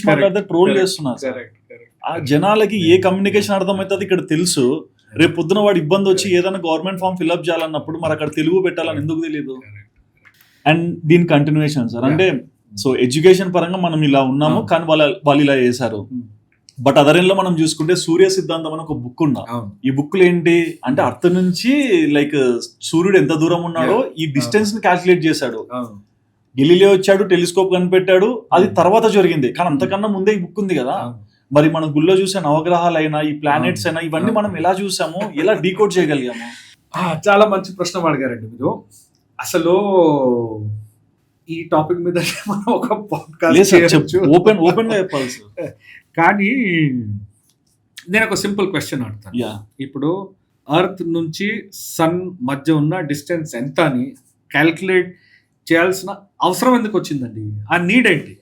మాట్లాడితే ట్రోల్ చేస్తున్నారు. ఆ జనాలకి ఏ కమ్యూనికేషన్ అర్థమవుతుంది ఇక్కడ తెలుసు. రేపు పొద్దున వాడు ఇబ్బంది వచ్చి ఏదైనా గవర్నమెంట్ ఫామ్ ఫిల్అప్ చేయాలన్నప్పుడు మరి అక్కడ తెలుగు పెట్టాలని ఎందుకు తెలియదు? అండ్ దీని కంటిన్యూషన్ సార్, అంటే సో ఎడ్యుకేషన్ పరంగా మనం ఇలా ఉన్నాము, కానీ వాళ్ళు ఇలా చేశారు. బట్ అదర్ ఎండ్ లో మనం చూసుకుంటే సూర్య సిద్ధాంతం అని ఒక బుక్ ఉన్నా. ఈ బుక్ లో ఏంటి అంటే అర్థం నుంచి లైక్ సూర్యుడు ఎంత దూరం ఉన్నాడో ఈ డిస్టెన్స్ ని క్యాల్కులేట్ చేశాడు. గెలీలియో వచ్చాడు, టెలిస్కోప్ కనిపెట్టాడు, అది తర్వాత జరిగింది. కానీ అంతకన్నా ముందే ఈ బుక్ ఉంది కదా. మరి మనం గుళ్ళో చూసే నవగ్రహాలు అయినా, ఈ ప్లానెట్స్ అయినా, ఇవన్నీ మనం ఎలా చూసాము, ఎలా డీకోడ్ చేయగలిగాము? చాలా మంచి ప్రశ్న అడిగారండి మీరు. అసలు ఈ టాపిక్ మీద మనం ఒక పాడ్‌కాస్ట్ ఓపెన్ గా చెప్పాలి సార్. కానీ నేను ఒక సింపుల్ క్వశ్చన్ అడుగుతాను. ఇప్పుడు ఎర్త్ నుంచి సన్ మధ్య ఉన్న డిస్టెన్స్ ఎంత అని క్యాల్కులేట్ చేయాల్సిన అవసరం ఎందుకు వచ్చిందండి? ఆ నీడ్ ఏంటి?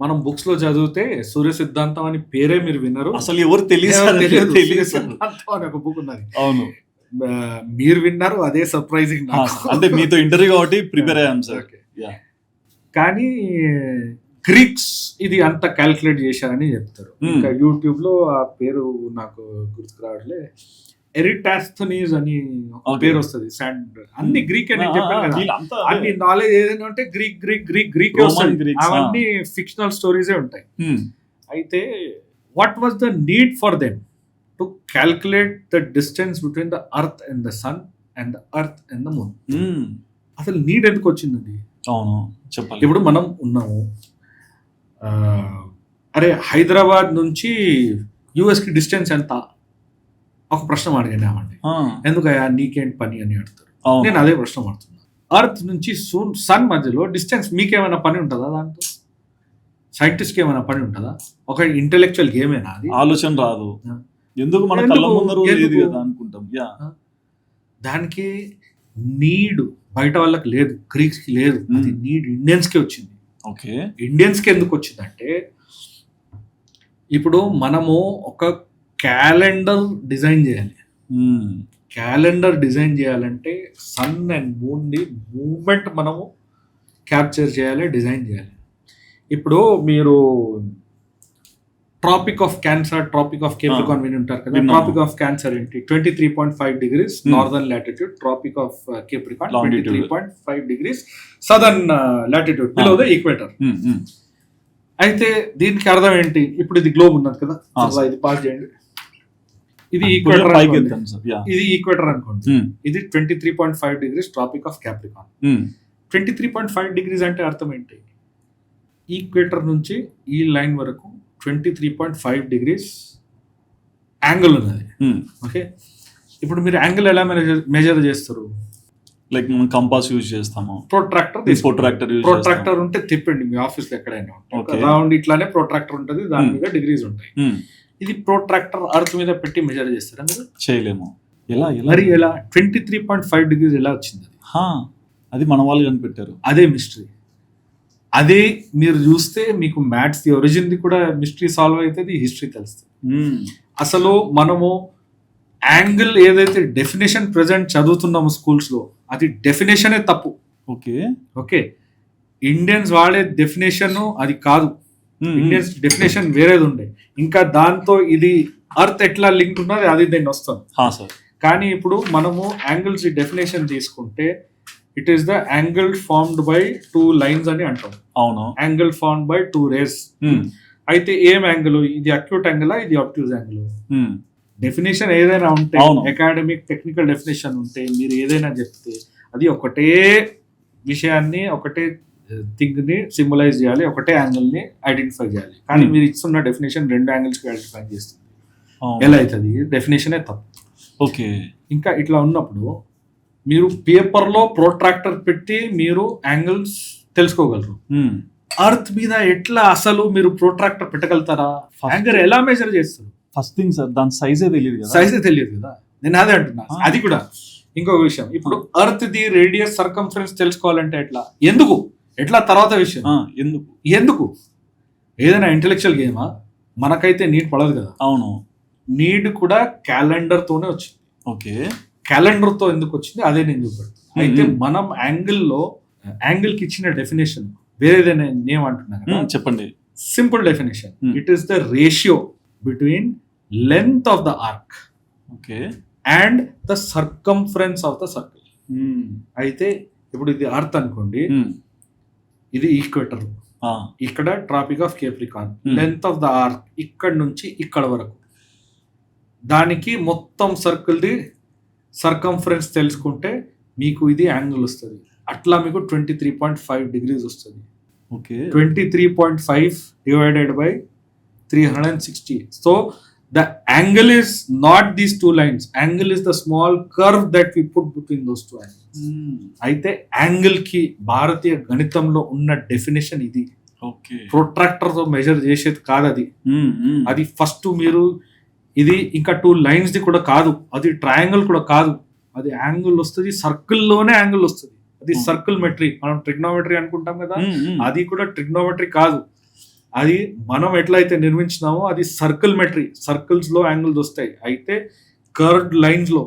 మనం బుక్స్ లో చదివితే సూర్య సిద్ధాంతం అని పేరే మీరు విన్నారు. అసలు ఎవరు తెలియదు. సూర్య సిద్ధాంతం అని ఒక బుక్ ఉన్నది. అవును, మీరు విన్నారు, అదే సర్ప్రైజింగ్. అంటే మీతో ఇంటర్వ్యూ కాబట్టి ప్రిపేర్ అయ్యాం సార్. కానీ గ్రీక్స్ ఇది అంత క్యాల్కులేట్ చేశారని చెప్తారు. ఇంకా యూట్యూబ్ లో ఆ పేరు నాకు గుర్తుకు రావట్లే, ఎరిటాస్థనీస్ అని ఒక పేరు వస్తుంది. అన్ని గ్రీక్ అని చెప్పాను కదా, అన్ని నాలెడ్జ్ ఏదైనా ఉంటే గ్రీక్ గ్రీక్ గ్రీక్ గ్రీక్ అవన్నీ ఫిక్షనల్ స్టోరీసే ఉంటాయి. అయితే what was the need for them to calculate the distance between the earth and the sun and the earth and the moon? అసలు నీడ్ ఎందుకు వచ్చిందండి? అవును, చెప్పాలి. ఇప్పుడు మనం ఉన్నాము, అరే హైదరాబాద్ నుంచి యుఎస్ కి డిస్టెన్స్ ఎంత? ఒక ప్రశ్న అడిగామండి, ఎందుకయ్యా నీకేంటి పని అని అడుగుతారు. నేను అదే ప్రశ్న అడుగుతున్నా, అర్త్ నుంచి సన్ మధ్యలో డిస్టెన్స్ మీకేమైనా పని ఉంటుందా? దాంతో సైంటిస్ట్ ఏమైనా పని ఉంటుందా? ఒక ఇంటెలెక్చువల్ గేమేనా అది? ఆలోచన రాదు. ఎందుకు మన కళ్ళ ముందర లేదు కదా అనుకుంటాం. దానికి నీడ్ బయట వాళ్ళకి లేదు, గ్రీక్స్ కి లేదు, అది నీడ్ ఇండియన్స్ కి వచ్చింది. ఓకే, ఇండియన్స్ కి ఎందుకు వచ్చిందంటే, ఇప్పుడు మనము ఒక క్యాలెండర్ డిజైన్ చేయాలి. క్యాలెండర్ డిజైన్ చేయాలంటే సన్ అండ్ మూన్ ని మూవ్మెంట్ మనము క్యాప్చర్ చేయాలి, డిజైన్ చేయాలి. ఇప్పుడు మీరు Tropic of Cancer, Tropic of Capricorn విని ఉంటారు కదా. ట్రాపిక్ ఆఫ్ క్యాన్సర్ ఏంటి? 23.5 degrees northern latitude. Tropic of Capricorn 23.5 degrees southern latitude, below the equator. అయితే దీనికి అర్థం ఏంటి? ఇప్పుడు ఇది గ్లోబ్ ఉన్నది కదా, ఇది పాస్ చేయండి, ఇది ఈక్వేటర్, ఇది ఈక్వేటర్ అనుకోండి. ఇది 23.5 degrees Tropic of Capricorn. 23.5 degrees అంటే అర్థం ఏంటి? ఈక్వేటర్ నుంచి ఈ లైన్ వరకు 23.5 degrees యాంగిల్ ఉన్నది. ఓకే, ఇప్పుడు మీరు యాంగిల్ ఎలా మెజర్ చేస్తారు? లైక్ మనం కంపాస్ యూజ్ చేస్తాము, ప్రొట్రాక్టర్ ఉంటే తిప్పండి మీ ఆఫీస్ లో ఎక్కడైనా రౌండ్ ఇట్లానే ప్రొట్రాక్టర్ ఉంటుంది, దాని మీద డిగ్రీస్ ఉంటాయి. ఇది ప్రొట్రాక్టర్ అర్త్ మీద పెట్టి మెజర్ చేస్తారా? మీరు చేయలేము. మరి ఎలా 23.5 degrees ఎలా వచ్చింది? అది మన వాళ్ళు కనిపెట్టారు. అదే మిస్టరీ. అదే మీరు చూస్తే మీకు మ్యాథ్స్ ది ఒరిజిన్ ది కూడా మిస్టరీ సాల్వ్ అవుతుంది, హిస్టరీ తెలుస్తుంది. అసలు మనము యాంగిల్ ఏదైతే డెఫినేషన్ ప్రెసెంట్ చదువుతున్నాము స్కూల్స్ లో, అది డెఫినేషనే తప్పు. ఓకే, ఇండియన్స్ వాడే డెఫినేషన్ అది కాదు. ఇండియన్స్ డెఫినేషన్ వేరేది ఉండే. ఇంకా దాంతో ఇది అర్త్ ఎట్లా లింక్ ఉన్నది అది దీన్ని వస్తుంది. కానీ ఇప్పుడు మనము యాంగిల్స్ డెఫినేషన్ తీసుకుంటే it is the angle formed by 2 lines అని అంటాం. అవును, యాంగిల్ ఫార్మ్డ్ బై 2 rays. అయితే ఏం యాంగిల్? ఇది అక్యూట్ యాంగిల్, ఇది ఆబ్ట్యూజ్ యాంగిల్. డెఫినేషన్ ఏదైనా ఉంటే, అకాడమిక్ టెక్నికల్ డెఫినేషన్ ఉంటే, మీరు ఏదైనా చెప్తే అది ఒకటే విషయాన్ని, ఒకటే థింగ్ ని సింబలైజ్ చేయాలి, ఒకటే యాంగిల్ ని ఐడెంటిఫై చేయాలి. కానీ మీరు ఇస్తున్న డెఫినేషన్ 2 angles కి ఐడెంటిఫై చేస్తుంది. ఎలా అవుతుంది? డెఫినేషనే తప్పు. ఓకే, ఇంకా ఇట్లా ఉన్నప్పుడు మీరు పేపర్ లో ప్రొట్రాక్టర్ పెట్టి మీరు యాంగిల్స్ తెలుసుకోగలరు. అర్త్ మీద ఎట్లా అసలు మీరు ప్రొట్రాక్టర్ పెట్టగలుగుతారా? యాంగిల్ ఎలా మెజర్ చేస్తారు? ఫస్ట్ థింగ్ సార్, దాని సైజే తెలియదు కదా. నేను అదే అంటున్నా. అది కూడా ఇంకొక విషయం. ఇప్పుడు అర్త్ ది రేడియస్ సర్కంఫరెన్స్ తెలుసుకోవాలంటే ఎట్లా తర్వాత విషయం. ఎందుకు ఏదైనా ఇంటెలెక్చువల్ గేమా? మనకైతే నీడ్ పడదు కదా. అవును, నీడ్ కూడా క్యాలెండర్ తోనే వచ్చింది. ఓకే, క్యాలెండర్ తో ఎందుకు వచ్చింది అదే నేను చూపెడతాను. అయితే మనం యాంగిల్ కి ఇచ్చిన డెఫినేషన్ వేరేదైనా ఏమంటున్నా కదా, చెప్పండి. Simple definition, it is the ratio between length of the arc and the circumference of the circle. అయితే ఇప్పుడు ఇది అర్త్ అనుకోండి, ఇది ఈక్వేటర్, ఇక్కడ Tropic of Capricorn. Length of the arc ఇక్కడ నుంచి ఇక్కడ వరకు, దానికి మొత్తం సర్కిల్ ది సర్కంఫరెన్స్ తెలుసుకుంటే మీకు ఇది యాంగిల్ వస్తుంది. అట్లా మీకు 23.5 degrees వస్తుంది. 23.5 divided by 360. So the angle is not these 2 lines. Angle is the small curve that we put between those 2 angles. అయితే యాంగిల్ కి భారతీయ గణితంలో ఉన్న డెఫినేషన్ ఇది. ప్రొట్రాక్టర్ తో మెజర్ చేసేది కాదు అది. అది ఫస్ట్ మీరు ఇది ఇంకా 2 లైన్స్ ది కూడా కాదు, అది ట్రయాంగిల్ కూడా కాదు, అది యాంగిల్ వస్తుంది, సర్కిల్లోనే యాంగిల్ వస్తుంది, అది సర్కిల్ మెట్రీ. మనం ట్రిగ్నోమెట్రీ అనుకుంటాం కదా, అది కూడా ట్రిగ్నోమెట్రీ కాదు, అది మనం ఎట్లయితే నిర్మించినామో అది సర్కిల్ మెట్రీ, సర్కిల్స్ లో యాంగిల్స్ వస్తాయి. అయితే కర్వ్డ్ లైన్స్ లో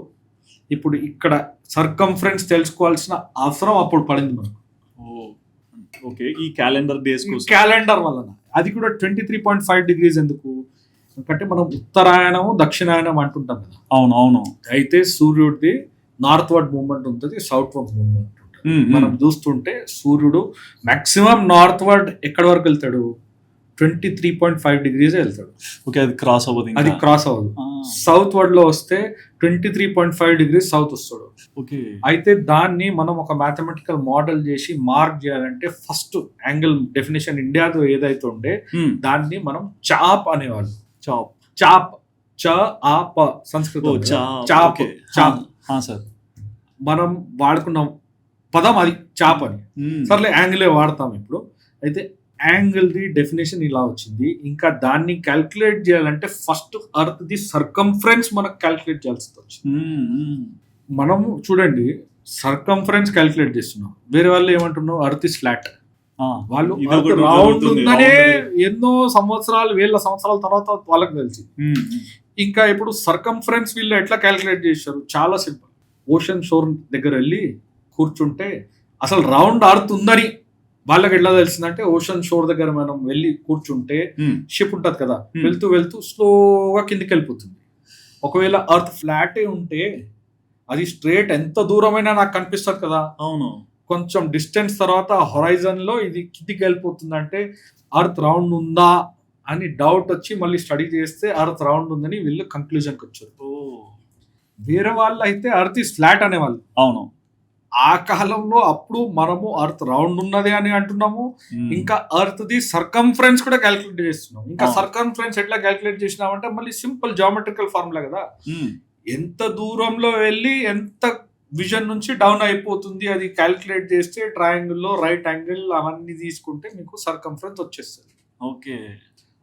ఇప్పుడు ఇక్కడ సర్కంఫరెన్స్ తెలుసుకోవాల్సిన అవసరం అప్పుడు పడింది మనకు. ఓకే, ఈ క్యాలెండర్ డేస్ క్యాలెండర్ వలన. అది కూడా 23.5 degrees ఎందుకు? ఎందుకంటే మనం ఉత్తరాయణము దక్షిణాయనం అంటుంటాం కదా. అవును. అయితే సూర్యుడిది నార్త్ వర్డ్ మూవ్మెంట్ ఉంటుంది, సౌత్ వర్డ్ మూవ్మెంట్ ఉంటుంది. మనం చూస్తుంటే సూర్యుడు మాక్సిమం నార్త్ వర్డ్ ఎక్కడి వరకు వెళ్తాడు? 23.5 degrees వెళ్తాడు. ఓకే, అది క్రాస్ అవ్వదు, అది క్రాస్ అవ్వదు. సౌత్ వర్డ్ లో వస్తే 23.5 degrees సౌత్ వస్తాడు. ఓకే, అయితే దాన్ని మనం ఒక మ్యాథమెటికల్ మోడల్ చేసి మార్క్ చేయాలంటే ఫస్ట్ యాంగిల్ డెఫినేషన్ ఇండియాతో ఏదైతే ఉండే దాన్ని మనం చాప్ అనేవాళ్ళు. చాప్ సంస్కృతం చాప్ సార్, మనం వాడుకున్న పదం అది చాప్ అని. సర్లే యాంగిలే వాడతాం ఇప్పుడు. అయితే యాంగిల్ ది డెఫినేషన్ ఇలా వచ్చింది. ఇంకా దాన్ని క్యాల్కులేట్ చేయాలంటే ఫస్ట్ అర్త్ ది సర్కంఫరెన్స్ మనకు క్యాల్కులేట్ చేయాల్సి వచ్చింది. మనము చూడండి, సర్కంఫరెన్స్ క్యాల్కులేట్ చేస్తున్నాం, వేరే వాళ్ళు ఏమంటున్నాం అర్త్ ఇస్ ఫ్లాట్. వాళ్ళు రౌండ్ ఉందనే ఎన్నో సంవత్సరాలు, వేల సంవత్సరాల తర్వాత వాళ్ళకి తెలిసి. ఇంకా ఇప్పుడు సర్కంఫరెన్స్ వీళ్ళు ఎట్లా క్యాల్కులేట్ చేశారు? చాలా సింపుల్. ఓషన్ షోర్ దగ్గర వెళ్ళి కూర్చుంటే అసలు రౌండ్ అర్త్ ఉందని వాళ్ళకి ఎట్లా తెలిసిందంటే, ఓషన్ షోర్ దగ్గర మనం వెళ్ళి కూర్చుంటే షిప్ ఉంటది కదా, వెళ్తూ వెళ్తూ స్లోగా కిందికి వెళ్ళిపోతుంది. ఒకవేళ అర్త్ ఫ్లాటే ఉంటే అది స్ట్రేట్ ఎంత దూరమైనా నాకు కనిపిస్తుంది కదా. అవును, కొంచెం డిస్టెన్స్ తర్వాత హొరైజన్ లో ఇది కిందికి వెళ్ళిపోతుంది. అంటే అర్త్ రౌండ్ ఉందా అని డౌట్ వచ్చి మళ్ళీ స్టడీ చేస్తే అర్త్ రౌండ్ ఉందని వీళ్ళు కంక్లూజన్కి వచ్చారు. వేరే వాళ్ళు అయితే అర్త్ ఇస్ ఫ్లాట్ అనేవాళ్ళు. అవును, ఆ కాలంలో అప్పుడు మనము అర్త్ రౌండ్ ఉన్నది అని అంటున్నాము. ఇంకా అర్త్ ది సర్కంఫరెన్స్ కూడా క్యాల్కులేట్ చేస్తున్నాం. ఇంకా సర్కంఫరెన్స్ ఎట్లా క్యాల్కులేట్ చేసినామంటే మళ్ళీ సింపుల్ జామెట్రికల్ ఫార్ములా కదా. ఎంత దూరంలో వెళ్ళి ఎంత విజన్ నుంచి డౌన్ అయిపోతుంది అది క్యాల్కులేట్ చేస్తే ట్రయాంగిల్లో రైట్ యాంగిల్ అవన్నీ తీసుకుంటే మీకు సర్కంఫరెన్స్ వచ్చేస్తుంది. ఓకే,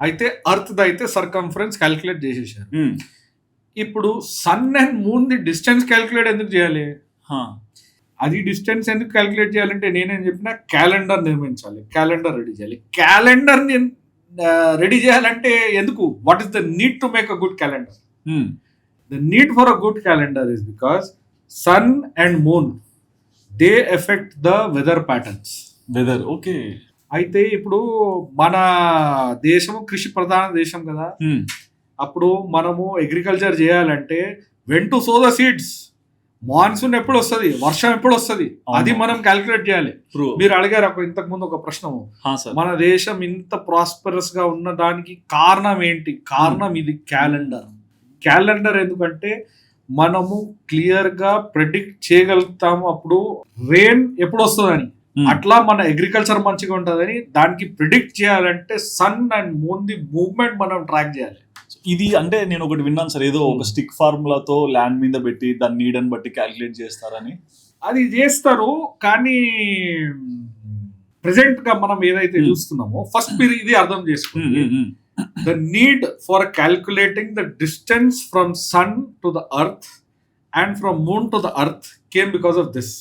అయితే అర్త్ అయితే సర్కంఫరెన్స్ క్యాల్కులేట్ చేసేసారు. ఇప్పుడు సన్ అండ్ మూన్ ది డిస్టెన్స్ క్యాల్కులేట్ ఎందుకు చేయాలి? అది డిస్టెన్స్ ఎందుకు క్యాల్కులేట్ చేయాలంటే నేనేం చెప్పినా క్యాలెండర్ నిర్మించాలి, క్యాలెండర్ రెడీ చేయాలి. క్యాలెండర్ రెడీ చేయాలంటే ఎందుకు? What is the need to make a good calendar? The need for a good calendar is because sun and moon they affect the weather patterns. Weather, okay. అయితే ఇప్పుడు మన దేశము కృషి ప్రధాన దేశం కదా. అప్పుడు మనము అగ్రికల్చర్ చేయాలంటే when to so the seeds, monsoon ఎప్పుడు వస్తుంది, వర్షం ఎప్పుడు వస్తుంది, అది మనం క్యాల్కులేట్ చేయాలి. మీరు అడిగారు ఇంతకు ముందు ఒక ప్రశ్న, మన దేశం ఇంత ప్రాస్పరస్ గా ఉన్న దానికి కారణం ఏంటి? కారణం ఇది క్యాలెండర్. క్యాలెండర్ ఎందుకంటే మనము క్లియర్ గా ప్రెడిక్ట్ చేయగలుగుతాము అప్పుడు రెయిన్ ఎప్పుడు వస్తుందని. అట్లా మన అగ్రికల్చర్ మంచిగా ఉంటుందని దానికి ప్రిడిక్ట్ చేయాలంటే సన్ అండ్ మూన్ ది మూవ్మెంట్ మనం ట్రాక్ చేయాలి. ఇది అంటే నేను ఒకటి విన్నాను సార్, ఏదో ఒక స్టిక్ ఫార్ములాతో ల్యాండ్ మీద పెట్టి దాని నీడని బట్టి క్యాల్కులేట్ చేస్తారని. అది చేస్తారు, కానీ ప్రెసెంట్ గా మనం ఏదైతే చూస్తున్నామో ఫస్ట్ మీరు ఇది అర్థం చేసుకోండి. The need for calculating the distance from sun to the earth and from moon to the earth came because of this.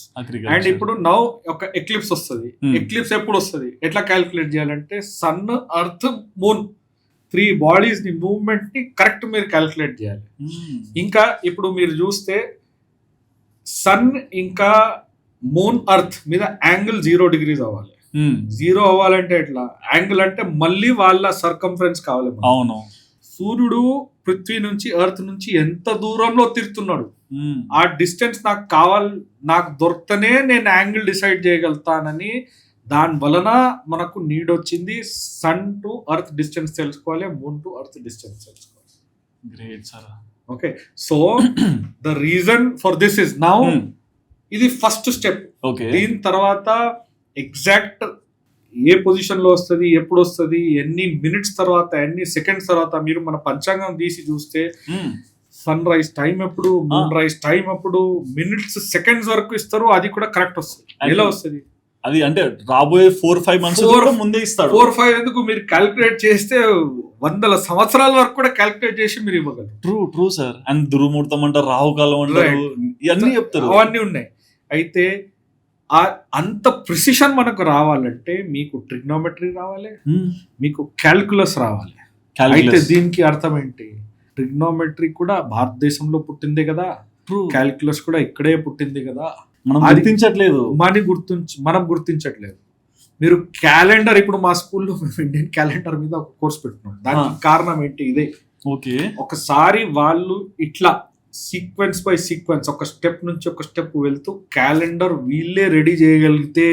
And ఇప్పుడు నౌ ఒక ఎక్లిప్స్ వస్తుంది. ఎక్లిప్స్ ఎప్పుడు వస్తుంది? ఎట్లా క్యాల్కులేట్ చేయాలంటే సన్, అర్త్, మూన్ 3 బాడీస్ ని మూవ్మెంట్ ని correct మీరు క్యాల్కులేట్ చేయాలి. ఇంకా ఇప్పుడు మీరు చూస్తే సన్ ఇంకా మూన్ అర్త్ మీద యాంగిల్ 0 degrees అవ్వాలి. 0 అవ్వాలంటే ఎట్లా? యాంగిల్ అంటే మళ్ళీ వాళ్ళ సర్కంఫరెన్స్ కావాలి. అవును, సూర్యుడు పృథ్వీ నుంచి ఎర్త్ నుంచి ఎంత దూరంలో తిరుగుతున్నాడు, ఆ డిస్టెన్స్ నాకు కావాలి, నాకు దొరికితేనే నేను యాంగిల్ డిసైడ్ చేయగలుగుతానని దాని వలన మనకు నీడ్ వచ్చింది. సన్ టు అర్త్ డిస్టెన్స్ తెలుసుకోవాలి, మూన్ టు అర్త్ డిస్టెన్స్ తెలుసుకోవాలి. Great sir. Okay, so the reason for this is now ఇది ఫస్ట్ స్టెప్. దీని తర్వాత ఎగ్జాక్ట్ ఏ పొజిషన్ లో వస్తుంది, ఎప్పుడు వస్తుంది, ఎన్ని మినిట్స్ తర్వాత, ఎన్ని సెకండ్స్ తర్వాత మీరు మన పంచాంగం తీసి చూస్తే సన్ రైజ్ టైం ఎప్పుడు, మూన్ రైజ్ టైం ఎప్పుడు, మినిట్స్ సెకండ్స్ వరకు ఇస్తారు. అది కూడా కరెక్ట్ వస్తుంది. ఎలా వస్తుంది? అది అంటే రాబోయే 4-5 months ముందే ఇస్తాడు. 4-5 ఎందుకు మీరు క్యాలిక్యులేట్ చేస్తే 100 సంవత్సరాల వరకు కూడా క్యాలిక్యులేట్ చేసి మీరు ఇవ్వగలరు. True sir. అండ్ దుర్ముహూర్తం అంటారు, రాహుకాలం అంటారు, ఇవన్నీ చెప్తారు. అవన్నీ ఉన్నాయి. అయితే అంత ప్రిసిషన్ మనకు రావాలంటే మీకు ట్రిగ్నోమెట్రీ రావాలి, మీకు క్యాల్కులస్ రావాలి. అయితే దీనికి అర్థం ఏంటి? ట్రిగ్నోమెట్రీ కూడా భారతదేశంలో పుట్టిందే కదా, క్యాల్కులస్ కూడా ఇక్కడే పుట్టింది కదా. మనం గుర్తించట్లేదు. మీరు క్యాలెండర్, ఇప్పుడు మా స్కూల్లో ఇండియన్ క్యాలెండర్ మీద ఒక కోర్స్ పెట్టినాం. దానికి కారణం ఏంటి? ఇదే. ఓకే, ఒకసారి వాళ్ళు ఇట్లా సీక్వెన్స్ బై సీక్వెన్స్ ఒక స్టెప్ నుంచి ఒక స్టెప్ వెళ్తూ క్యాలెండర్ వీళ్ళే రెడీ చేయగలిగితే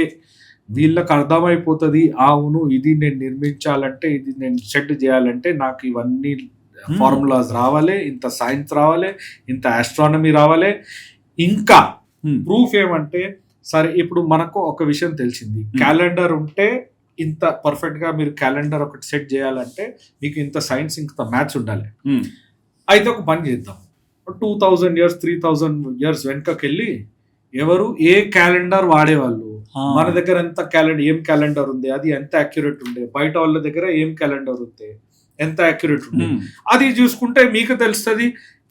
వీళ్ళకి అర్థమైపోతుంది, అవును ఇది నేను నిర్మించాలంటే, ఇది నేను సెట్ చేయాలంటే నాకు ఇవన్నీ ఫార్ములాస్ రావాలి, ఇంత సైన్స్ రావాలి, ఇంత ఆస్ట్రానమీ రావాలి. ఇంకా ప్రూఫ్ ఏమంటే, సరే ఇప్పుడు మనకు ఒక విషయం తెలిసింది, క్యాలెండర్ ఉంటే ఇంత పర్ఫెక్ట్ గా మీరు క్యాలెండర్ ఒకటి సెట్ చేయాలంటే మీకు ఇంత సైన్స్ ఇంత మ్యాథ్స్ ఉండాలి. అయితే ఒక పని చేద్దాం, 2000 years 3000 years వెనకకి వెళ్ళి ఎవరు ఏ క్యాలెండర్ వాడేవాళ్ళు, మన దగ్గర ఎంత ఏం క్యాలెండర్ ఉంది, అది ఎంత అక్యురేట్ ఉండే, బయట వాళ్ళ దగ్గర ఏం క్యాలెండర్ ఉంది, ఎంత అక్యురేట్ ఉండే, అది చూసుకుంటే మీకు తెలుస్తుంది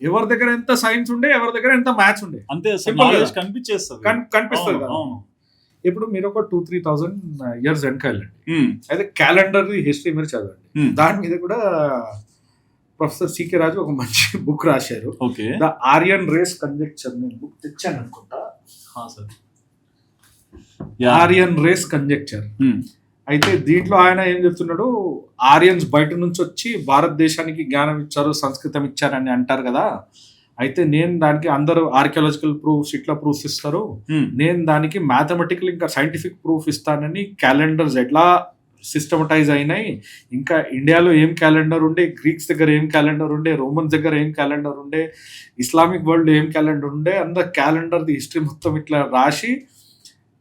ఎవరి దగ్గర ఎంత సైన్స్ ఉండే, ఎవరి దగ్గర ఎంత మ్యాథ్స్ ఉండే. అంతే, కనిపిస్తుంది కదా. ఇప్పుడు మీరు ఒక 2-3,000 years వెనక వెళ్ళండి, అయితే క్యాలెండర్ హిస్టరీ మీరు చదవండి. దాని మీద కూడా ప్రొఫెసర్ సికే రాజు ఒక మంచి బుక్ రాశారు, ద ఆరియన్ రేస్ కంజెక్చర్. నేను బుక్ తెచ్చాను అనుకుంటా, ఆరియన్ రేస్ కంజెక్చర్. అయితే దీంట్లో ఆయన ఏం చెప్తున్నాడు, ఆరియన్స్ బయట నుంచి వచ్చి భారతదేశానికి జ్ఞానం ఇచ్చారు, సంస్కృతం ఇచ్చారని అంటారు కదా. అయితే నేను దానికి అందరూ ఆర్కియాలజికల్ ప్రూఫ్స్ ఇట్లా ప్రూఫ్స్ ఇస్తారు, నేను దానికి మ్యాథమెటికల్ ఇంకా సైంటిఫిక్ ప్రూఫ్ ఇస్తానని, క్యాలెండర్స్ ఎట్లా సిస్టమటైజ్ అయినాయి, ఇంకా ఇండియాలో ఏం క్యాలెండర్ ఉండే, గ్రీక్స్ దగ్గర ఏం క్యాలెండర్ ఉండే, రోమన్స్ దగ్గర ఏం క్యాలెండర్ ఉండే, ఇస్లామిక్ వరల్డ్ ఏం క్యాలెండర్ ఉండే, అంత క్యాలెండర్ ది హిస్టరీ మొత్తం ఇట్లా రాసి,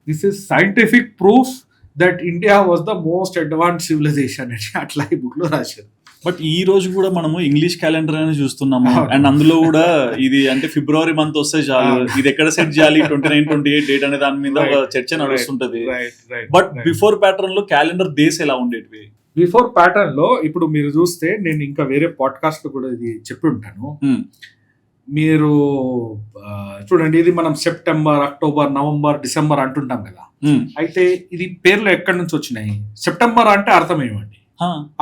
this is scientific proof that India was the most advance civilisation అని అట్లా ఈ బుక్ లో రాశారు. బట్ ఈ రోజు కూడా మనము ఇంగ్లీష్ క్యాలెండర్ అని చూస్తున్నాము, అండ్ అందులో కూడా ఇది అంటే ఫిబ్రవరి మంత్ వస్తే చాలు, ఇది ఎక్కడ సెట్ చేయాలి 29-28 డేట్ అనే దాని మీద ఒక చర్చ నడుస్తుంటది. బట్ బిఫోర్ ప్యాటర్న్ లో క్యాలెండర్ డేస్ ఎలా ఉండేటివి? బిఫోర్ ప్యాటర్న్ లో ఇప్పుడు మీరు చూస్తే, నేను ఇంకా వేరే పాడ్కాస్ట్ లో కూడా ఇది చెప్పి ఉంటాను, మీరు చూడండి, ఇది మనం సెప్టెంబర్, అక్టోబర్, నవంబర్, డిసెంబర్ అంటుంటాం కదా. అయితే ఇది పేర్లు ఎక్కడి నుంచి వచ్చినాయి? సెప్టెంబర్ అంటే అర్థం ఏమండి,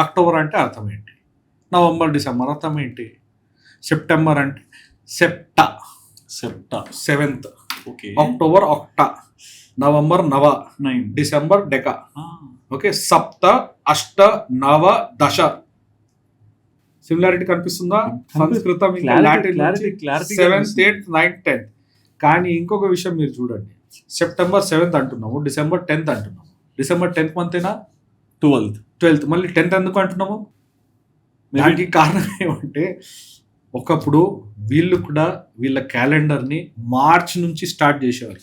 అక్టోబర్ అంటే అర్థం ఏంటి, నవంబర్, డిసెంబర్ అర్థం ఏంటి? సెప్టెంబర్ అంటే సెప్టా 7th, అక్టోబర్ ఒక్టా, నవంబర్ నవ, డిసెంబర్ డెకా. ఓకే, సప్త, అష్ట, నవ, దశ. సిమిలారిటీ కనిపిస్తుందా? సంస్కృతం ఇంకా Latin 7th, 8th, 9th, 10th. కానీ ఇంకొక విషయం మీరు చూడండి, సెప్టెంబర్ 7th అంటున్నాము, డిసెంబర్ 10th అంటున్నాము. December 10th మంతేనా? 12th. మళ్ళీ 10th ఎందుకు అంటున్నాము? దానికి కారణం ఏమంటే, ఒకప్పుడు వీళ్ళు కూడా వీళ్ళ క్యాలెండర్ ని మార్చ్ నుంచి స్టార్ట్ చేసేవారు.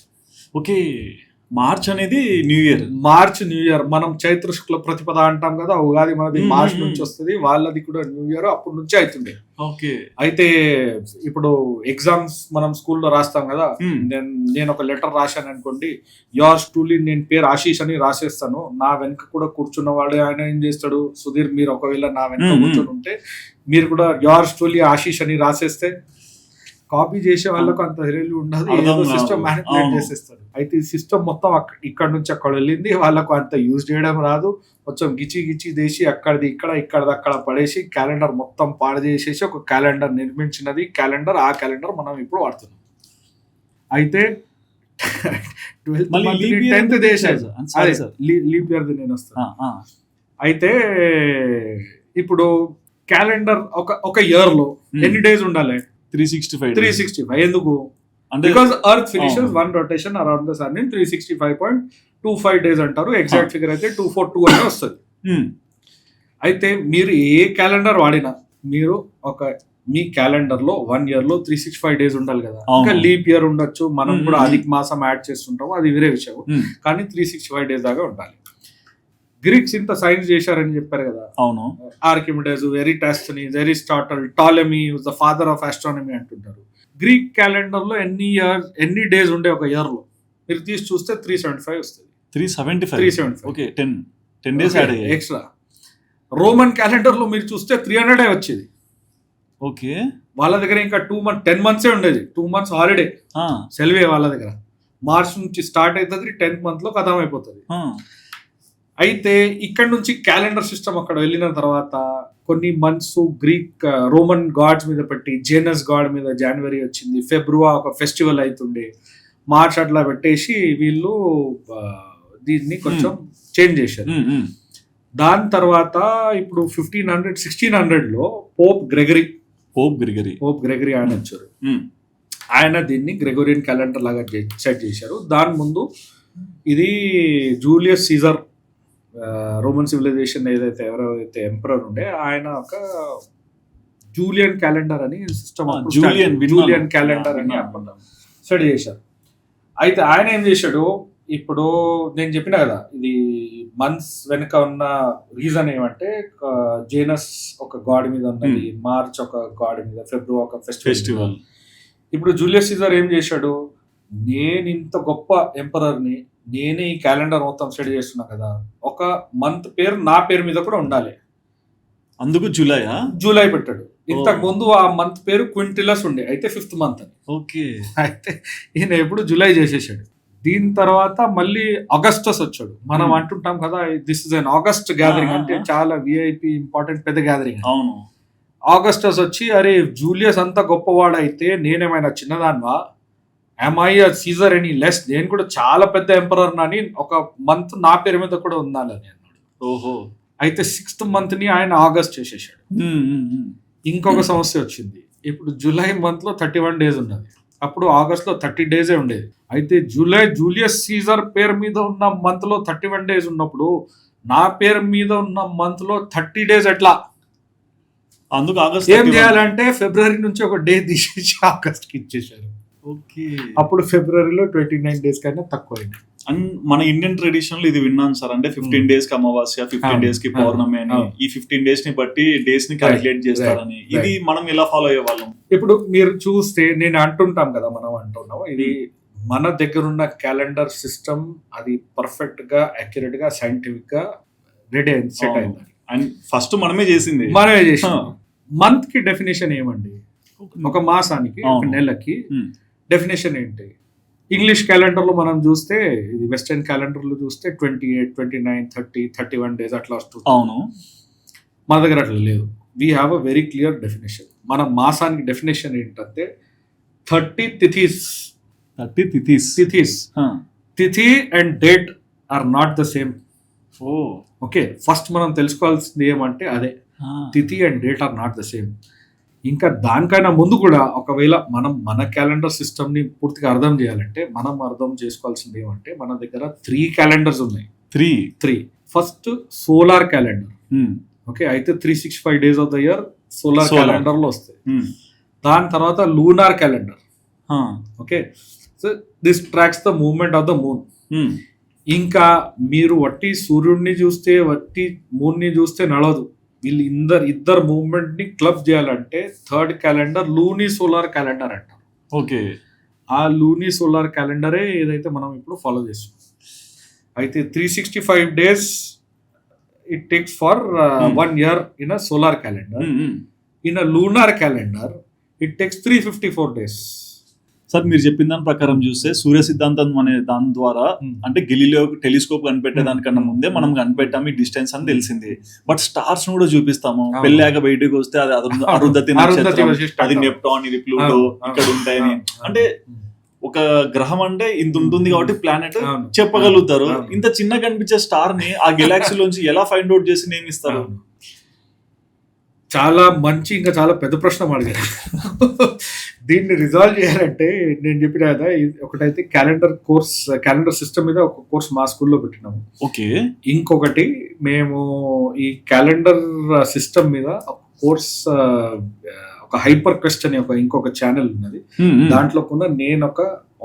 ఓకే, మార్చ్ అనేది న్యూ ఇయర్. మనం చైత్ర శుక్ల ప్రతిపద అంటాం కదా, ఉగాది మనది మార్చ్ నుంచి వస్తుంది, వాళ్ళది కూడా న్యూ ఇయర్ అప్పటి నుంచి అవుతుంది. ఓకే, అయితే ఇప్పుడు ఎగ్జామ్స్ మనం స్కూల్లో రాస్తాం కదా, నేను ఒక లెటర్ రాశాను అనుకోండి, యోర్స్ ట్రూలీ, నేను పేరు ఆశీష్ అని రాసేస్తాను, నా వెనక కూడా కూర్చున్న వాడు ఆయన ఏం చేస్తాడు, సుధీర్, మీరు ఒకవేళ నా వెనక కూర్చొని ఉంటే మీరు కూడా యోర్స్ ట్రూలీ ఆశీష్ అని రాసేస్తే, కాపీ చేసే వాళ్ళకు అంత ధైర్యం ఉండదు, సిస్టమ్ మ్యానిపులేట్ చేసేస్తారు. అయితే ఈ సిస్టమ్ మొత్తం ఇక్కడ నుంచి అక్కడ వెళ్ళింది, వాళ్ళకు అంత యూజ్ చేయడం రాదు, కొంచెం గిచి దేసి అక్కడిది ఇక్కడది అక్కడ పడేసి క్యాలెండర్ మొత్తం పాడు చేసేసి ఒక క్యాలెండర్ నిర్మించినది క్యాలెండర్. ఆ క్యాలెండర్ మనం ఇప్పుడు వాడుతున్నాం. అయితే 10th లీప్ ఇయర్ నేను వస్తాను. అయితే ఇప్పుడు క్యాలెండర్ ఒక ఇయర్ లో ఎన్ని డేస్ ఉండాలి? 365. ఎందుకు? Because earth finishes one rotation around the sun in 365.25 days అంటారు. ఎగ్జాక్ట్ ఫిగర్ అయితే 242 అని వస్తుంది. అయితే మీరు ఏ క్యాలెండర్ వాడినా మీరు మీ క్యాలెండర్ లో 1 year లో 365 days ఉండాలి కదా. ఇంకా లీప్ ఇయర్ ఉండొచ్చు, మనం కూడా అధిక మాసం యాడ్ చేస్తుంటాము, అది వేరే విషయం. కానీ 365 days దాకా ఉండాలి. గ్రీక్స్ ఇంత సైన్స్ చేశారని చెప్పారు కదా. అవును, Archimedes, Eratosthenes, Aristotle, Ptolemy was the father of astronomy అంటుంటారు. గ్రీక్ క్యాలెండర్ లో ఎన్ని డేస్ ఉండే ఒక ఇయర్ లో మీరు తీసి చూస్తే 375 వస్తుంది. 375. 375. ఓకే, 10 డేస్ యాడ్ అయ్యాయి. ఎక్స్ట్రా. రోమన్ క్యాలెండర్ లో మీరు చూస్తే 300 వచ్చేది. ఓకే, వాళ్ళ దగ్గర ఇంకా 10 months ఉండేది. 2 months హాలిడే సెలవే వాళ్ళ దగ్గర. మార్చ్ నుంచి స్టార్ట్ అవుతుంది, 10th month లో ఖతం అయిపోతుంది. అయితే ఇక్కడ నుంచి క్యాలెండర్ సిస్టమ్ అక్కడ వెళ్ళిన తర్వాత కొన్ని మంత్స్ గ్రీక్ రోమన్ గాడ్స్ మీద పెట్టి, జేనస్ గాడ్ మీద జనవరి వచ్చింది, ఫిబ్రవరి ఒక ఫెస్టివల్ అవుతుండే, మార్చ్ అట్లా పెట్టేసి వీళ్ళు దీన్ని కొంచెం చేంజ్ చేశారు. దాని తర్వాత ఇప్పుడు 1600లో పోప్ గ్రెగరీ ఆయన వచ్చారు. ఆయన దీన్ని గ్రెగోరియన్ క్యాలెండర్ లాగా సెట్ చేశారు. దాని ముందు ఇది జూలియస్ సీజర్ రోమన్ సివిలైజేషన్ ఏదైతే ఎవరైతే ఎంపరర్ ఉండే ఆయన ఒక జూలియన్ క్యాలెండర్ అని సిస్టమ్, జూలియన్ క్యాలెండర్ అని సెట్ చేశారు. అయితే ఆయన ఏం చేశాడు, ఇప్పుడు నేను చెప్పిన కదా ఇది మంత్స్ వెనుక ఉన్న రీజన్ ఏమంటే జేనస్ ఒక గాడ్ మీద ఉన్నది, మార్చ్ ఒక గాడ్ మీద, ఫిబ్రవరి ఒక ఫెస్టివల్. ఇప్పుడు జూలియస్ సీజర్ ఏం చేశాడు, నేను ఇంత గొప్ప ఎంపరర్ని, నేనే ఈ క్యాలెండర్ మొత్తం సెట్ చేస్తున్నా కదా, ఒక మంత్ పేరు నా పేరు మీద కూడా ఉండాలి, అందుకు జూలై పెట్టాడు. ఇంతకు ముందు ఆ మంత్ పేరు క్వింటిలస్ ఉండే, అయితే 5th month అని. ఓకే, అయితే ఈయన ఎప్పుడు జూలై చేసేసాడు. దీని తర్వాత మళ్ళీ ఆగస్టస్ వచ్చాడు. మనం అంటుంటాం కదా, this is an August gathering, అంటే చాలా విఐపి ఇంపార్టెంట్ పెద్ద గ్యాదరింగ్. అవును, ఆగస్టస్ వచ్చి, అరే జూలియస్ అంత గొప్పవాడైతే నేనేమైనా చిన్నదాన్వా, ఐ సీజర్ ఎనీ లెస్, నేను కూడా చాలా పెద్ద ఎంపరర్ అని ఒక మంత్ నా పేరు మీద కూడా ఉండాలని అన్నాడు. ఓహో, అయితే 6th month ని ఆయన ఆగస్ట్ చేసేసాడు. ఇంకొక సమస్య వచ్చింది. ఇప్పుడు జూలై మంత్ లో 31 days ఉన్నది, అప్పుడు ఆగస్ట్ లో 30 days ఉండేది. అయితే జూలియస్ సీజర్ పేరు మీద ఉన్న మంత్ లో 31 days ఉన్నప్పుడు నా పేరు మీద ఉన్న మంత్ లో 30 days ఎట్లా? అందుకు ఆగస్ట్ ఏం చేయాలంటే ఫిబ్రవరి నుంచి ఒక డే తీసేసి ఆగస్ట్ కి ఇచ్చేసారు. ఓకే, అప్పుడు ఫిబ్రవరిలో 29 days కన్నా తక్కువ అయింది. అండ్ మన ఇండియన్ ట్రెడిషన్ లో ఇది విన్నాను సార్, అంటే 15 days కి అమావాస్య, 15 days కి పౌర్ణమి అని, ఈ 15 days ని బట్టి డేస్ ని క్యాలిక్యులేట్ చేస్తారని. ఇది మనం ఎలా ఫాలో అయ్యే వాళ్ళం? ఇప్పుడు మీరు చూస్తే నేను అంటుంటాం కదా, మనం అంటున్నాం ఇది మన దగ్గర ఉన్న క్యాలెండర్ సిస్టమ్, అది పర్ఫెక్ట్ గా అక్యురేట్ గా సైంటిఫిక్ గా రెడీ అయింది, సెట్ అయింది. అండ్ ఫస్ట్ మనమే చేసింది. మంత్ కి డెఫినేషన్ ఏమండి, ఒక మాసానికి, ఒక నెలకి డెఫినేషన్ ఏంటి? ఇంగ్లీష్ క్యాలెండర్ లో మనం చూస్తే, ఇది వెస్టర్న్ క్యాలెండర్ లో చూస్తే 28, 29, 30, 31 days అట్లా వస్తుంది. అవును, మన దగ్గర అట్లా లేదు. We have a very clear definition. మన మాసానికి డెఫినేషన్ ఏంటంటే 30 తిథీస్. తిథి and date are not the same. Okay, first మనం తెలుసుకోవాల్సింది ఏమంటే అదే, తిథి and date are not the same. ఇంకా దానికైనా ముందు కూడా ఒకవేళ మనం మన క్యాలెండర్ సిస్టమ్ ని పూర్తిగా అర్థం చేయాలంటే మనం అర్థం చేసుకోవాల్సింది ఏమంటే, మన దగ్గర 3 calendars ఉన్నాయి. 3 ఫస్ట్ సోలార్ క్యాలెండర్. ఓకే, అయితే 365 days of the year solar calendar లో వస్తాయి. దాని తర్వాత lunar calendar. Okay, so this tracks the movement of the moon. ఇంకా మీరు వట్టి సూర్యుడిని చూస్తే, వట్టి మూన్ ని చూస్తే నడవదు. వీళ్ళు ఇద్దరు మూవ్మెంట్ ని క్లబ్ చేయాలంటే 3rd calendar Looney solar calendar అంటారు. ఓకే, ఆ లూనీ సోలార్ క్యాలెండరే ఏదైతే మనం ఇప్పుడు ఫాలో చేస్తున్నాం. అయితే 365 days it takes for 1 year in a solar calendar. In a lunar calendar it takes 354 days. Sir, మీరు చెప్పిన దాని ప్రకారం చూస్తే సూర్య సిద్ధాంతం అనే దాని ద్వారా, అంటే గెలీలియో టెలిస్కోప్ కనిపెట్టేదానికన్నా ముందే మనం కనిపెట్టాము ఈ డిస్టెన్స్ అని తెలిసింది. బట్ స్టార్స్ కూడా చూపిస్తాము, పెళ్ళాక బయటకు వస్తే అది అరుంధతి నక్షత్రం, అది నెప్టాన్, ఇది ప్లూటో ఇక్కడ ఉంటాయని. అంటే ఒక గ్రహం అంటే ఇంత ఉంటుంది కాబట్టి ప్లానెట్ చెప్పగలుగుతారు. ఇంత చిన్న కనిపించే స్టార్ ని ఆ గెలాక్సీలోంచి ఎలా ఫైండ్ అవుట్ చేసి నేమ్ ఇస్తారు? చాలా మంచి, ఇంకా చాలా పెద్ద ప్రశ్న అడిగారు. దీన్ని రిజాల్వ్ చేయాలంటే నేను చెప్పిన కదా, ఒకటైతే క్యాలెండర్ సిస్టమ్ మీద ఒక కోర్స్ మా స్కూల్లో పెట్టినాము. ఓకే, ఇంకొకటి మేము ఈ క్యాలెండర్ సిస్టమ్ మీద ఒక కోర్స్, ఒక హైపర్ క్వెస్ట్ అని ఇంకొక ఛానల్ ఉన్నది. దాంట్లో కూడా నేను ఒక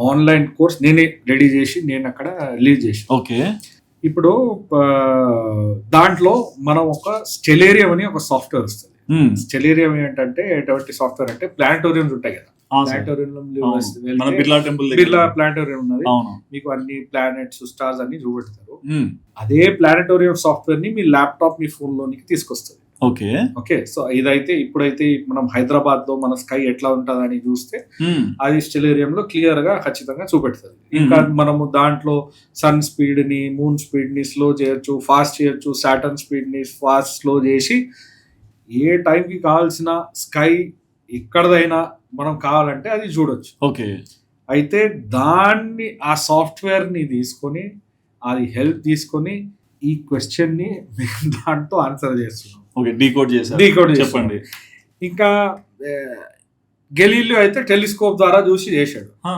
ఆన్లైన్ కోర్స్ నేనే రెడీ చేసి నేను అక్కడ రిలీజ్ చేసి. ఓకే, ఇప్పుడు దాంట్లో మనం ఒక స్టెలేరియం అని ఒక సాఫ్ట్వేర్ వస్తుంది. స్టెలేరియం ఏంటంటే ఎటువంటి సాఫ్ట్వేర్ అంటే, ప్లానటోరియంస్ ఉంటాయి కదా, ప్లానటోరియం మన బిర్లా టెంపుల్ బిర్లా ప్లానటోరియం ఉన్నది, అవును. మీకు అన్ని ప్లానెట్స్ స్టార్స్ అన్ని చూపెడతారు. మ్మ్. అదే ప్లానటోరియం సాఫ్ట్వేర్ ని మీ ల్యాప్టాప్ మీ ఫోన్ లోనికి తీసుకొస్తుంది. ఓకే. ఓకే, సో ఇదైతే ఇప్పుడైతే మనం హైదరాబాద్ లో మన స్కై ఎట్లా ఉంటదని చూస్తే మ్మ్. అది స్టెలేరియం లో క్లియర్ గా ఖచ్చితంగా చూపెడుతుంది. ఇంకా మనము దాంట్లో సన్ స్పీడ్ ని, మూన్ స్పీడ్ ని స్లో చేయొచ్చు, ఫాస్ట్ చేయొచ్చు, సాటర్న్ స్పీడ్ ని ఫాస్ట్ స్లో చేసి ఏ టైంకి కావాల్సిన స్కై ఎక్కడదైనా మనం కావాలంటే అది చూడొచ్చు. ఓకే. అయితే దాన్ని ఆ సాఫ్ట్వేర్ ని తీసుకొని అది హెల్ప్ తీసుకొని ఈ క్వశ్చన్ ని మేము దాంతో ఆన్సర్ చేస్తున్నాం. ఓకే, డీకోడ్ చేశారు. డీకోడ్ చెప్పండి. ఇంకా గెలీలియో అయితే టెలిస్కోప్ ద్వారా చూసి చేశాడు. ఆ,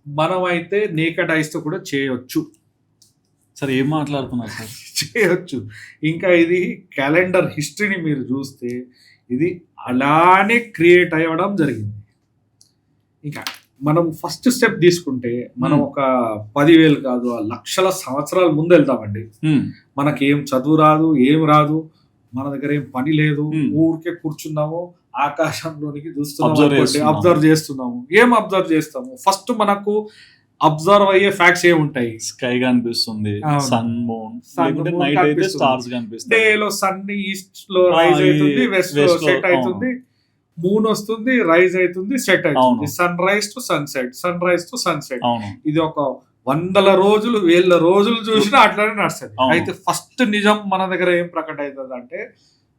మనం అయితే నేకెడ్ ఐస్ తో కూడా చేయొచ్చు. సరే ఏం మాట్లాడుతున్నారు సార్? చేయొచ్చు. ఇంకా ఇది క్యాలెండర్ హిస్టరీని మీరు చూస్తే ఇది అలానే క్రియేట్ అవ్వడం జరిగింది. ఇంకా మనం ఫస్ట్ స్టెప్ తీసుకుంటే మనం ఒక 10,000 కాదు, ఆ లక్షల సంవత్సరాల ముందు వెళ్తామండి. మ్మ్. మనకి ఏం చదువు రాదు, ఏం రాదు, మన దగ్గర ఏం పని లేదు, Hmm. ఊరికే కూర్చున్నాము, ఆకాశంలోనికి Observe చూస్తున్నాము, చేస్తున్నాము. అబ్జర్వ్ చేస్తున్నాము. ఏం అబ్జర్వ్ చేస్తాము? ఫస్ట్ మనకు అబ్జర్వ్ అయ్యే ఫ్యాక్ట్స్ ఏముంటాయి? స్కై కనిపిస్తుంది, అవును. సన్, మూన్, Sun, లేకుంటే moon నైట్ అయితే కనిపిస్తుంది. స్టార్స్ కనిపిస్తాయి. డే లో సన్ ఈస్ట్ లో ఆ, రైజ్ ఈ అవుతుంది, వెస్ట్ లో west లో, సెట్ అవుతుంది, మూన్ వస్తుంది, రైజ్ అవుతుంది, సెట్ అవుతుంది. అవును. Sunrise to sunset, sunrise to sunset. అవును. ఇది ఒక 100 రోజులు 1000 రోజులు చూసినా అట్లానే నడుస్తుంది. అవును. అయితే ఫస్ట్ నిజం మన దగ్గర ఏం ప్రకట అవుతుంది అంటే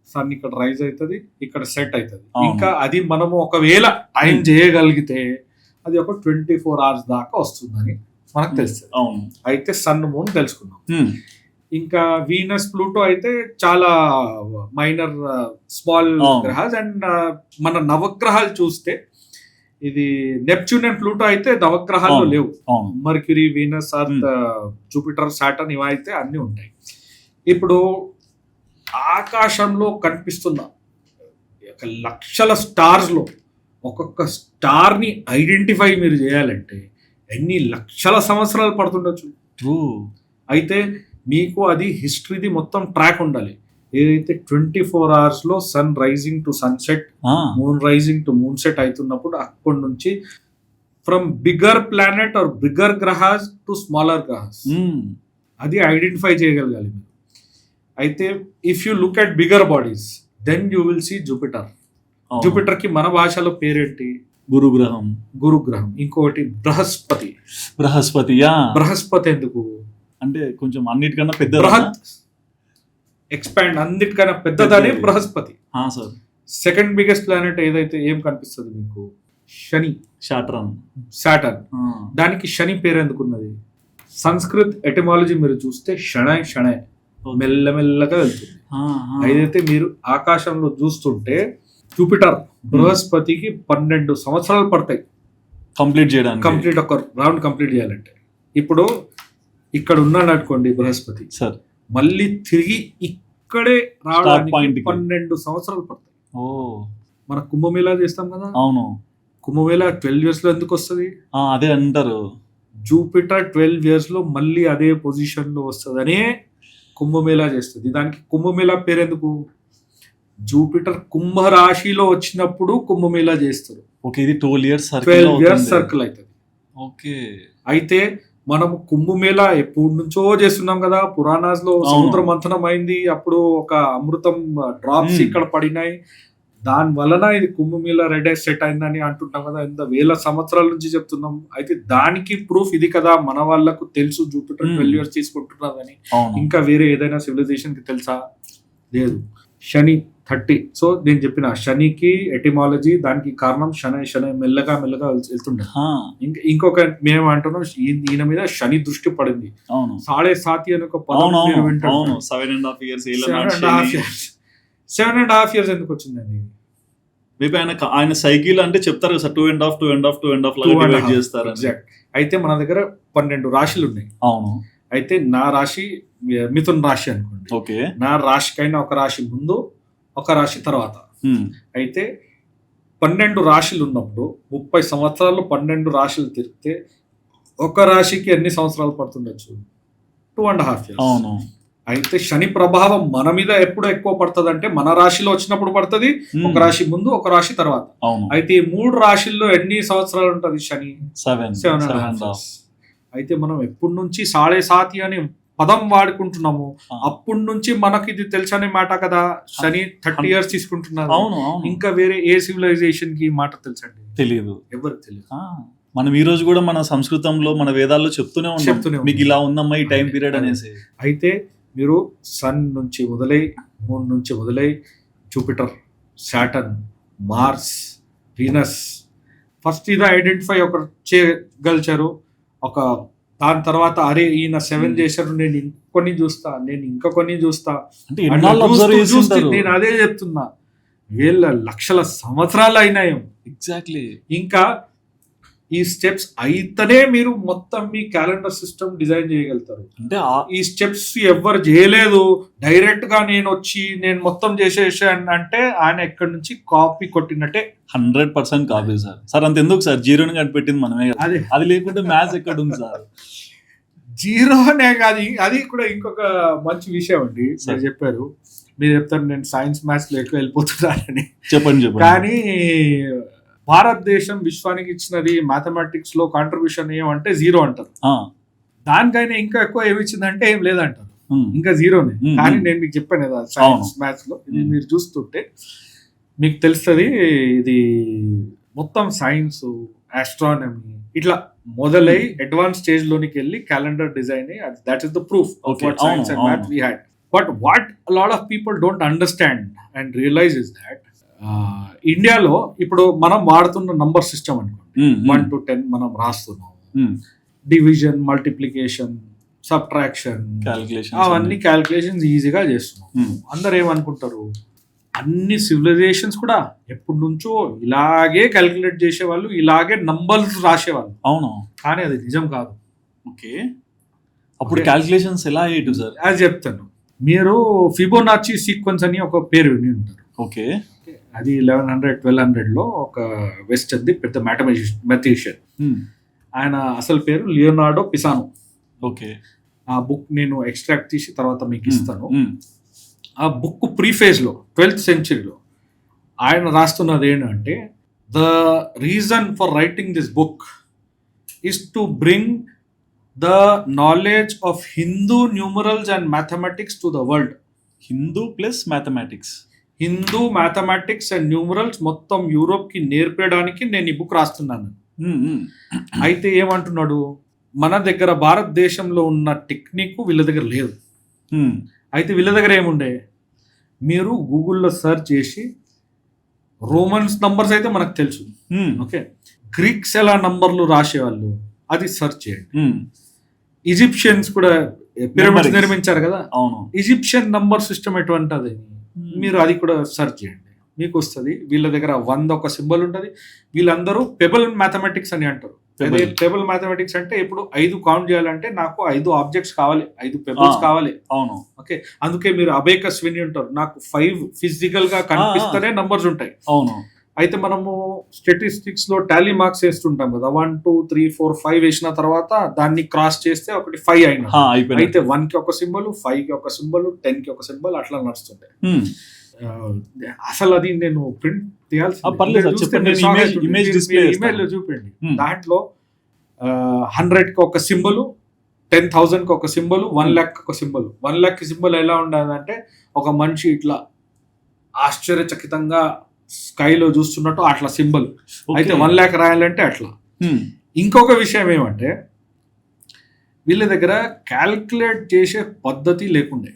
సన్ ఇక్కడ రైజ్ అవుతుంది, ఇక్కడ సెట్ అవుతుంది. అవును. ఇంకా అది మనము ఒకవేళ టైం చేయగలిగితే అది ఒక 24 hours దాకా వస్తుందని మనకు తెలుస్తుంది. అవును. అయితే సన్, మూన్ తెలుసుకున్నాం. మ్మ్. ఇంకా వీనస్, ప్లూటో అయితే చాలా మైనర్ స్మాల్ అవును. గ్రహాలు. అండ్ మన నవగ్రహాలు చూస్తే ఇది నెప్ట్యూన్ అండ్ ప్లూటో అయితే నవగ్రహాల్లో అవును. లేవు. అవును. Mercury, Venus, earth, Jupiter, Saturn ఇవి అయితే అన్ని ఉంటాయి. ఇప్పుడు ఆకాశంలో కనిపిస్తున్న ఒక లక్షల స్టార్స్ లో ఒక్కొక్క స్టార్ ని ఐడెంటిఫై మీరు చేయాలంటే ఎన్ని లక్షల సంవత్సరాలు పడుతుండొచ్చు. ట్రూ. అయితే మీకు అది హిస్టరీది మొత్తం ట్రాక్ ఉండాలి. ఏదైతే 24 hours లో సన్ రైజింగ్ టు సన్సెట్, ఆ, moon rising to moonset అవుతున్నప్పుడు అక్కడి నుంచి from bigger planet or bigger గ్రహాస్ టు స్మాలర్ గ్రహాస్ మ్మ్. అది ఐడెంటిఫై చేయగలగాలి మీరు. అయితే if you look at bigger bodies then you will see Jupiter. అవును. జూపిటర్ కి మన భాషలో పేరేంటి? గురుగ్రహం. గురుగ్రహం. ఇంకొకటి బృహస్పతి. బృహస్పతి. యా, బృహస్పతి ఎందుకు? అంటే కొంచెం అన్నిటికన్నా పెద్ద. బృహత్ ఎక్స్పాండ్, అన్నిటికన్నా పెద్దదనే పెద్దది. Brihaspati. Sir. Second biggest planet ఏదైతే ఏం కనిపిస్తుంది మీకు? శని, షాట్రన్. సాటర్న్. దానికి శని పేరు ఎందుకున్నది? సంస్కృత్ ఎటిమాలజీ మీరు చూస్తే షణై షణై మెల్లమెల్లగా వెళ్తుంది. ఏదైతే మీరు ఆకాశంలో చూస్తుంటే జూపిటర్ బృహస్పతికి 12 సంవత్సరాలు పడతాయి కంప్లీట్ చేయడానికి. కంప్లీట్ ఒక రౌండ్ కంప్లీట్ చేయాలంటే. ఇప్పుడు ఇక్కడ ఉన్నాడు అనుకోండి బృహస్పతి, సార్, మళ్ళీ తిరిగి ఇక్కడే రావడానికి point కి. 12 సంవత్సరాలు పడతాయి. ఓ, మన కుంభమేళా చేస్తాం కదా, అవును. కుంభమేళా 12 years లో ఎందుకు వస్తుంది? అదే అంటారు. జూపిటర్ 12 years లో మళ్ళీ అదే పొజిషన్ లో వస్తుందనే కుంభమేళా చేస్తుంది. దానికి కుంభమేళా పేరు ఎందుకు? జూపిటర్ కుంభ రాశిలో వచ్చినప్పుడు కుంభమేళా చేస్తారు. ఓకే, ఇది 12 years 12 years సర్కిల్ అవుతుంది. ఓకే. అయితే మనం కుంభమేళా ఎప్పటి నుంచో చేస్తున్నాం కదా. పురాణాస్ లో సముద్ర మంథనం అయింది, అప్పుడు ఒక అమృతం డ్రాప్స్ ఇక్కడ పడినాయి, దాని వలన ఇది కుంభమేళా రెడ్ సెట్ అయిందని అంటుంటాం కదా. ఎంత వేల సంవత్సరాల నుంచి చెప్తున్నాం. అయితే దానికి ప్రూఫ్ ఇది కదా, మన వాళ్ళకు తెలుసు జూపిటర్ 12 years తీసుకుంటున్నదని. ఇంకా వేరే ఏదైనా సివిలైజేషన్ కి తెలుసా? లేదు. శని 30. సో నేను చెప్పిన శనికి ఎటిమాలజీ, దానికి కారణం శనై శనై మెల్లగా మెల్లగా వెళ్తుండే. ఇంకొక మేము అంటున్నాం ఈయన మీద శని దృష్టి పడింది. 7.5 అని ఒక పదం మీరు వింటారు. 7.5 years. 7.5 years ఎందుకు వచ్చిందండి? మేబీ ఆయన సైకిల్ అంటే చెప్తారు కదా, 2.5 చేస్తారు. ఎగ్జాక్ట్. అయితే మన దగ్గర 12 రాశులు ఉన్నాయి. అవును. అయితే నా రాశి మిథున్ రాశి అనుకోండి. ఓకే. నా రాశికైనా ఒక రాశి ముందు, ఒక రాశి తర్వాత. అయితే 12 రాశులు ఉన్నప్పుడు 30 సంవత్సరాలు 12 రాశులు తిరిగితే ఒక రాశికి ఎన్ని సంవత్సరాలు పడుతుండొచ్చు? 2.5 years. అవును. అయితే శని ప్రభావం మన మీద ఎప్పుడు ఎక్కువ పడుతుంది అంటే మన రాశిలో వచ్చినప్పుడు పడుతుంది, ఒక రాశి ముందు ఒక రాశి తర్వాత. అవును అయితే ఈ 3 రాశుల్లో ఎన్ని సంవత్సరాలు ఉంటది శని? 7.5. అయితే మనం ఎప్పటి నుంచి 7.5 అని పదం వాడుకుంటున్నాము, అప్పటి నుంచి మనకి ఇది తెలుసనే మాట కదా. శని 30 years తీసుకుంటున్నారు. అవును అవును ఇంకా వేరే ఏ సివిలైజేషన్ కి ఈ మాట తెలుసండి? తెలియదు. ఎవరికి తెలియదు. మనం ఈ రోజు కూడా మన సంస్కృతంలో మన వేదాల్లో చెప్తూనే ఉంటాం మీకు ఇలా ఉందమ్మా ఈ టైం పీరియడ్ అనేసి. అయితే మీరు సన్ నుంచి మొదలై, మూన్ నుంచి మొదలై, Jupiter, Saturn, Mars, Venus first ఇది ఐడెంటిఫై ఒక చేయగలిచారు. ఒక దాని తర్వాత అరే ఈయన 7 చేశారు, నేను ఇంకొన్ని చూస్తా, నేను ఇంకా కొన్ని చూస్తా అంటే నేను అదే చెప్తున్నా. వేల లక్షల సంవత్సరాలు అయినాయి ఎగ్జాక్ట్లీ. ఇంకా ఈ స్టెప్స్ అయితేనే మీరు మొత్తం మీ క్యాలెండర్ సిస్టమ్ డిజైన్ చేయగలుగుతారు. అంటే ఈ స్టెప్స్ ఎవ్వరు చేయలేదు, డైరెక్ట్ గా నేను మొత్తం చేసేసాను అంటే ఆయన ఎక్కడి నుంచి కాపీ కొట్టినట్టే. 100% copy sir. సార్ అంత ఎందుకు సార్, జీరోని కనిపెట్టింది మనమే కదా. అది లేకుంటే మ్యాథ్స్ ఎక్కడ ఉంది సార్? జీరోనే కాదు, అది కూడా ఇంకొక మంచి విషయం అండి. మీరు చెప్పారు, మీరు చెప్తారు నేను సైన్స్ మ్యాథ్స్ లో ఎక్కువ వెళ్ళిపోతున్నానని. చెప్పండి. కానీ భారతదేశం విశ్వానికి ఇచ్చినది మ్యాథమెటిక్స్ లో కాంట్రిబ్యూషన్ ఏమంటే 0 అంటారు. దానికైనా ఇంకా ఎక్కువ ఏమి ఇచ్చిందంటే ఏం లేదంటారు, ఇంకా 0నే. కానీ నేను మీకు చెప్పాను కదా సైన్స్ మ్యాథ్స్ లో ఇది మీరు చూస్తుంటే మీకు తెలుస్తుంది. ఇది మొత్తం సైన్స్, ఆస్ట్రానమీ ఇట్లా మొదలై అడ్వాన్స్ స్టేజ్ లోనికి వెళ్ళి calendar design, that is the proof of what science and maths we had. But what lot of people don't understand and realise is that ఇండియాలో ఇప్పుడు మనం వాడుతున్న నంబర్ సిస్టమ్ అనుకోండి, 1 to 10 మనం రాస్తున్నాం. డివిజన్, మల్టిప్లికేషన్, సబ్ట్రాక్షన్, అవన్నీ క్యాలిక్యులేషన్స్ ఈజీగా చేస్తున్నాం. అందరు ఏమనుకుంటారు, అన్ని సివిలైజేషన్స్ కూడా ఎప్పటి నుంచో ఇలాగే క్యాలిక్యులేట్ చేసేవాళ్ళు, ఇలాగే నంబర్స్ రాసేవాళ్ళు. అవును, కానీ అది నిజం కాదు. ఓకే, అప్పుడు క్యాలిక్యులేషన్స్ ఎలా అయ్యేటు సార్? అది చెప్తాను. మీరు ఫిబోనాచి సీక్వెన్స్ అని ఒక పేరు విని ఉంటారు. ఓకే, అది 1100-1200లో ఒక వెస్ట్ అది పెద్ద మ్యాథమెటిషియన్. ఆయన అసలు పేరు లియోనార్డో పిసానో. ఓకే, ఆ బుక్ నేను ఎక్స్ట్రాక్ట్ తీసి తర్వాత మీకు ఇస్తాను. ఆ బుక్ ప్రీఫేజ్ లో 12th century ఆయన రాస్తున్నది ఏంటంటే, the reason for writing this book is to bring the knowledge of Hindu numerals and mathematics to the world. Hindu plus mathematics, Hindu mathematics and numerals మొత్తం యూరోప్ కి నేర్పేయడానికి నేను ఈ బుక్ రాస్తున్నాను. అయితే ఏమంటున్నాడు, మన దగ్గర భారతదేశంలో ఉన్న టెక్నిక్ వీళ్ళ దగ్గర లేదు. అయితే వీళ్ళ దగ్గర ఏముండే, మీరు గూగుల్లో సెర్చ్ చేసి రోమన్స్ నంబర్స్ అయితే మనకు తెలుసు, ఓకే, గ్రీక్స్ ఎలా నంబర్లు రాసేవాళ్ళు అది సెర్చ్ చేయండి. ఈజిప్షియన్స్ కూడా పిరమిడ్స్ నిర్మించారు కదా, అవును, ఈజిప్షియన్ నంబర్ సిస్టమ్ ఎటువంటిది మీరు అది కూడా సెర్చ్ చేయండి, మీకు వస్తుంది. వీళ్ళ దగ్గర 100 ఒక సింబల్ ఉంటుంది. వీళ్ళందరూ పెబల్ మ్యాథమెటిక్స్ అని అంటారు. అదే పెబల్ మ్యాథమెటిక్స్ అంటే ఇప్పుడు 5 కౌంట్ చేయాలంటే నాకు 5 ఆబ్జెక్ట్స్ కావాలి, 5 పెబల్స్ కావాలి. అవును, ఓకే, అందుకే మీరు అబేకస్ విని ఉంటారు. నాకు 5 ఫిజికల్ గా కనిపిస్తేనే నంబర్స్ ఉంటాయి. అవును, అయితే మనము స్టాటిస్టిక్స్ లో టాలీ మార్క్స్ వేస్తుంటాం కదా, 1 2 3 4 5 వేసిన తర్వాత దాన్ని క్రాస్ చేస్తే ఒకటి 5 అయినా. అయితే 1 కి ఒక సింబల్, 5 కి ఒక సింబల్, 10 కి ఒక సింబల్ అట్లా నడుస్తుంటాయి. అసలు అది నేను ప్రింట్ తీయాల్సి ఇమేజ్ లో చూపండి. దాంట్లో 100 కి ఒక సింబల్, 10,000 కి ఒక సింబల్, 1 lakh ఒక సింబల్. 1 lakh సింబల్ ఎలా ఉండదంటే ఒక మనిషి ఇట్లా ఆశ్చర్యచకితంగా స్కైలో చూస్తున్నట్టు అట్లా సింబల్. అయితే 1 lakh రాయాలంటే అట్లా. ఇంకొక విషయం ఏమంటే, వీళ్ళ దగ్గర క్యాల్కులేట్ చేసే పద్ధతి లేకుండే.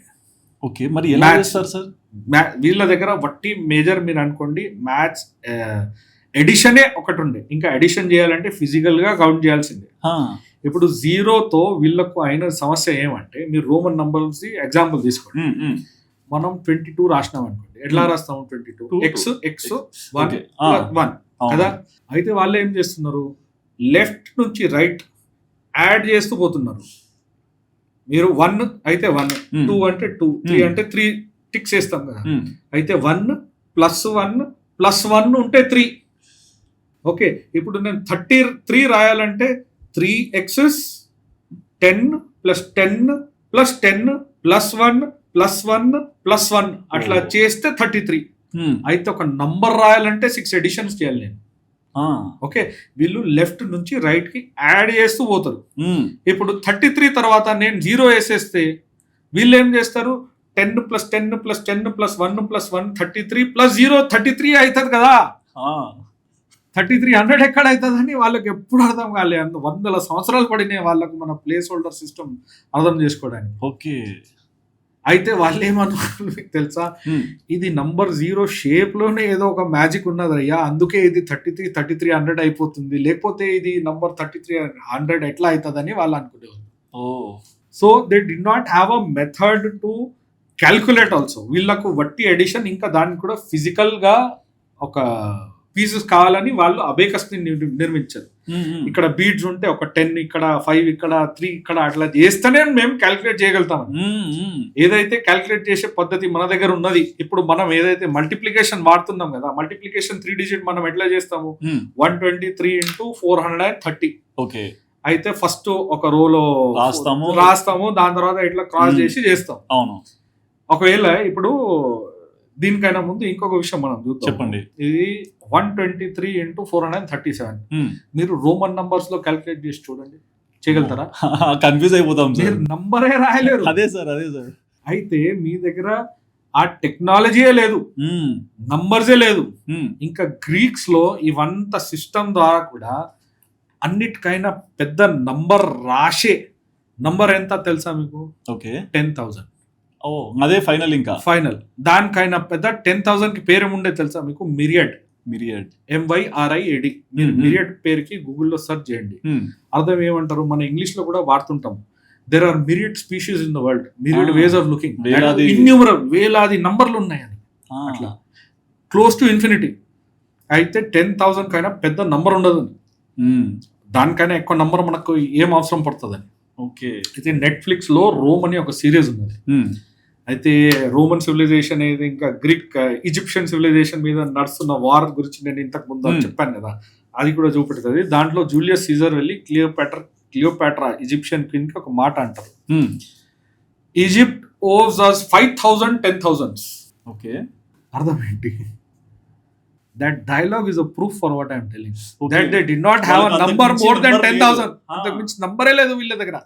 ఓకే, మరి ఎలా చేస్తారు సార్? వీళ్ళ దగ్గర వట్టి మేజర్ మీరు అనుకోండి, మ్యాథ్స్ ఎడిషనే ఒకటి ఉండే. ఇంకా ఎడిషన్ చేయాలంటే ఫిజికల్ గా కౌంట్ చేయాల్సిందే. ఇప్పుడు 0తో వీళ్ళకు అయిన సమస్య ఏమంటే, మీరు రోమన్ నంబర్స్ ఎగ్జాంపుల్ తీసుకోండి. మనం 22 రాసినాం అనుకోండి, ఎట్లా రాస్తాము? 22 x 1 కదా. అయితే వాళ్ళు ఏం చేస్తున్నారు, లెఫ్ట్ నుంచి రైట్ యాడ్ చేస్తూ పోతున్నారు. మీరు 1 అయితే 1, 2 అంటే 2, 3 అంటే 3 టిక్స్ వేస్తాం కదా. అయితే 1 + 1 + 1 ఉంటే 3. ఓకే, ఇప్పుడు నేను 33 రాయాలంటే 3x 10 + 10 + 10 +1 అట్లా Oh. చేస్తే 33. అయితే ఒక నంబర్ రాయాలంటే 6 ఎడిషన్స్ చేయాలి నేను. ఓకే, వీళ్ళు లెఫ్ట్ నుంచి రైట్ కి యాడ్ చేస్తూ పోతారు. ఇప్పుడు 33 తర్వాత నేను 0 వేసేస్తే వీళ్ళు ఏం చేస్తారు, 10 + 10 + 10 + 1 + 1 33 + 0 33 అవుతుంది కదా. 3300 ఎక్కడ అవుతుందని వాళ్ళకి ఎప్పుడు అర్థం కాలే. వందల సంవత్సరాలు పడినాయి వాళ్ళకు మన ప్లేస్ హోల్డర్ సిస్టమ్ అర్థం చేసుకోవడానికి. ఓకే, అయితే వాళ్ళు ఏమనుకున్నారు మీకు తెలుసా, ఇది నంబర్ 0 షేప్ లోనే ఏదో ఒక మ్యాజిక్ ఉన్నది అయ్యా, అందుకే ఇది 3300 అయిపోతుంది, లేకపోతే ఇది నంబర్ 3300 ఎట్లా అవుతుందని వాళ్ళు అనుకునేవాళ్ళు. So they did not have a method to calculate also. వీళ్ళకు వట్టి ఎడిషన్, ఇంకా దానికి కూడా ఫిజికల్ గా ఒక పీసెస్ కావాలని వాళ్ళు అబేకస్ ని నిర్మించారు. ఇక్కడ బీడ్స్ ఉంటే ఒక 10 ఇక్కడ, 5 ఇక్కడ, 3 ఇక్కడ, అట్లా చేస్తేనే మేము క్యాల్కులేట్ చేయగలుగుతాం. ఏదైతే క్యాల్కులేట్ చేసే పద్ధతి మన దగ్గర ఉన్నది, ఇప్పుడు మనం ఏదైతే మల్టిప్లికేషన్ వాడుతున్నాం కదా, మల్టిప్లికేషన్ 3 డిజిట్ మనం ఎట్లా చేస్తాము, 123 × 430. ఓకే, అయితే ఫస్ట్ ఒక రోలో రాస్తాము, దాని తర్వాత ఇట్లా క్రాస్ చేసి చేస్తాం. అవును. ఒకవేళ ఇప్పుడు దీనికైనా ముందు ఇంకొక విషయం మనం చూద్దాం. చెప్పండి. ఇది 123 × 437. మీరు రోమన్ నంబర్స్ లో క్యాల్కులేట్ చేసి చూడండి, చేయగలుగుతారా? కన్ఫ్యూజ్ అయిపోతాం సార్, మీరు నంబరే రాయలేరు. అదే సార్. అయితే మీ దగ్గర ఆ టెక్నాలజీయే లేదు, నంబర్సే లేదు. ఇంకా గ్రీక్స్ లో ఇవంతా సిస్టమ్ ద్వారా కూడా అన్నిటికైనా పెద్ద నంబర్ రాసే నంబర్ ఎంత తెలుసా మీకు? ఓకే, 10,000. అదే ఫైనల్. ఇంకా ఫైనల్ దానికైనా పెద్ద 10,000 కి పేరు ఉండే తెలుసా మీకు? మిరియడ్. MYRIAD. మీరు మిరియడ్ పేరుకి గూగుల్లో సెర్చ్ చేయండి. అర్థం ఏమంటారు, మన ఇంగ్లీష్ లో కూడా వాడుతుంటాం, there are myriad species in the world, myriad ways of looking, innumerable వేలాది నంబర్లు ఉన్నాయని. అట్లా క్లోజ్ టు ఇన్ఫినిటీ. అయితే 10,000 కైనా పెద్ద నంబర్ ఉండదు, దానికైనా ఎక్కువ నంబర్ మనకు ఏం అవసరం పడుతుందని. ఓకే, అయితే నెట్ఫ్లిక్స్ లో రోమ్ అని ఒక సిరీస్ ఉన్నది. అయితే రోమన్ సివిలైజేషన్ అనేది ఇంకా గ్రీక్ ఈజిప్షియన్ సివిలైజేషన్ మీద నడుస్తున్న వార్ గురించి నేను ఇంతకు ముందు చెప్పాను కదా, అది కూడా చూపెడుతుంది. దాంట్లో జూలియస్ సీజర్ వెళ్ళి క్లియోపాట్రా ఈజిప్షియన్ క్వీన్ కి ఒక మాట అంటారు, ఈజిప్ట్ ఓవ్స్ us 5,000 10,000. ఓకే, అర్థం ఏంటి? That dialogue is a proof for what I am telling. That they did not have a number more than 10,000. అంతకు మించి నంబరే లేదు వీళ్ళ దగ్గర.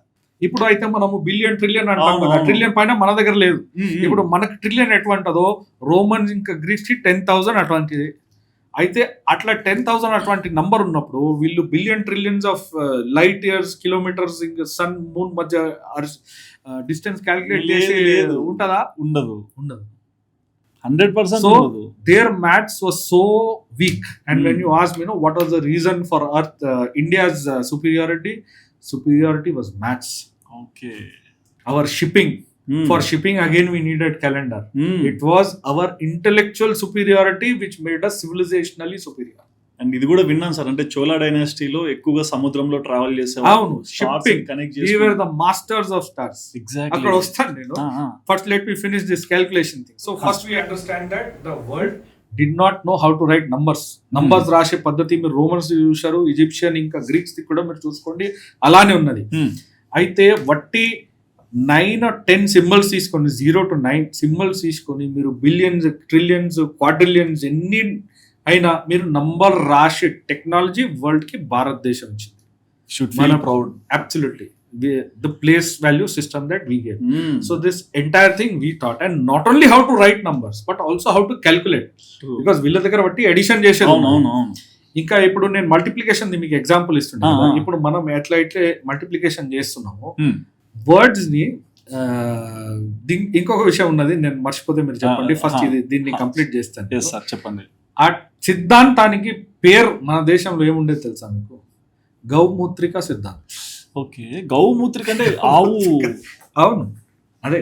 ఇప్పుడు అయితే మనము బిలియన్ ట్రిలియన్ అంటాం కదా, ట్రిలియన్ పైన మన దగ్గర లేదు. ఇప్పుడు మనకు ట్రిలియన్ ఎటువంటిదో రోమన్స్ ఇంకా గ్రీక్స్ కి 10,000 అటువంటిది. అయితే అట్లా 10,000 అటువంటి నంబర్ ఉన్నప్పుడు వీళ్ళు billion trillions of light years, kilometres, ఇంకా సన్ మూన్ మధ్య డిస్టెన్స్ క్యాలిక్యులేట్ చేసి ఉంటదా? ఉండదు. 100%. So their maths was so weak, and when you ask me, what was the reason for Earth, India's superiority was maths. Okay, our shipping, for shipping again we needed calendar. It was our intellectual superiority which made us civilizationally superior. And ఇది కూడా విన్నాను sir, అంటే చోళా డైనాసిటీలో ఎక్కువగా సముద్రంలో travel చేసేవారు. అవును, shipping connect చేసి, we were the masters of stars. Exactly. అక్కడ వస్తాను నేను. First let me finish this calculation thing. So first we understand that the world did not know how to write numbers. Numbers రాసే పద్ధతి మీరు Romans చూశారు, Egyptian ఇంకా Greeks the కూడా మీరు చూసుకోండి, అలానే ఉన్నది. అయితే వట్టి 9 or 10 సింబల్స్ తీసుకొని, 0 to 9 సింబల్స్ తీసుకొని మీరు బిలియన్స్, ట్రిలియన్స్, క్వాడ్రిలియన్స్ ఎన్ని అయినా మీరు నంబర్ రాసే టెక్నాలజీ వరల్డ్ కి భారతదేశం ఇచ్చింది. Should feel proud. Absolutely. The place value system that we get. So this entire thing we taught, and not only how to write numbers but also how to calculate. True. Because వీళ్ళ దగ్గర బట్టి edition చేసేది. ఇంకా ఇప్పుడు నేను multiplication మీకు example ఇస్తున్నాను. ఇప్పుడు మనం ఎట్లా మల్టిప్లికేషన్ చేస్తున్నాము వర్డ్స్ ని, ఇంకొక విషయం ఉన్నది నేను మర్చిపోతే మీరు చెప్పండి. ఫస్ట్ దీన్ని కంప్లీట్ చేస్తాను. చెప్పండి. ఆ సిద్ధాంతానికి పేరు మన దేశంలో ఏముండేది తెలుసా మీకు? గౌమూత్రిక సిద్ధాంతం. ఓకే, గౌమూత్రిక అంటే ఆవు. అవును, అదే.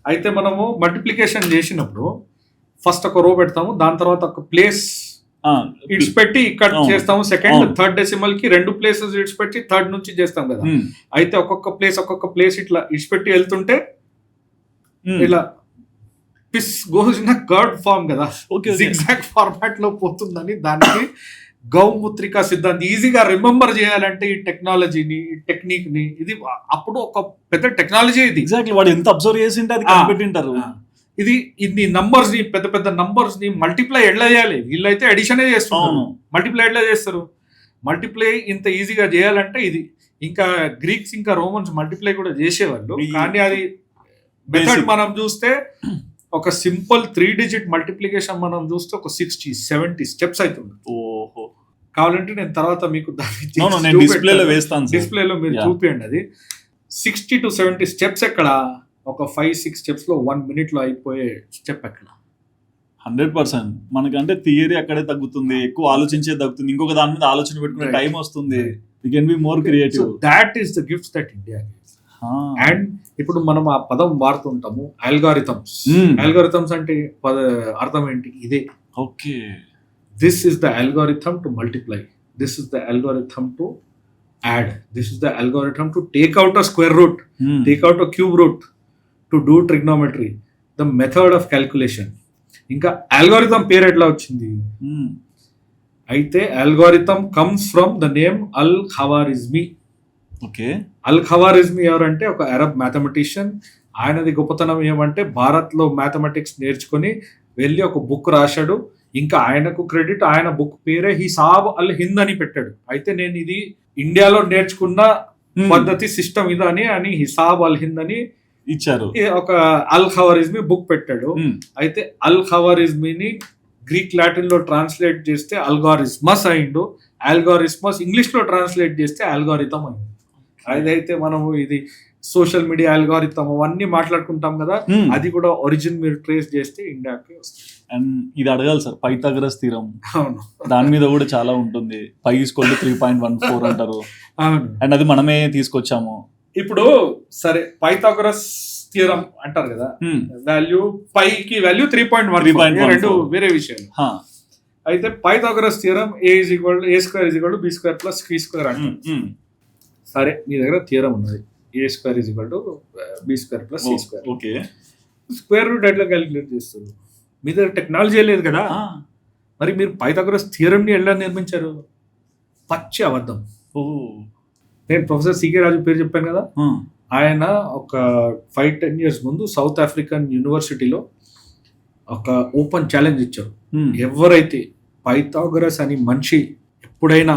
అయితే మనము మల్టిప్లికేషన్ చేసినప్పుడు ఫస్ట్ ఒక రో పెడతాము, దాని తర్వాత ఒక ప్లేస్ ఇట్స్ పెట్టి ఇక్కడ చేస్తాము, సెకండ్ థర్డ్ డెసిమల్ కి 2 ప్లేసెస్ ఇట్స్ పెట్టి థర్డ్ నుంచి చేస్తాం కదా. అయితే ఒక్కొక్క ప్లేస్ ఇట్లా ఇట్స్ పెట్టి వెళ్తుంటే ఇలా పిస్ గోస్ ఇన్ కర్వ్ ఫార్మ్ కదా, జిగ్జాగ్ ఫార్మాట్ లో పోతుందని దానికి గౌముత్రిక సిద్ధాంతి ఈజీగా రిమెంబర్ చేయాలంటే ఈ టెక్నాలజీని, ఈ టెక్నిక్ ని, ఇది అప్పుడు ఒక పెద్ద టెక్నాలజీ ఇది. ఎగ్జాక్ట్లీ, వాడు ఎంత అబ్జర్వ్ చేసింటే అది కనిపెట్టింటారు. ఇది ఇన్ని నంబర్స్ ని, పెద్ద పెద్ద నంబర్స్ ని మల్టిప్లై ఎట్లా చేయాలి, వీళ్ళైతే అడిషనే చేస్తున్నారు, మల్టిప్లై ఎట్లా చేస్తారు, మల్టిప్లై ఇంత ఈజీగా చేయాలంటే ఇది. ఇంకా గ్రీక్స్ ఇంకా రోమన్స్ మల్టిప్లై కూడా చేసేవాళ్ళు, కానీ అది మెథడ్ మనం చూస్తే ఒక సింపుల్ 3 డిజిట్ మల్టిప్లికేషన్ మనం చూస్తే ఒక 60-70 స్టెప్స్ అవుతుంది. ఓహో, కావాలంటే నేను తర్వాత మీకు డిస్ప్లేలో వేస్తాను, డిస్ప్లేలో మీరు చూపియండి. అది 60 to 70 స్టెప్స్ ఎక్కడ, ఒక 5-6 స్టెప్స్ లో 1 minute లో అయిపోయే స్టెప్ ఎక్కడ. 100% మనకంటే థియరీ అక్కడే తగ్గుతుంది, ఎక్కువ ఆలోచించే తగ్గుతుంది, ఇంకొక దాని మీద ఆలోచన పెట్టుకునే టైం వస్తుంది. We can be more creative. That is the gifts that India gives. And ఇప్పుడు మనం ఆ పదం వాడుతుంటాము, అల్గారిథమ్స్. అల్గారిథమ్స్ అంటే అర్థం ఏంటి? ఇదే. Okay, this is the algorithm to multiply, this is the algorithm to add, this is the algorithm to take out a square root, take out a cube root, to do trigonometry, the method of calculation. ఇంకా algorithm పేరు ఎట్లా వచ్చింది అయితే algorithm comes from the name al-Khwarizmi. Okay, al-Khwarizmi ఎవరంటే ఒక Arab mathematician. ఆయనది గొప్పతనం ఏమంటే భారత్లో మ్యాథమెటిక్స్ నేర్చుకొని వెళ్ళి ఒక బుక్ రాశాడు. ఇంకా ఆయనకు క్రెడిట్, ఆయన బుక్ పేరే హిసాబ్ అల్ హింద్ అని పెట్టాడు. అయితే నేను ఇది ఇండియాలో నేర్చుకున్న పద్ధతి సిస్టమ్ ఇదని అని హిసాబ్ అల్ హింద్ అని ఇచ్చారు. ఒక అల్-ఖవారిజ్మి బుక్ పెట్టాడు. అయితే అల్-ఖవారిజ్మిని గ్రీక్ లాటిన్ లో ట్రాన్స్లేట్ చేస్తే అల్గారిస్మస్ అయిండు. అల్గారిస్మస్ ఇంగ్లీష్ లో ట్రాన్స్లేట్ చేస్తే అల్గారిథం అయింది. అదైతే మనము ఇది సోషల్ మీడియా అల్గారిథం అవన్నీ మాట్లాడుకుంటాం కదా, అది కూడా ఒరిజిన్ మీరు ట్రేస్ చేస్తే ఇండియాకి వస్తుంది. అండ్ ఇది అడగాలి సార్, పైథాగరస్ థీరం. అవును, దాని మీద కూడా చాలా ఉంటుంది. పై ఈక్వల్ టు 3.14 అంటారు. అవును, అండ్ అది మనమే తీసుకొచ్చాము. ఇప్పుడు సరే, పైథాగరస్ థియరం అంటారు కదా, వాల్యూ పైకి వాల్యూ 3.1 రెండు వేరే విషయాలు. అయితే Pythagoras theorem a² = b² + c² అంటారు. సరే, మీ దగ్గర థియరం ఉన్నది, a² = b² + c². Okay, square root ఎట్లా క్యాలిక్యులేట్ చేస్తారు? మీ దగ్గర టెక్నాలజీ లేదు కదా, మరి మీరు పైథాగరస్ థియరం ని ఎలా నిర్మించారు? పచ్చి అబద్ధం. నేను ప్రొఫెసర్ సికే రాజు పేరు చెప్పాను కదా, ఆయన ఒక 5-10 years ముందు సౌత్ ఆఫ్రికన్ యూనివర్సిటీలో ఒక ఓపెన్ ఛాలెంజ్ ఇచ్చారు. ఎవరైతే పైథాగరస్ అని మనిషి ఎప్పుడైనా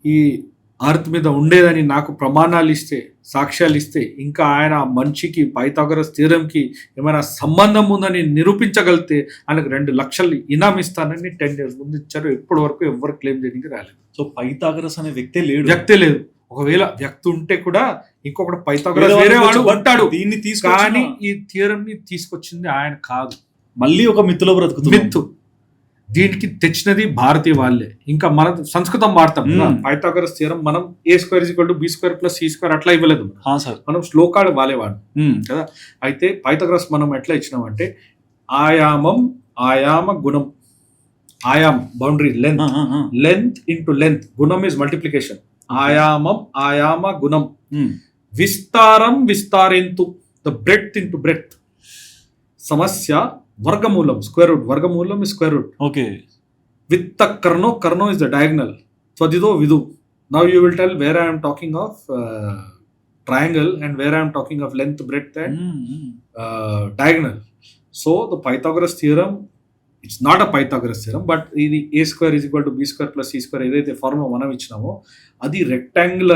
ఈ అర్త్ మీద ఉండేదని నాకు ప్రమాణాలు ఇస్తే, సాక్ష్యాలు ఇస్తే, ఇంకా ఆయన మనిషికి పైథాగరస్ థియరంకి ఏమైనా సంబంధం ఉందని నిరూపించగలిగితే ఆయనకు 2 లక్షలు ఇనాం ఇస్తానని 10 years ముందు ఇచ్చారు. ఇప్పటి వరకు ఎవరు క్లెయిమ్ చేయడానికి రాలేదు. సో పైథాగరస్ అనే వ్యక్తే లేదు. ఒకవేళ వ్యక్తి ఉంటే కూడా ఇంకొకటి పైథాగరస్ వేరే వాడు ఉంటాడు. దీన్ని కానీ ఈ థియరం ని తీసుకొచ్చింది ఆయన కాదు, మళ్ళీ ఒక మిత్తులో బ్రతుకుతుంది. మిత్తు. దీనికి తెచ్చినది భారతీయ వాళ్ళే. ఇంకా మన సంస్కృతం వాడతాం. పైథాగరస్ థియరం మనం a² = b² + c² అట్లా ఇవ్వలేదు, మనం శ్లోకాలు వాలేవాడు కదా. అయితే పైథాగరస్ మనం ఎట్లా ఇచ్చినామంటే ఆయామ గుణం, I am boundary, length into length, గుణం ఇస్ మల్టిప్లికేషన్, ఆయామ గుణం, విస్తారం విస్తారెంతు, ద బ్రెడ్త్ ఇంటూ బ్రెడ్త్, సమస్య వర్గమూలం, స్క్వేర్ రూట్, వర్గమూలం is square root. Okay. Vitta karno is the diagonal. Twadido vidu. Now you will tell where I am talking of triangle and where I am talking of length, breadth and diagonal. So the Pythagoras theorem, it's not a Pythagoras theorem, but the a² = b² + c² ఏదైతే formula మనం ఇచ్చినామో అది rectangle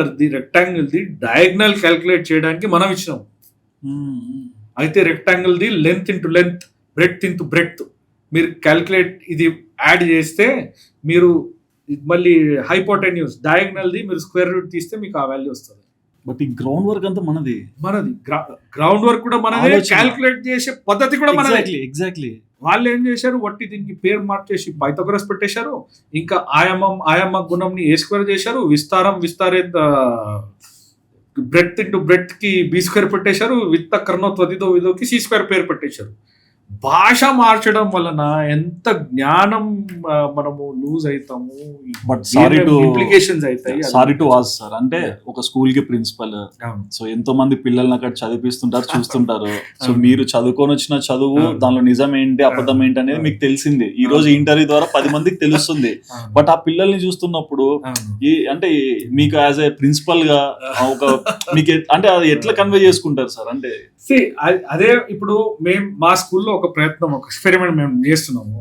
the diagonal calculate చేయడానికి మనం ఇచ్చినాము. అయితే rectangle the length into length, breadth into breadth మీరు calculate ఇది add చేస్తే మీరు మళ్ళీ హైపోటెన్యూస్ డయాగ్నల్ ది మీరు స్క్వేర్ రూట్ తీస్తే మీకు ఆ వాల్యూ వస్తుంది. బట్ ఈ గ్రౌండ్ వర్క్ అంతా మనది గ్రౌండ్ వర్క్ కూడా మనదే, క్యాలిక్యులేట్ చేసే పద్ధతి కూడా మనదే. ఎగ్జాక్ట్లీ. వాళ్ళు ఏం చేశారు, వట్టి దీనికి పేరు మార్చేసి పైథాగరస్ పెట్టేశారు. ఇంకా ఆయామ గుణంని a² చేశారు, విస్తారే బ్రెడ్త్ ఇంటూ బ్రెడ్త్ కి b² పెట్టేశారు, విత్త కర్ణో త్వదిదో విదోకి c² పేరు పెట్టేశారు. భాష మార్చడం వలన ఎంత జ్ఞానం మనము లూజ్ అవుతాము, బట్ ఇంప్లికేషన్స్ అవుతాయి. సారీ టు వాస్ సార్, అంటే ఒక స్కూల్ కి ప్రిన్సిపల్, సో ఎంతో మంది పిల్లల్ని అక్కడ చదివిస్తుంటారు, చూస్తుంటారు. సో మీరు చదువుకొని వచ్చిన చదువు దానిలో నిజం ఏంటి అబద్ధం ఏంటి అనేది మీకు తెలిసింది. ఈ రోజు ఇంటర్వ్యూ ద్వారా 10 మందికి తెలుస్తుంది. బట్ ఆ పిల్లల్ని చూస్తున్నప్పుడు అంటే మీకు యాజ్ ఏ ప్రిన్సిపల్ గా ఒక మీకు అంటే అది ఎట్లా కన్వే చేసుకుంటారు సార్? అంటే అదే ఇప్పుడు మేము మా స్కూల్లో ఒక ప్రయత్నం, ఒక ఎక్స్పెరిమెంట్ మేము చేస్తున్నాము.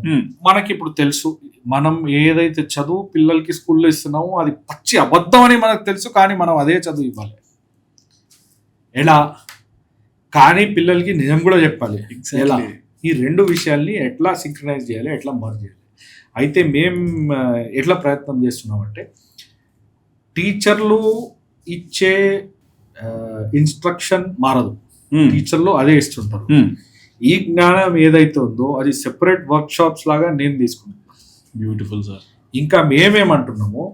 మనకి ఇప్పుడు తెలుసు, మనం ఏదైతే చదువు పిల్లలకి స్కూల్లో ఇస్తున్నామో అది పచ్చి అబద్ధం అని మనకు తెలుసు, కానీ మనం అదే చదువు ఇవ్వాలి. ఎలా? కానీ పిల్లలకి నిజం కూడా చెప్పాలి. ఎలా? ఈ రెండు విషయాల్ని ఎట్లా సింక్రనైజ్ చేయాలి, ఎట్లా మర్జ్ చేయాలి. అయితే మేము ఎట్లా ప్రయత్నం చేస్తున్నామంటే, టీచర్లు ఇచ్చే ఇన్స్ట్రక్షన్ మారదు, టీచర్లు అదే ఇస్తుంటారు. ఈ జ్ఞానం ఏదైతే ఉందో అది సెపరేట్ వర్క్ షాప్స్ లాగా నేను తీసుకుంటున్నాను. Beautiful sir. ఇంకా మేమేమంటున్నామో,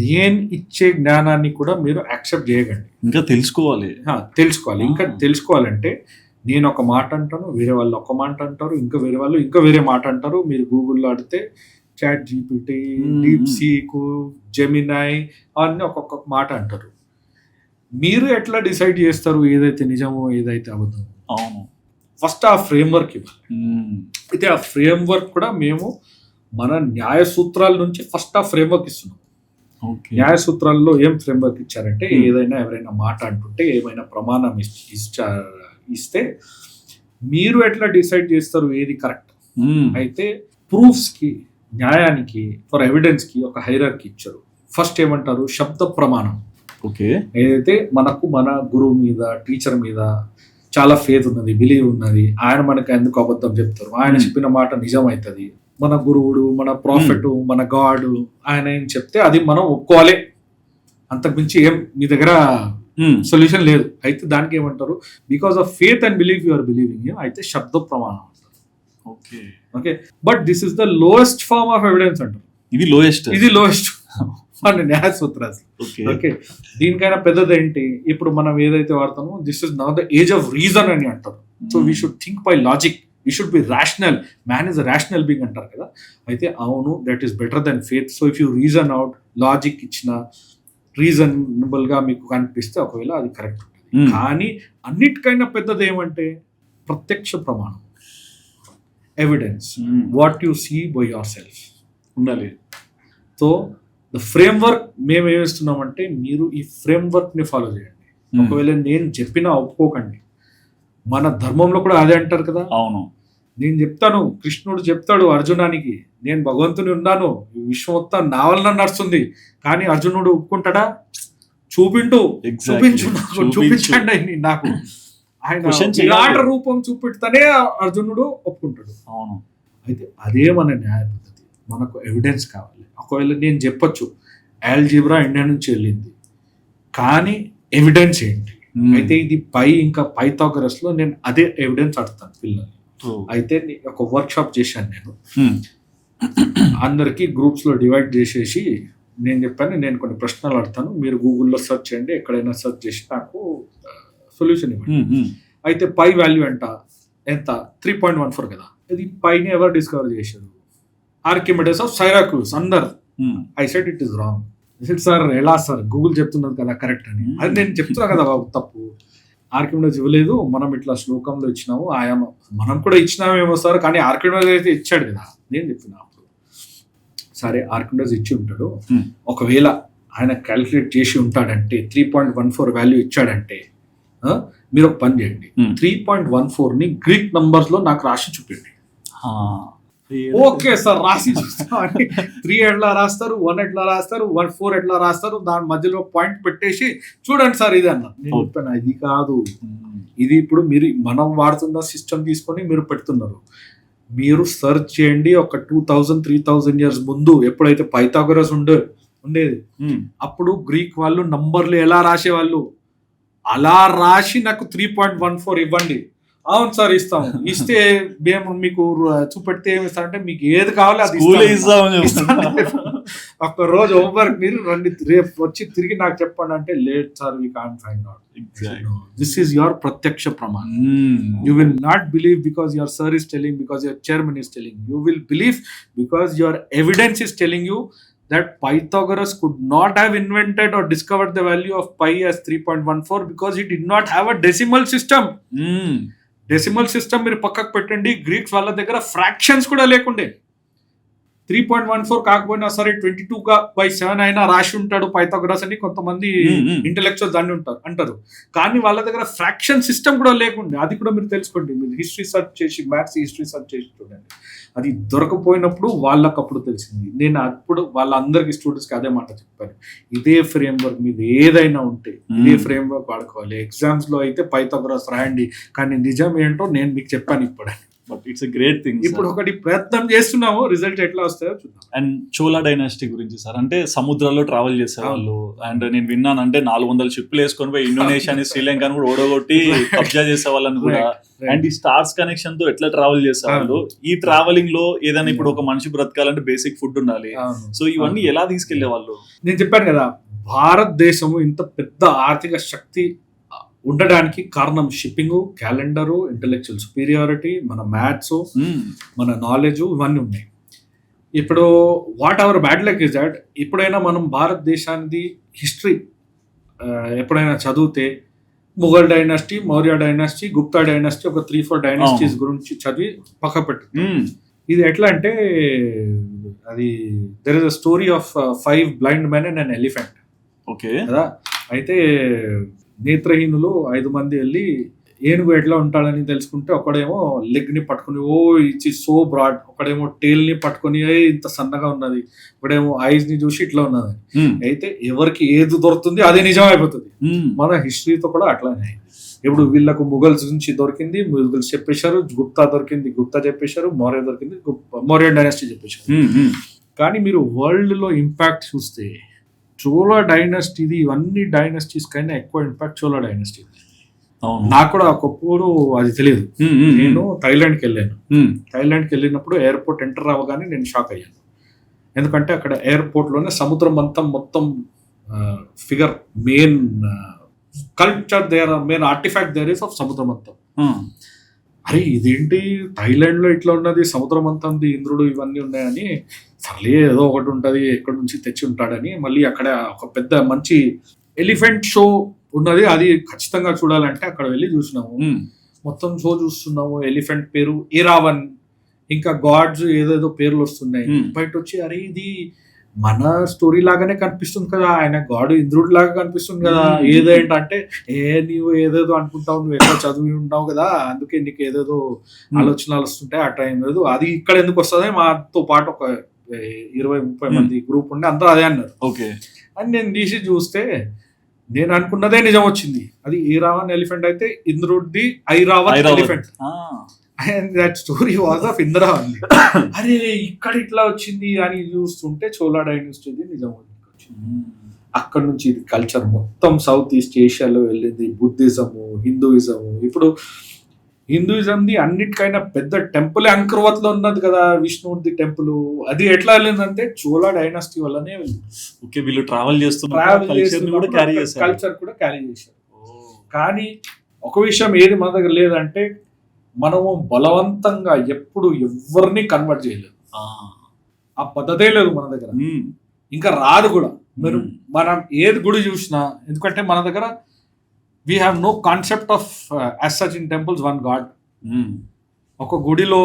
నేను ఇచ్చే జ్ఞానాన్ని కూడా మీరు యాక్సెప్ట్ చేయకండి, ఇంకా తెలుసుకోవాలి. ఇంకా తెలుసుకోవాలంటే నేను ఒక మాట అంటాను, వేరే వాళ్ళు ఒక మాట అంటారు, ఇంకా వేరే వాళ్ళు ఇంకా వేరే మాట అంటారు. మీరు గూగుల్లో ఆడితే ChatGPT, DeepSeek, Gemini అన్నీ ఒక్కొక్క మాట అంటారు. మీరు ఎట్లా డిసైడ్ చేస్తారు ఏదైతే నిజమో ఏదైతే అబద్ధమో? అవును, ఫస్ట్ ఆ ఫ్రేమ్వర్క్ ఇవ్వాలి. అయితే ఆ ఫ్రేమ్వర్క్ కూడా మేము మన న్యాయ సూత్రాల నుంచి ఫస్ట్ ఆ ఫ్రేమ్వర్క్ ఇస్తున్నాం. న్యాయ సూత్రాల్లో ఏం ఫ్రేమ్వర్క్ ఇచ్చారంటే, ఏదైనా ఎవరైనా మాట అంటుంటే ఏమైనా ప్రమాణం ఇస్తే మీరు ఎట్లా డిసైడ్ చేస్తారు ఏది కరెక్ట్. అయితే ప్రూఫ్స్ కి, న్యాయానికి, ఫర్ ఎవిడెన్స్ కి ఒక హైరార్కీ ఇచ్చారు. ఫస్ట్ ఏమంటారు? శబ్ద ప్రమాణం. ఏదైతే మనకు మన గురువు మీద, టీచర్ మీద చాలా ఫేత్ ఉన్నది, బిలీవ్ ఉన్నది, ఆయన మనకు ఎందుకు అబద్ధం చెప్తారు, ఆయన చెప్పిన మాట నిజం అవుతుంది, మన గురువుడు, మన ప్రాఫిట్, మన గాడ్ ఆయన ఏం చెప్తే అది మనం ఒప్పుకోవాలి, అంతకుమించి ఏం మీ దగ్గర సొల్యూషన్ లేదు. అయితే దానికి ఏమంటారు? Because of faith and believe you are believing. అయితే శబ్ద ప్రమాణం అంటారు. Okay, but this is the lowest form of evidence అంటారు. ఇది లోయెస్ట్ మన న్యాయ సూత్రాలు. ఓకే, దీనికైనా పెద్దది ఏంటి? ఇప్పుడు మనం ఏదైతే వాడతామో, this is now the age of reason అని అంటారు. So we should think by logic, we should be rational. Man is a rational being అంటారు కదా. అయితే అవును, that is better than faith. So if you reason out, logic ఇచ్చిన reasonable గా మీకు కనిపిస్తే ఒకవేళ అది కరెక్ట్ ఉంటుంది. కానీ అన్నిటికైనా పెద్దది ఏమంటే ప్రత్యక్ష ప్రమాణం, evidence, what you see by yourself ఉండాలి. సో ద ఫ్రేమ్వర్క్ మేము ఏమిస్తున్నామంటే, మీరు ఈ ఫ్రేమ్వర్క్ ని ఫాలో చేయండి. ఒకవేళ నేను చెప్పినా ఒప్పుకోకండి. మన ధర్మంలో కూడా అదే అంటారు కదా. అవును, నేను చెప్తాను, కృష్ణుడు చెప్తాడు అర్జునానికి, నేను భగవంతుని ఉన్నాను, విశ్వం మొత్తం నా వలన నడుస్తుంది, కానీ అర్జునుడు ఒప్పుకుంటాడా? చూపించండి నాకు, ఆయన విరాట రూపం చూపెడితేనే అర్జునుడు ఒప్పుకుంటాడు. అవును, అయితే అదే మన న్యాయ పద్ధతి. మనకు ఎవిడెన్స్ కావాలి. ఒకవేళ నేను చెప్పొచ్చు ఆల్జీబ్రా ఇండియా నుంచి వెళ్ళింది, కానీ ఎవిడెన్స్ ఏంటి? అయితే ఇది ఇంకా పైథాగరస్ లో నేను అదే ఎవిడెన్స్ అడుగుతాను పిల్లల్ని. అయితే ఒక వర్క్ షాప్ చేశాను నేను, అందరికి గ్రూప్స్ లో డివైడ్ చేసేసి నేను చెప్పాను, నేను కొన్ని ప్రశ్నలు అడుగుతాను, మీరు గూగుల్లో సెర్చ్ చేయండి, ఎక్కడైనా సెర్చ్ చేసి నాకు సొల్యూషన్ ఇవ్వండి. అయితే పై వాల్యూ ఎంత 3.14 కదా. ఇది పైని ఎవరు డిస్కవర్ చేశారు? ఆర్కిమిడిస్ ఆఫ్ సైరాక్యూస్ అందరు. I said it is wrong. Sir ఎలా సార్, గూగుల్ చెప్తున్నది కదా కరెక్ట్ అని. అది నేను చెప్తున్నా కదా బాబు, తప్పు. ఆర్కిమిడిస్ ఇవ్వలేదు, మనం ఇట్లా శ్లోకంలో ఇచ్చినాము, మనం కూడా ఇచ్చినామేమో సార్, కానీ ఆర్కిమిడిస్ అయితే ఇచ్చాడు కదా. నేను చెప్తున్నా అప్పుడు, సరే ఆర్కిమిడిస్ ఇచ్చి ఉంటాడు, ఒకవేళ ఆయన క్యాలిక్యులేట్ చేసి ఉంటాడంటే 3.14 వాల్యూ ఇచ్చాడంటే, మీరు ఒక పని చేయండి, 3.14 ని గ్రీక్ నంబర్స్ లో నాకు రాసి చూపించండి. ఓకే సార్, రాసి చూస్తామని 3 ఎట్లా రాస్తారు, 1 ఎట్లా రాస్తారు, 4 ఎట్లా రాస్తారు, దాని మధ్యలో పాయింట్ పెట్టేసి చూడండి సార్ ఇది అన్న. నేను చెప్పాను ఇది కాదు, ఇది ఇప్పుడు మీరు మనం వాడుతున్న సిస్టమ్ తీసుకొని మీరు పెడుతున్నారు. మీరు సర్చ్ చేయండి, ఒక 2000-3000 ఇయర్స్ ముందు ఎప్పుడైతే పైథాగరస్ ఉండేది, అప్పుడు గ్రీక్ వాళ్ళు నంబర్లు ఎలా రాసేవాళ్ళు, అలా రాసి నాకు 3.14 ఇవ్వండి. అవును సార్ ఇస్తాము. ఇస్తే మేము మీకు చూపెడితే ఏమి ఇస్తారంటే, మీకు ఏది కావాలో అది ఇస్తాం. ఒక్క రోజు హోంవర్క్ మీరు రండి, రేపు వచ్చి తిరిగి నాకు చెప్పండి అంటే late sir we can't find out. This is your ప్రత్యక్ష ప్రమాణం. You will not believe because your sir is telling, because your chairman is telling. You will believe because your evidence is telling you that Pythagoras could not have invented or discovered the value of pi as 3.14 because he did not have a decimal system. Decimal system మీరు పక్కకు పెట్టండి, Greeks వాళ్ళ దగ్గర fractions కూడా లేకుండే. 3.14 కాకపోయినా సరే 22/7 అయినా రాసి ఉంటాడు పైథాగరస్ అని కొంతమంది ఇంటెలెక్చువల్ దాన్ని అంటారు. కానీ వాళ్ళ దగ్గర ఫ్రాక్షన్ సిస్టమ్ కూడా లేకుండే. అది కూడా మీరు తెలుసుకోండి. మీరు హిస్టరీ సర్చ్ చేసి, మ్యాథ్స్ హిస్టరీ సర్చ్ చేసి చూడండి. అది దొరకపోయినప్పుడు వాళ్ళకు అప్పుడు తెలిసింది. నేను అప్పుడు వాళ్ళందరికీ స్టూడెంట్స్కి అదే మాట చెప్పాను, ఇదే ఫ్రేమ్ వర్క్ మీద ఏదైనా ఉంటే ఇదే ఫ్రేమ్ వర్క్ వాడుకోవాలి. ఎగ్జామ్స్ లో అయితే పైథాగరస్ రాయండి, కానీ నిజం ఏంటో నేను మీకు చెప్పాను ఇప్పుడు. But it's a great thing. ఇప్పుడు ఒకటి ప్రయత్నం చేస్తున్నాము, రిజల్ట్ ఎట్లా వస్తాయో చూద్దాం. అండ్ చోళా డైనాసిటీ గురించి సార్, అంటే సముద్రాల్లో ట్రావెల్ చేసేవాళ్ళు. అండ్ నేను విన్నాను అంటే 400 షిప్లు వేసుకొని పోయి ఇండోనేషియాని, శ్రీలంకని కూడా ఓడగొట్టి కబ్జా చేసేవాళ్ళని కూడా. అండ్ ఈ స్టార్స్ కనెక్షన్ తో ఎట్లా ట్రావెల్ చేసేవాళ్ళు. ఈ ట్రావెలింగ్ లో ఏదైనా ఇప్పుడు ఒక మనిషి బ్రతకాలంటే బేసిక్ ఫుడ్ ఉండాలి. సో ఇవన్నీ ఎలా తీసుకెళ్లే వాళ్ళు? నేను చెప్పాను కదా, భారతదేశము ఇంత పెద్ద ఆర్థిక శక్తి ఉండడానికి కారణం షిప్పింగ్, క్యాలెండరు, ఇంటెలెక్చువల్ సుపీరియారిటీ, మన మ్యాథ్స్, మన నాలెడ్జ్, ఇవన్నీ ఉన్నాయి. ఇప్పుడు what our bad luck is that ఎప్పుడైనా మనం భారతదేశానికి హిస్టరీ ఎప్పుడైనా చదివితే Mughal dynasty, Maurya dynasty, Gupta dynasty, ఒక 3-4 డైనాసిటీస్ గురించి చదివి పక్క పెట్టు. ఇది ఎట్లా అంటే అది there is a story of 5 blind men and an elephant. Okay కదా. అయితే నేత్రహీనులు 5 మంది వెళ్ళి ఏనుగు ఎట్లా ఉంటాడని తెలుసుకుంటే ఒకడేమో లెగ్ ని పట్టుకుని ఓ ఇట్స్ సో బ్రాడ్, ఒకడేమో టేల్ ని పట్టుకుని ఇంత సన్నగా ఉన్నది, ఒకడేమో ఐస్ ని చూసి ఇట్లా ఉన్నది. అయితే ఎవరికి ఏది దొరుకుతుంది అదే నిజం అయిపోతుంది. మన హిస్టరీతో కూడా అట్లానే. ఇప్పుడు వీళ్ళకు ముఘల్స్ నుంచి దొరికింది, ముఘల్స్ చెప్పేశారు. గుప్తా దొరికింది, గుప్తా చెప్పేశారు. మౌర్య దొరికింది, మౌర్య డైనాసిటీ చెప్పేశారు. కానీ మీరు వరల్డ్ లో ఇంపాక్ట్ చూస్తే చోళా డైనాసిటీది ఇవన్నీ డైనాసిటీస్ కైనా ఎక్కువ ఇంపాక్ట్ చోళా డైనాసిటీ. నాకు కూడా ఒకప్పుడు అది తెలియదు. నేను థైలాండ్కి వెళ్ళాను. థైలాండ్కి వెళ్ళినప్పుడు ఎయిర్పోర్ట్ ఎంటర్ అవ్వగానే నేను షాక్ అయ్యాను. ఎందుకంటే అక్కడ ఎయిర్పోర్ట్ లోనే సముద్రం మొత్తం figure main culture there, main artifact there is of సముద్రం మొత్తం. అరే ఇదేంటి థైలాండ్ లో ఇట్లా ఉన్నది, సముద్రం అంతా ఉంది, ఇంద్రుడు ఇవన్నీ ఉన్నాయని, సర్లే ఏదో ఒకటి ఉంటది, ఎక్కడి నుంచి తెచ్చి ఉంటాడని మళ్ళీ అక్కడ ఒక పెద్ద మంచి ఎలిఫెంట్ షో ఉన్నది, అది ఖచ్చితంగా చూడాలంటే అక్కడ వెళ్ళి చూసినాము. మొత్తం షో చూస్తున్నాము. ఎలిఫెంట్ పేరు ఇరావన్, ఇంకా గాడ్స్ ఏదేదో పేర్లు వస్తున్నాయి. బయట వచ్చి అరే ఇది మన స్టోరీ లాగానే కనిపిస్తుంది కదా, ఆయన గాడ్ ఇంద్రుడు లాగా కనిపిస్తుంది కదా, ఏదేంటంటే నీవు ఏదేదో అనుకుంటావు, నువ్వు ఎక్కువ చదివి ఉంటావు కదా, అందుకే నీకు ఏదేదో ఆలోచనలు వస్తుంటాయి, ఆ టైం లేదు, అది ఇక్కడ ఎందుకు వస్తుంది, మాతో పాటు ఒక 20-30 మంది గ్రూప్ ఉండి అందరూ అదే అన్నారు. ఓకే అని నేను తీసి చూస్తే నేను అనుకున్నదే నిజం వచ్చింది. అది ఈరావన్ ఎలిఫెంట్ అయితే ఇంద్రుడిది Airavat elephant. And that story was of Indra only. అరే ఇక్కడ ఇట్లా వచ్చింది అని చూస్తుంటే చోళా డైనాసిటీ నిజం వచ్చింది. అక్కడ నుంచి ఇది కల్చర్ మొత్తం సౌత్ ఈస్ట్ ఏషియాలో వెళ్ళింది. బుద్ధిజము, హిందూయిజము. ఇప్పుడు హిందూయిజంది అన్నిటికైనా పెద్ద టెంపుల్ అంకర్వత్ లో ఉన్నది కదా, విష్ణువుది టెంపుల్. అది ఎట్లా వెళ్ళిందంటే చోళా డైనాసిటీ వల్లనే వెళ్ళింది. ఓకే, వీళ్ళు ట్రావెల్ కల్చర్ కూడా క్యారీ చేశారు. కానీ ఒక విషయం ఏది మన దగ్గర లేదంటే మనము బలవంతంగా ఎప్పుడు ఎవరిని కన్వర్ట్ చేయలేదు. ఆ పద్ధతే లేదు మన దగ్గర, ఇంకా రాదు కూడా. మీరు మనం ఏది గుడి చూసినా, ఎందుకంటే మన దగ్గర we have no concept of as such in temples one god. ఒక గుడిలో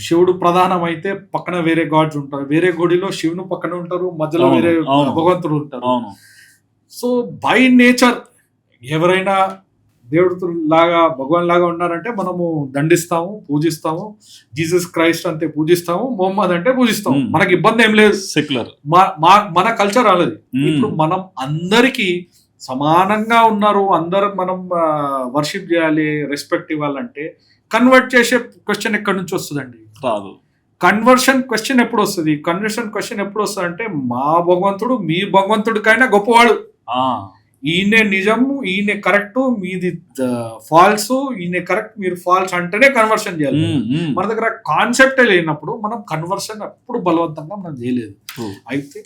శివుడు ప్రధానం అయితే పక్కన వేరే గాడ్స్ ఉంటారు, వేరే గుడిలో శివుని పక్కన ఉంటారు, మధ్యలో వేరే భగవంతుడు ఉంటారు. సో బై నేచర్ ఎవరైనా దేవుడు లాగా భగవాన్ లాగా ఉన్నారంటే మనము దండిస్తాము, పూజిస్తాము. జీసస్ క్రైస్ట్ అంటే పూజిస్తాము, మొహమ్మద్ అంటే పూజిస్తాము. మనకి ఇబ్బంది ఏం లేదు, సెక్యులర్. మన కల్చర్ అనేది ఇప్పుడు మనం అందరికీ సమానంగా ఉన్నారు, అందరం మనం వర్షిప్ చేయాలి, రెస్పెక్ట్ ఇవ్వాలంటే కన్వర్ట్ చేసే క్వశ్చన్ ఎక్కడి నుంచి వస్తుందండి? రాదు. కన్వర్షన్ క్వశ్చన్ ఎప్పుడు వస్తుంది? కన్వర్షన్ క్వశ్చన్ ఎప్పుడు వస్తుంది అంటే మా భగవంతుడు మీ భగవంతుడికైనా గొప్పవాడు. ఈయనే నిజము, ఈయన కరెక్ట్, మీది ఫాల్స్, ఈయన కరెక్ట్, మీరు ఫాల్స్ అంటేనే కన్వర్షన్ చేయాలి. మన దగ్గర కాన్సెప్టే లేనప్పుడు మనం కన్వర్షన్ ఎప్పుడు బలవంతంగా మనం చేయలేదు. అయితే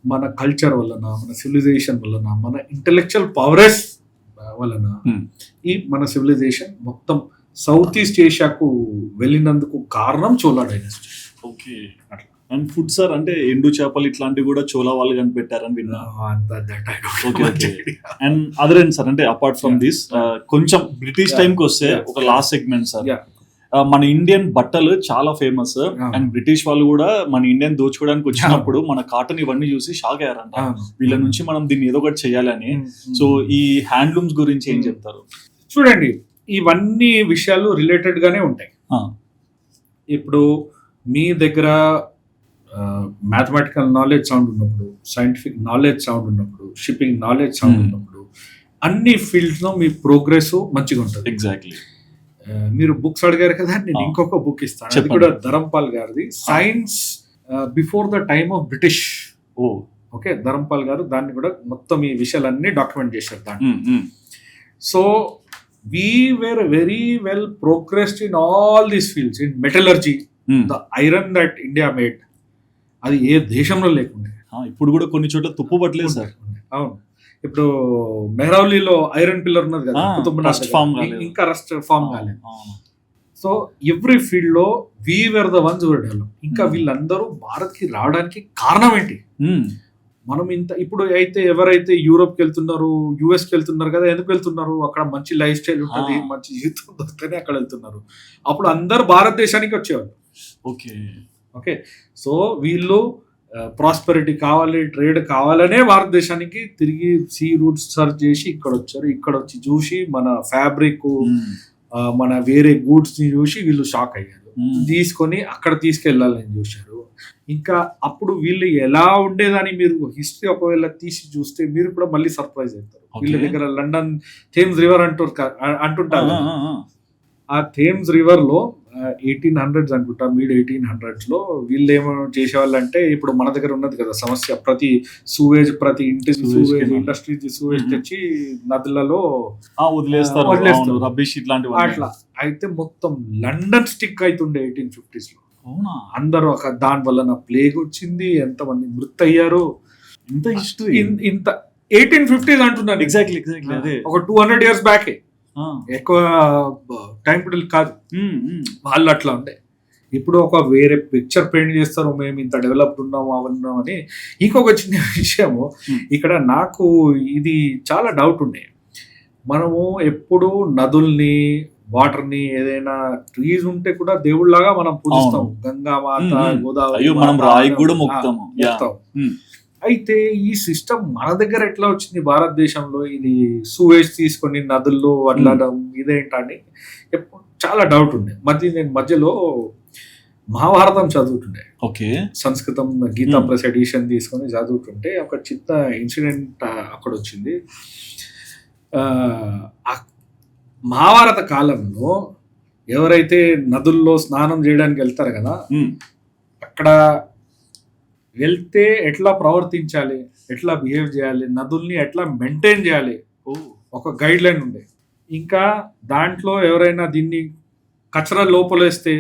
మన కల్చర్ వలన, మన సివిలైజేషన్ వలన, మన ఇంటెలెక్చువల్ పవర్స్ వలన ఈ మన సివిలైజేషన్ మొత్తం సౌత్ ఈస్ట్ ఏషియాకు వెళ్ళినందుకు కారణం Chola dynasty. Okay. And food sir అంటే ఎండు చేపలు ఇట్లాంటివి కూడా చోళా వాళ్ళు కనిపెట్టారని విన్నా. అండ్ అదర్ ఏంటి సార్ అంటే అపార్ట్ ఫ్రమ్ దిస్ కొంచెం బ్రిటిష్ టైం కి వస్తే ఒక లాస్ట్ సెగ్మెంట్ సార్, మన ఇండియన్ బట్టలు చాలా ఫేమస్. అండ్ బ్రిటిష్ వాళ్ళు కూడా మన ఇండియన్ దోచుకోవడానికి వచ్చినప్పుడు మన కాటన్ ఇవన్నీ చూసి షాక్ అయ్యారంట, వీళ్ళ నుంచి మనం దీన్ని ఏదో ఒకటి చేయాలని. సో ఈ హ్యాండ్లూమ్స్ గురించి ఏం చెప్తారు? చూడండి, ఇవన్నీ విషయాలు రిలేటెడ్ గానే ఉంటాయి. ఇప్పుడు మీ దగ్గర మ్యాథమెటికల్ నాలెడ్జ్ సౌండ్ ఉన్నప్పుడు, సైంటిఫిక్ నాలెడ్జ్ సౌండ్ ఉన్నప్పుడు, షిప్పింగ్ నాలెడ్జ్ సౌండ్ ఉన్నప్పుడు, అన్ని ఫీల్డ్స్ లో మీ ప్రోగ్రెస్ మంచిగా ఉంటుంది. ఎగ్జాక్ట్లీ. మీరు బుక్స్ అడిగారు కదా, నేను ఇంకొక బుక్ ఇస్తాను. అది కూడా ధరంపాల్ గారిది, science before the time of British. Okay, Dharampal గారు దాన్ని కూడా మొత్తం ఈ విషయాలన్నీ డాక్యుమెంట్ చేశారు దాన్ని. So we were very well progressed in all these fields. In metallurgy, the iron that India made, అది ఏ దేశంలో లేకుండే. ఇప్పుడు కూడా కొన్ని చోట్ల తుప్పు పట్టలేదు సార్. అవును, ఇప్పుడు మెహ్రౌలీలో ఐరన్ పిల్లర్ ఉన్నది కదా, ఇంకా రస్ట్ ఫామ్ కాలేదు. సో ఎవ్రీ ఫీల్డ్ లో we were the ones were develop. ఇంకా వీళ్ళందరూ భారత్ కి రావడానికి కారణం ఏంటి? మనం ఇంత ఇప్పుడు అయితే ఎవరైతే యూరోప్కి వెళ్తున్నారు, యుఎస్కి వెళ్తున్నారు కదా, ఎందుకు వెళ్తున్నారు? అక్కడ మంచి లైఫ్ స్టైల్ ఉంటుంది, మంచి జీవితం దొరికితేనే అక్కడ వెళ్తున్నారు. అప్పుడు అందరు భారతదేశానికి వచ్చేవాళ్ళు. ఓకే ఓకే సో వీళ్ళు ప్రాస్పెరిటీ కావాలి, ట్రేడ్ కావాలనే భారతదేశానికి తిరిగి సీ రూట్స్ సర్చ్ చేసి ఇక్కడ వచ్చారు. ఇక్కడ వచ్చి చూసి మన ఫ్యాబ్రిక్, మన వేరే గూడ్స్ ని చూసి వీళ్ళు షాక్ అయ్యారు. తీసుకొని అక్కడ తీసుకెళ్లాలని చూశారు. ఇంకా అప్పుడు వీళ్ళు ఎలా ఉండేదని మీరు హిస్టరీ ఒకవేళ తీసి చూస్తే మీరు కూడా మళ్ళీ సర్ప్రైజ్ అవుతారు. వీళ్ళ దగ్గర లండన్ థేమ్స్ రివర్ అంటుంటారు. ఆ థేమ్స్ రివర్ లో 1800s అనుకుంటా, మిడ్ 1800s లో వీళ్ళు ఏమో చేసేవాళ్ళు అంటే, ఇప్పుడు మన దగ్గర ఉన్నది కదా సమస్య, ప్రతి సూవేజ్, ప్రతి ఇంటి సూవేజ్, ఇండస్ట్రీ సూవేజ్ తెచ్చి నదులలో వదిలేస్తారు. అట్లా అయితే మొత్తం లండన్ స్టిక్ అవుతుండే 1850s లో. అందరూ ఒక దాని వల్ల ప్లేగ్ వచ్చింది, ఎంతమంది మృతి అయ్యారు. ఇంత హిస్టరీ, ఇంత 1850s అంటున్నాను. ఎగ్జాక్ట్లీ అదే ఒక 200 years బ్యాకే, ఎక్కువ టైం పీరియడ్ కాదు. వాళ్ళు అట్లా ఉండే. ఇప్పుడు ఒక వేరే పిక్చర్ పెయింట్ చేస్తారు, మేము ఇంత డెవలప్డ్ ఉన్నాము అవన్నాం అని. ఇంకొక చిన్న విషయము, ఇక్కడ నాకు ఇది చాలా డౌట్ ఉండే. మనము ఎప్పుడు నదుల్ని, వాటర్ ని, ఏదైనా ట్రీస్ ఉంటే కూడా దేవుళ్ళలాగా మనం పూజిస్తాం. గంగా మాత, గోదావరి, అయితే ఈ సిస్టమ్ మన దగ్గర ఎట్లా వచ్చింది భారతదేశంలో? ఇది సూవేజ్ తీసుకొని నదుల్లో వదలడం ఇదేంటని చాలా డౌట్ ఉండే. నేను మధ్యలో మహాభారతం చదువుతుండే. ఓకే, సంస్కృతం గీతా ప్లస్ ఎడిషన్ తీసుకొని చదువుతుంటే ఒక చిన్న ఇన్సిడెంట్ అక్కడ వచ్చింది. మహాభారత కాలంలో ఎవరైతే నదుల్లో స్నానం చేయడానికి వెళ్తారు కదా, అక్కడ వెళ్తే ఎట్లా ప్రవర్తించాలి, ఎట్లా బిహేవ్ చేయాలి, నదుల్ని ఎట్లా మెయింటైన్ చేయాలి, ఒక గైడ్ లైన్ ఉండే. ఇంకా దాంట్లో ఎవరైనా దీన్ని కచరా లోపలేస్తే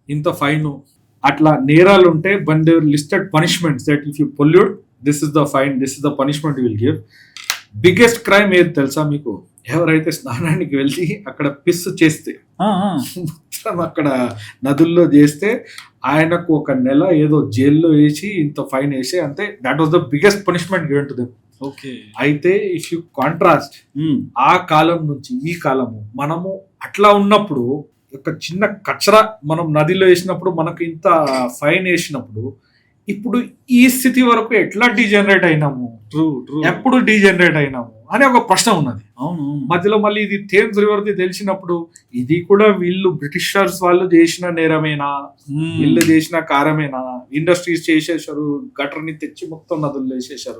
ఇంత ఫైన్, అట్లా నేరాలు ఉంటే but they listed punishments that if you pollute this is the fine, this is the punishment you will give. Biggest crime ఏది తెలుసా మీకు? ఎవరైతే స్నానానికి వెళ్ళి అక్కడ పిస్ చేస్తే, అక్కడ నదుల్లో చేస్తే ఆయనకు 1 నెల ఏదో జైల్లో వేసి ఇంత ఫైన్ వేసి, అంతే. That was the biggest punishment given to them. Okay, అయితే ఇఫ్ యూ కాంట్రాస్ట్ ఆ కాలం నుంచి ఈ కాలము, మనము అట్లా ఉన్నప్పుడు ఒక చిన్న కచరా మనం నదిలో వేసినప్పుడు మనకు ఇంత ఫైన్ వేసినప్పుడు, ఇప్పుడు ఈ స్థితి వరకు ఎట్లా డీజనరేట్ అయినాము, ఎప్పుడు డీజనరేట్ అయినాము అనే ఒక ప్రశ్న ఉన్నది. అవును, మధ్యలో మళ్ళీ ఇది థేమ్స్ రివర్ ది తెలిసినప్పుడు, ఇది కూడా వీళ్ళు బ్రిటిషర్స్ వాళ్ళు చేసిన నేరమేనా, వీళ్ళు చేసిన కారమేనా? ఇండస్ట్రీస్ చేసేసారు, గటర్ ని తెచ్చి మొత్తం నదుల్లో వేసేసారు.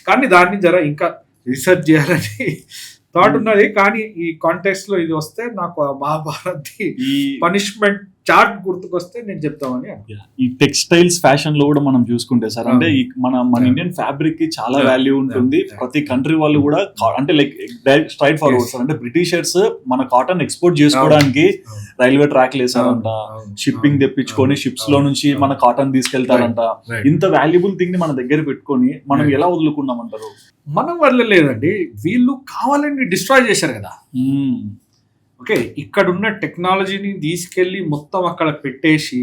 కానీ దాన్ని జర ఇంకా రీసెర్చ్ చేయాలని థాట్ ఉన్నది. కానీ ఈ కాంటెక్స్ట్ లో ఇది వస్తే నాకు మహాభారత్ పనిష్మెంట్ చార్ట్ గుర్తుకొస్తే నేను చెప్తామని. ఈ టెక్స్టైల్స్ ఫ్యాషన్ లో కూడా మనం చూసుకుంటే సార్, అంటే మన ఇండియన్ ఫ్యాబ్రిక్ కి చాలా వాల్యూ ఉంటుంది. ప్రతి కంట్రీ వాళ్ళు కూడా అంటే లైక్ స్ట్రైట్ ఫార్వర్డ్ సార్, అంటే బ్రిటిషర్స్ మన కాటన్ ఎక్స్పోర్ట్ చేసుకోవడానికి రైల్వే ట్రాక్ లేసారంట, షిప్పింగ్ తెప్పించుకొని షిప్స్ లో నుంచి మన కాటన్ తీసుకెళ్తారంట. ఇంత వాల్యుబుల్ థింగ్ ని మన దగ్గర పెట్టుకొని మనం ఎలా వదులుకున్నామంటారు? మనం వల్ల లేదండి, వీళ్ళు కావాలని డిస్ట్రాయ్ చేశారు కదా. ఓకే, ఇక్కడ ఉన్న టెక్నాలజీని తీసుకెళ్ళి మొత్తం అక్కడ పెట్టేసి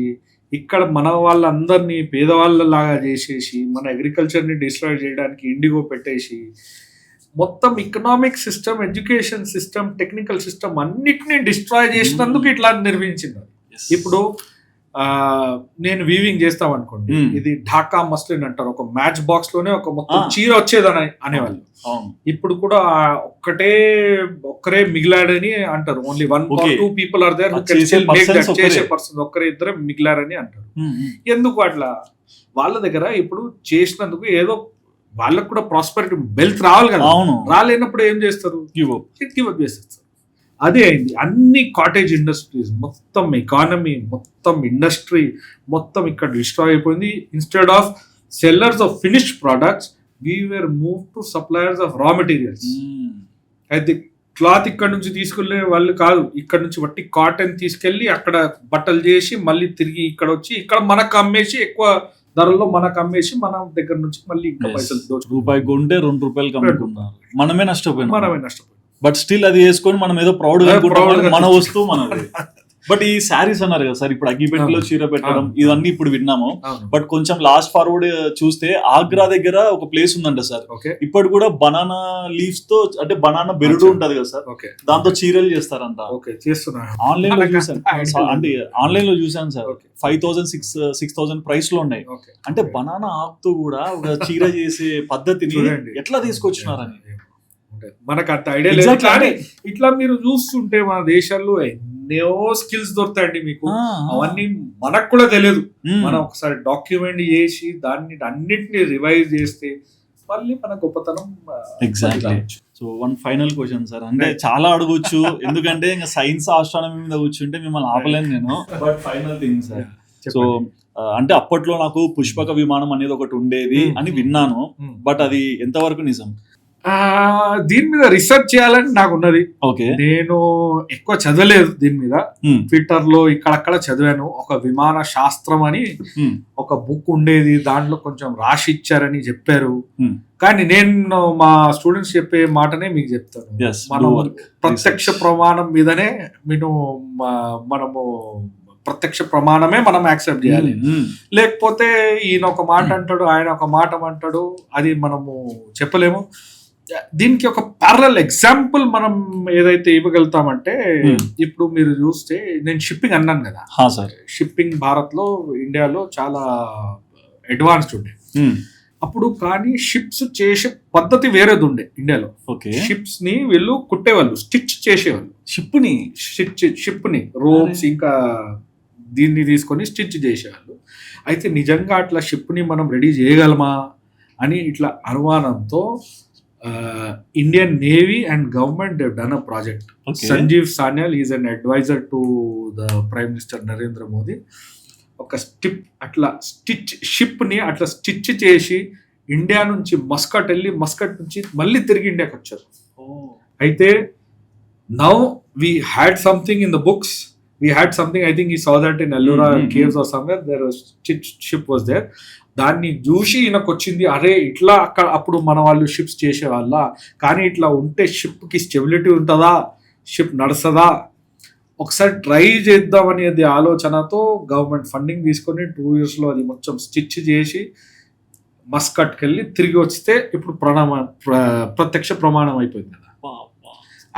ఇక్కడ మన వాళ్ళందరినీ పేదవాళ్ళలాగా చేసేసి మన అగ్రికల్చర్ని డిస్ట్రాయ్ చేయడానికి ఇండిగో పెట్టేసి మొత్తం economic system, education system, technical system అన్నిటినీ డిస్ట్రాయ్ చేసినందుకు ఇట్లా నిర్మించింది. ఇప్పుడు నేను వీవింగ్ చేస్తాం అనుకోండి, ఇది ఢాకా మస్లిన్ అంటారు. ఒక మ్యాచ్ బాక్స్ లోనే ఒక మొత్తం చీర వచ్చేదని అనేవాళ్ళు. ఇప్పుడు కూడా ఒక్కరే మిగిలాడని అంటారు. Only 1 or 2 people are there చేసే పర్సన్ ఒక్కరే ఇద్దరే మిగిలారని అంటారు. ఎందుకు అట్లా? వాళ్ళ దగ్గర ఇప్పుడు చేసినందుకు ఏదో వాళ్ళకు కూడా ప్రాస్పెరిటీ, వెల్త్ రావాలి కదా. రాలేనప్పుడు ఏం చేస్తారు? గివ్ అప్ చేస్తారు. అదే అయింది. అన్ని కాటేజ్ ఇండస్ట్రీస్, మొత్తం ఎకానమీ, మొత్తం ఇండస్ట్రీ మొత్తం ఇక్కడ డిస్ట్రాయ్ అయిపోయింది. Instead of sellers of finished products we were move to suppliers of raw materials. అయితే క్లాత్ ఇక్కడ నుంచి తీసుకెళ్లే వాళ్ళు కాదు, ఇక్కడ నుంచి బట్టి కాటన్ తీసుకెళ్లి అక్కడ బట్టలు చేసి మళ్ళీ తిరిగి ఇక్కడ వచ్చి ఇక్కడ మనకు అమ్మేసి ఎక్కువ ధరల్లో మనకు అమ్మేసి మన దగ్గర నుంచి మళ్ళీ ఇంకా పైసలు రూపాయి కొంటే 2 రూపాయలు అమ్ముకున్నారు. మనమే నష్టపోయినాం. బట్ స్టిల్ అది వేసుకొని మనం ఏదో ప్రౌడ్ గా మన వస్తువు మనది. బట్ ఈ శారీస్ అన్నారు కదా సార్, ఇప్పుడు అగ్గిపెట్టెలో చీర పెట్టడం ఇవన్నీ ఇప్పుడు విన్నాము. బట్ కొంచెం లాస్ట్ ఫార్వర్డ్ చూస్తే ఆగ్రా దగ్గర ఒక ప్లేస్ ఉందంట సార్, ఇప్పుడు కూడా బనానా లీవ్స్ తో, అంటే బనానా బెరుడు ఉంటది కదా సార్, దాంతో చీరలు చేస్తారంట. ఆన్లైన్ లో చూసాను, అంటే ఆన్లైన్ లో చూసాను సార్, 5,000-6,000 ప్రైస్ లో ఉన్నాయి. అంటే బనానా ఆకుతో కూడా ఒక చీర చేసే పద్ధతిని ఎట్లా తీసుకొచ్చినారని మనకు అంత ఐడియా లేదు. కానీ ఇట్లా మీరు చూస్తుంటే మన దేశాల్లో ఎన్నో స్కిల్స్ దొరుకుతాయండి మీకు. అవన్నీ మనకు కూడా తెలియదు. మనం ఒకసారి డాక్యుమెంట్ చేసి దాన్ని అన్నిటిని రివైజ్ చేస్తే మళ్ళీ మన గొప్పతనం. Exactly. So one final question sir, అంటే చాలా అడగొచ్చు ఎందుకంటే ఇంకా సైన్స్ ఆస్ట్రానమీ మీద కూర్చుంటే మిమ్మల్ని ఆపలేను నేను. But final thing sir, so అంటే అప్పట్లో నాకు పుష్పక విమానం అనేది ఒకటి ఉండేది అని విన్నాను. బట్ అది ఎంతవరకు నిజం? దీని మీద రీసెర్చ్ చేయాలని నాకు ఉన్నది. నేను ఎక్కువ చదవలేదు దీని మీద. ట్విట్టర్ లో ఇక్కడక్కడ చదివాను. ఒక విమాన శాస్త్రం అని ఒక బుక్ ఉండేది, దాంట్లో కొంచెం రాసి ఇచ్చారని చెప్పారు. కానీ నేను మా స్టూడెంట్స్ చెప్పే మాటనే మీకు చెప్తాను. మనం ప్రత్యక్ష ప్రమాణం మీదనే మనము ప్రత్యక్ష ప్రమాణమే మనం యాక్సెప్ట్ చేయాలి. లేకపోతే ఈయన ఒక మాట అంటాడు, ఆయన ఒక మాట అంటాడు, అది మనము చెప్పలేము. దీనికి ఒక ప్యారలల్ ఎగ్జాంపుల్ మనం ఏదైతే ఇవ్వగలుగుతామంటే, ఇప్పుడు మీరు చూస్తే నేను షిప్పింగ్ అన్నాను కదా, షిప్పింగ్ భారత్ లో, ఇండియాలో చాలా అడ్వాన్స్డ్ ఉండే అప్పుడు. కానీ షిప్స్ చేసే పద్ధతి వేరేది ఉండే ఇండియాలో. షిప్స్ ని వీళ్ళు కుట్టేవాళ్ళు, స్టిచ్ చేసేవాళ్ళు. షిప్ ని రోప్స్ ఇంకా దీన్ని తీసుకొని స్టిచ్ చేసేవాళ్ళు. అయితే నిజంగా అట్లా షిప్ ని మనం రెడీ చేయగలమా అని ఇట్లా అనుమానంతో Indian navy and government they done a project. Sanjeev Sanyal is an advisor to the prime minister Narendra Modi. ఒక షిప్ ని అట్లా స్టిచ్ చేసి ఇండియా నుంచి మస్కట్ వెళ్ళి, మస్కట్ నుంచి మళ్ళీ తిరిగి ఇండియాకి వచ్చారు. అయితే now we had something in the books, we had something, I think he saw that in Ellora caves or somewhere, there was ship was there. దాన్ని చూసి ఈయనకు వచ్చింది, అరే ఇట్లా అక్కడ అప్పుడు మన వాళ్ళు షిప్స్ చేసేవాళ్ళ, కానీ ఇట్లా ఉంటే షిప్కి స్టెబిలిటీ ఉంటుందా, షిప్ నడుస్తుందా, ఒకసారి ట్రై చేద్దాం అనేది ఆలోచనతో గవర్నమెంట్ ఫండింగ్ తీసుకొని 2 years లో అది మొత్తం స్టిచ్ చేసి మస్కట్కి వెళ్ళి తిరిగి వస్తే ఇప్పుడు ప్రత్యక్ష ప్రమాణం అయిపోయింది కదా.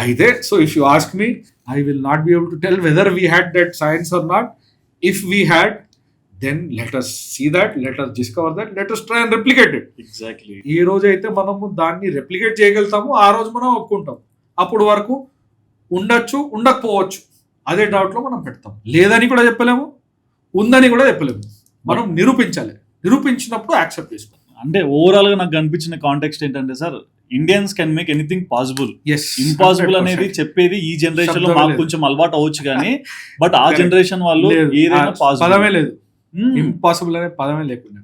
అయితే so if you ask me, I will not be able to tell whether we had that science or not. If we had, then let us see that, let us discover that, let us try and replicate it. Exactly. ఈ రోజు అయితే మనము దాన్ని replicate చేయగలుగుతాము, ఆ రోజు మనం ఒప్పుకుంటాం. అప్పుడు వరకు ఉండొచ్చు, ఉండకపోవచ్చు, అదే డౌట్ లో మనం పెడతాం. లేదని కూడా చెప్పలేము, ఉందని కూడా చెప్పలేము. మనం నిరూపించాలి, నిరూపించినప్పుడు యాక్సెప్ట్ చేసుకోవాలి. అంటే ఓవరాల్ గా నాకు కనిపించిన కాంటెక్స్ట్ ఏంటంటే sir, Indians can make anything possible. Yes impossible అనేది చెప్పేది ఈ జనరేషన్ లో శబ్దమే మాకు లేదు. కొంచెం అలవాటు అవ్వచ్చు కానీ బట్ ఆ Correct. జనరేషన్ వాళ్ళు ఏదైనా పాసిబుల్. పదమే లేదు, ఇంపాసిబుల్ అనే పదమే లేకుండా.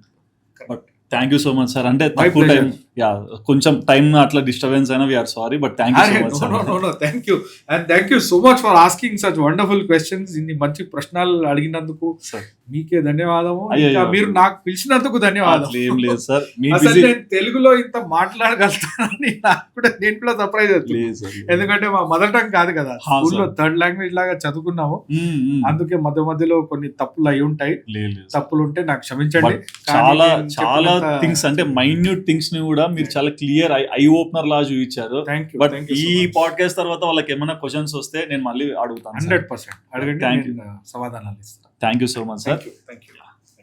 But thank you so much sir. అంటే My తక్కువ టైం, pleasure. కొంచెం టైం అట్లా డిస్టర్బెన్స్ అయినా we're sorry, but thank you so much sir. No, thank you. And thank you so much for asking such wonderful questions. ఇన్ని మంచి ప్రశ్నలు అడిగినందుకు sir మీకే ధన్యవాదము. అయ్యో, ఇంకా అయ్యో. మీరు నాకు పిలిచినందుకు ధన్యవాదం. అట్లా ఏం లేదు సార్, మీ అసలు బిజీ నేను తెలుగులో ఇంత మాట్లాడగలుగుతానని నేను కూడా సర్ప్రైజ్ అవుతుంది. లేదు సార్. ఎందుకంటే మా మదర్ టంగ్ కాదు కదా, హా, స్కూల్లో sir. థర్డ్ లాంగ్వేజ్ లాగా చదువుకున్నాము. అందుకే మధ్య మధ్యలో కొన్ని తప్పులు అయి ఉంటాయి. లేదు సార్. తప్పులు ఉంటే నాకు క్షమించండి. But కానీ చాలా నేను చాలా చెప్పినంత- థింగ్స్ అంటే మైన్యూట్ థింగ్స్ ని కూడా మీరు చాలా క్లియర్ ఐ ఓపెనర్ లా చూపించారు. Thank you, but thank you ఈ so much. పాడ్కాస్ట్ తర్వాత వాళ్ళకి ఏమైనా క్వశ్చన్స్ వస్తే నేను మళ్ళీ అడుగుతాను. 100% అడగండి, Thank you. నేను సమాధానాలు ఇస్తాను. Thank you so much sir. Thank you.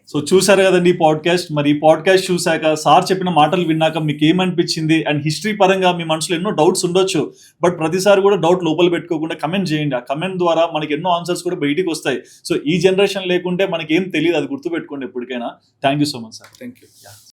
So చూసారు కదండి ఈ పాడ్కాస్ట్. మరి ఈ పాడ్కాస్ట్ చూసాక సార్ చెప్పిన మాటలు విన్నాక మీకు ఏమనిపించింది? అండ్ హిస్టరీ పరంగా మీ మనసులో ఎన్నో డౌట్స్ ఉండొచ్చు, బట్ ప్రతిసారి కూడా డౌట్ లోపల పెట్టుకోకుండా కమెంట్ చేయండి. ఆ కమెంట్ ద్వారా మనకి ఎన్నో ఆన్సర్స్ కూడా బయటికి వస్తాయి. సో ఈ జనరేషన్ లేకుంటే మనకి ఏం తెలియదు, అది గుర్తుపెట్టుకోండి ఎప్పటికైనా. Thank you so much sir. Thank you.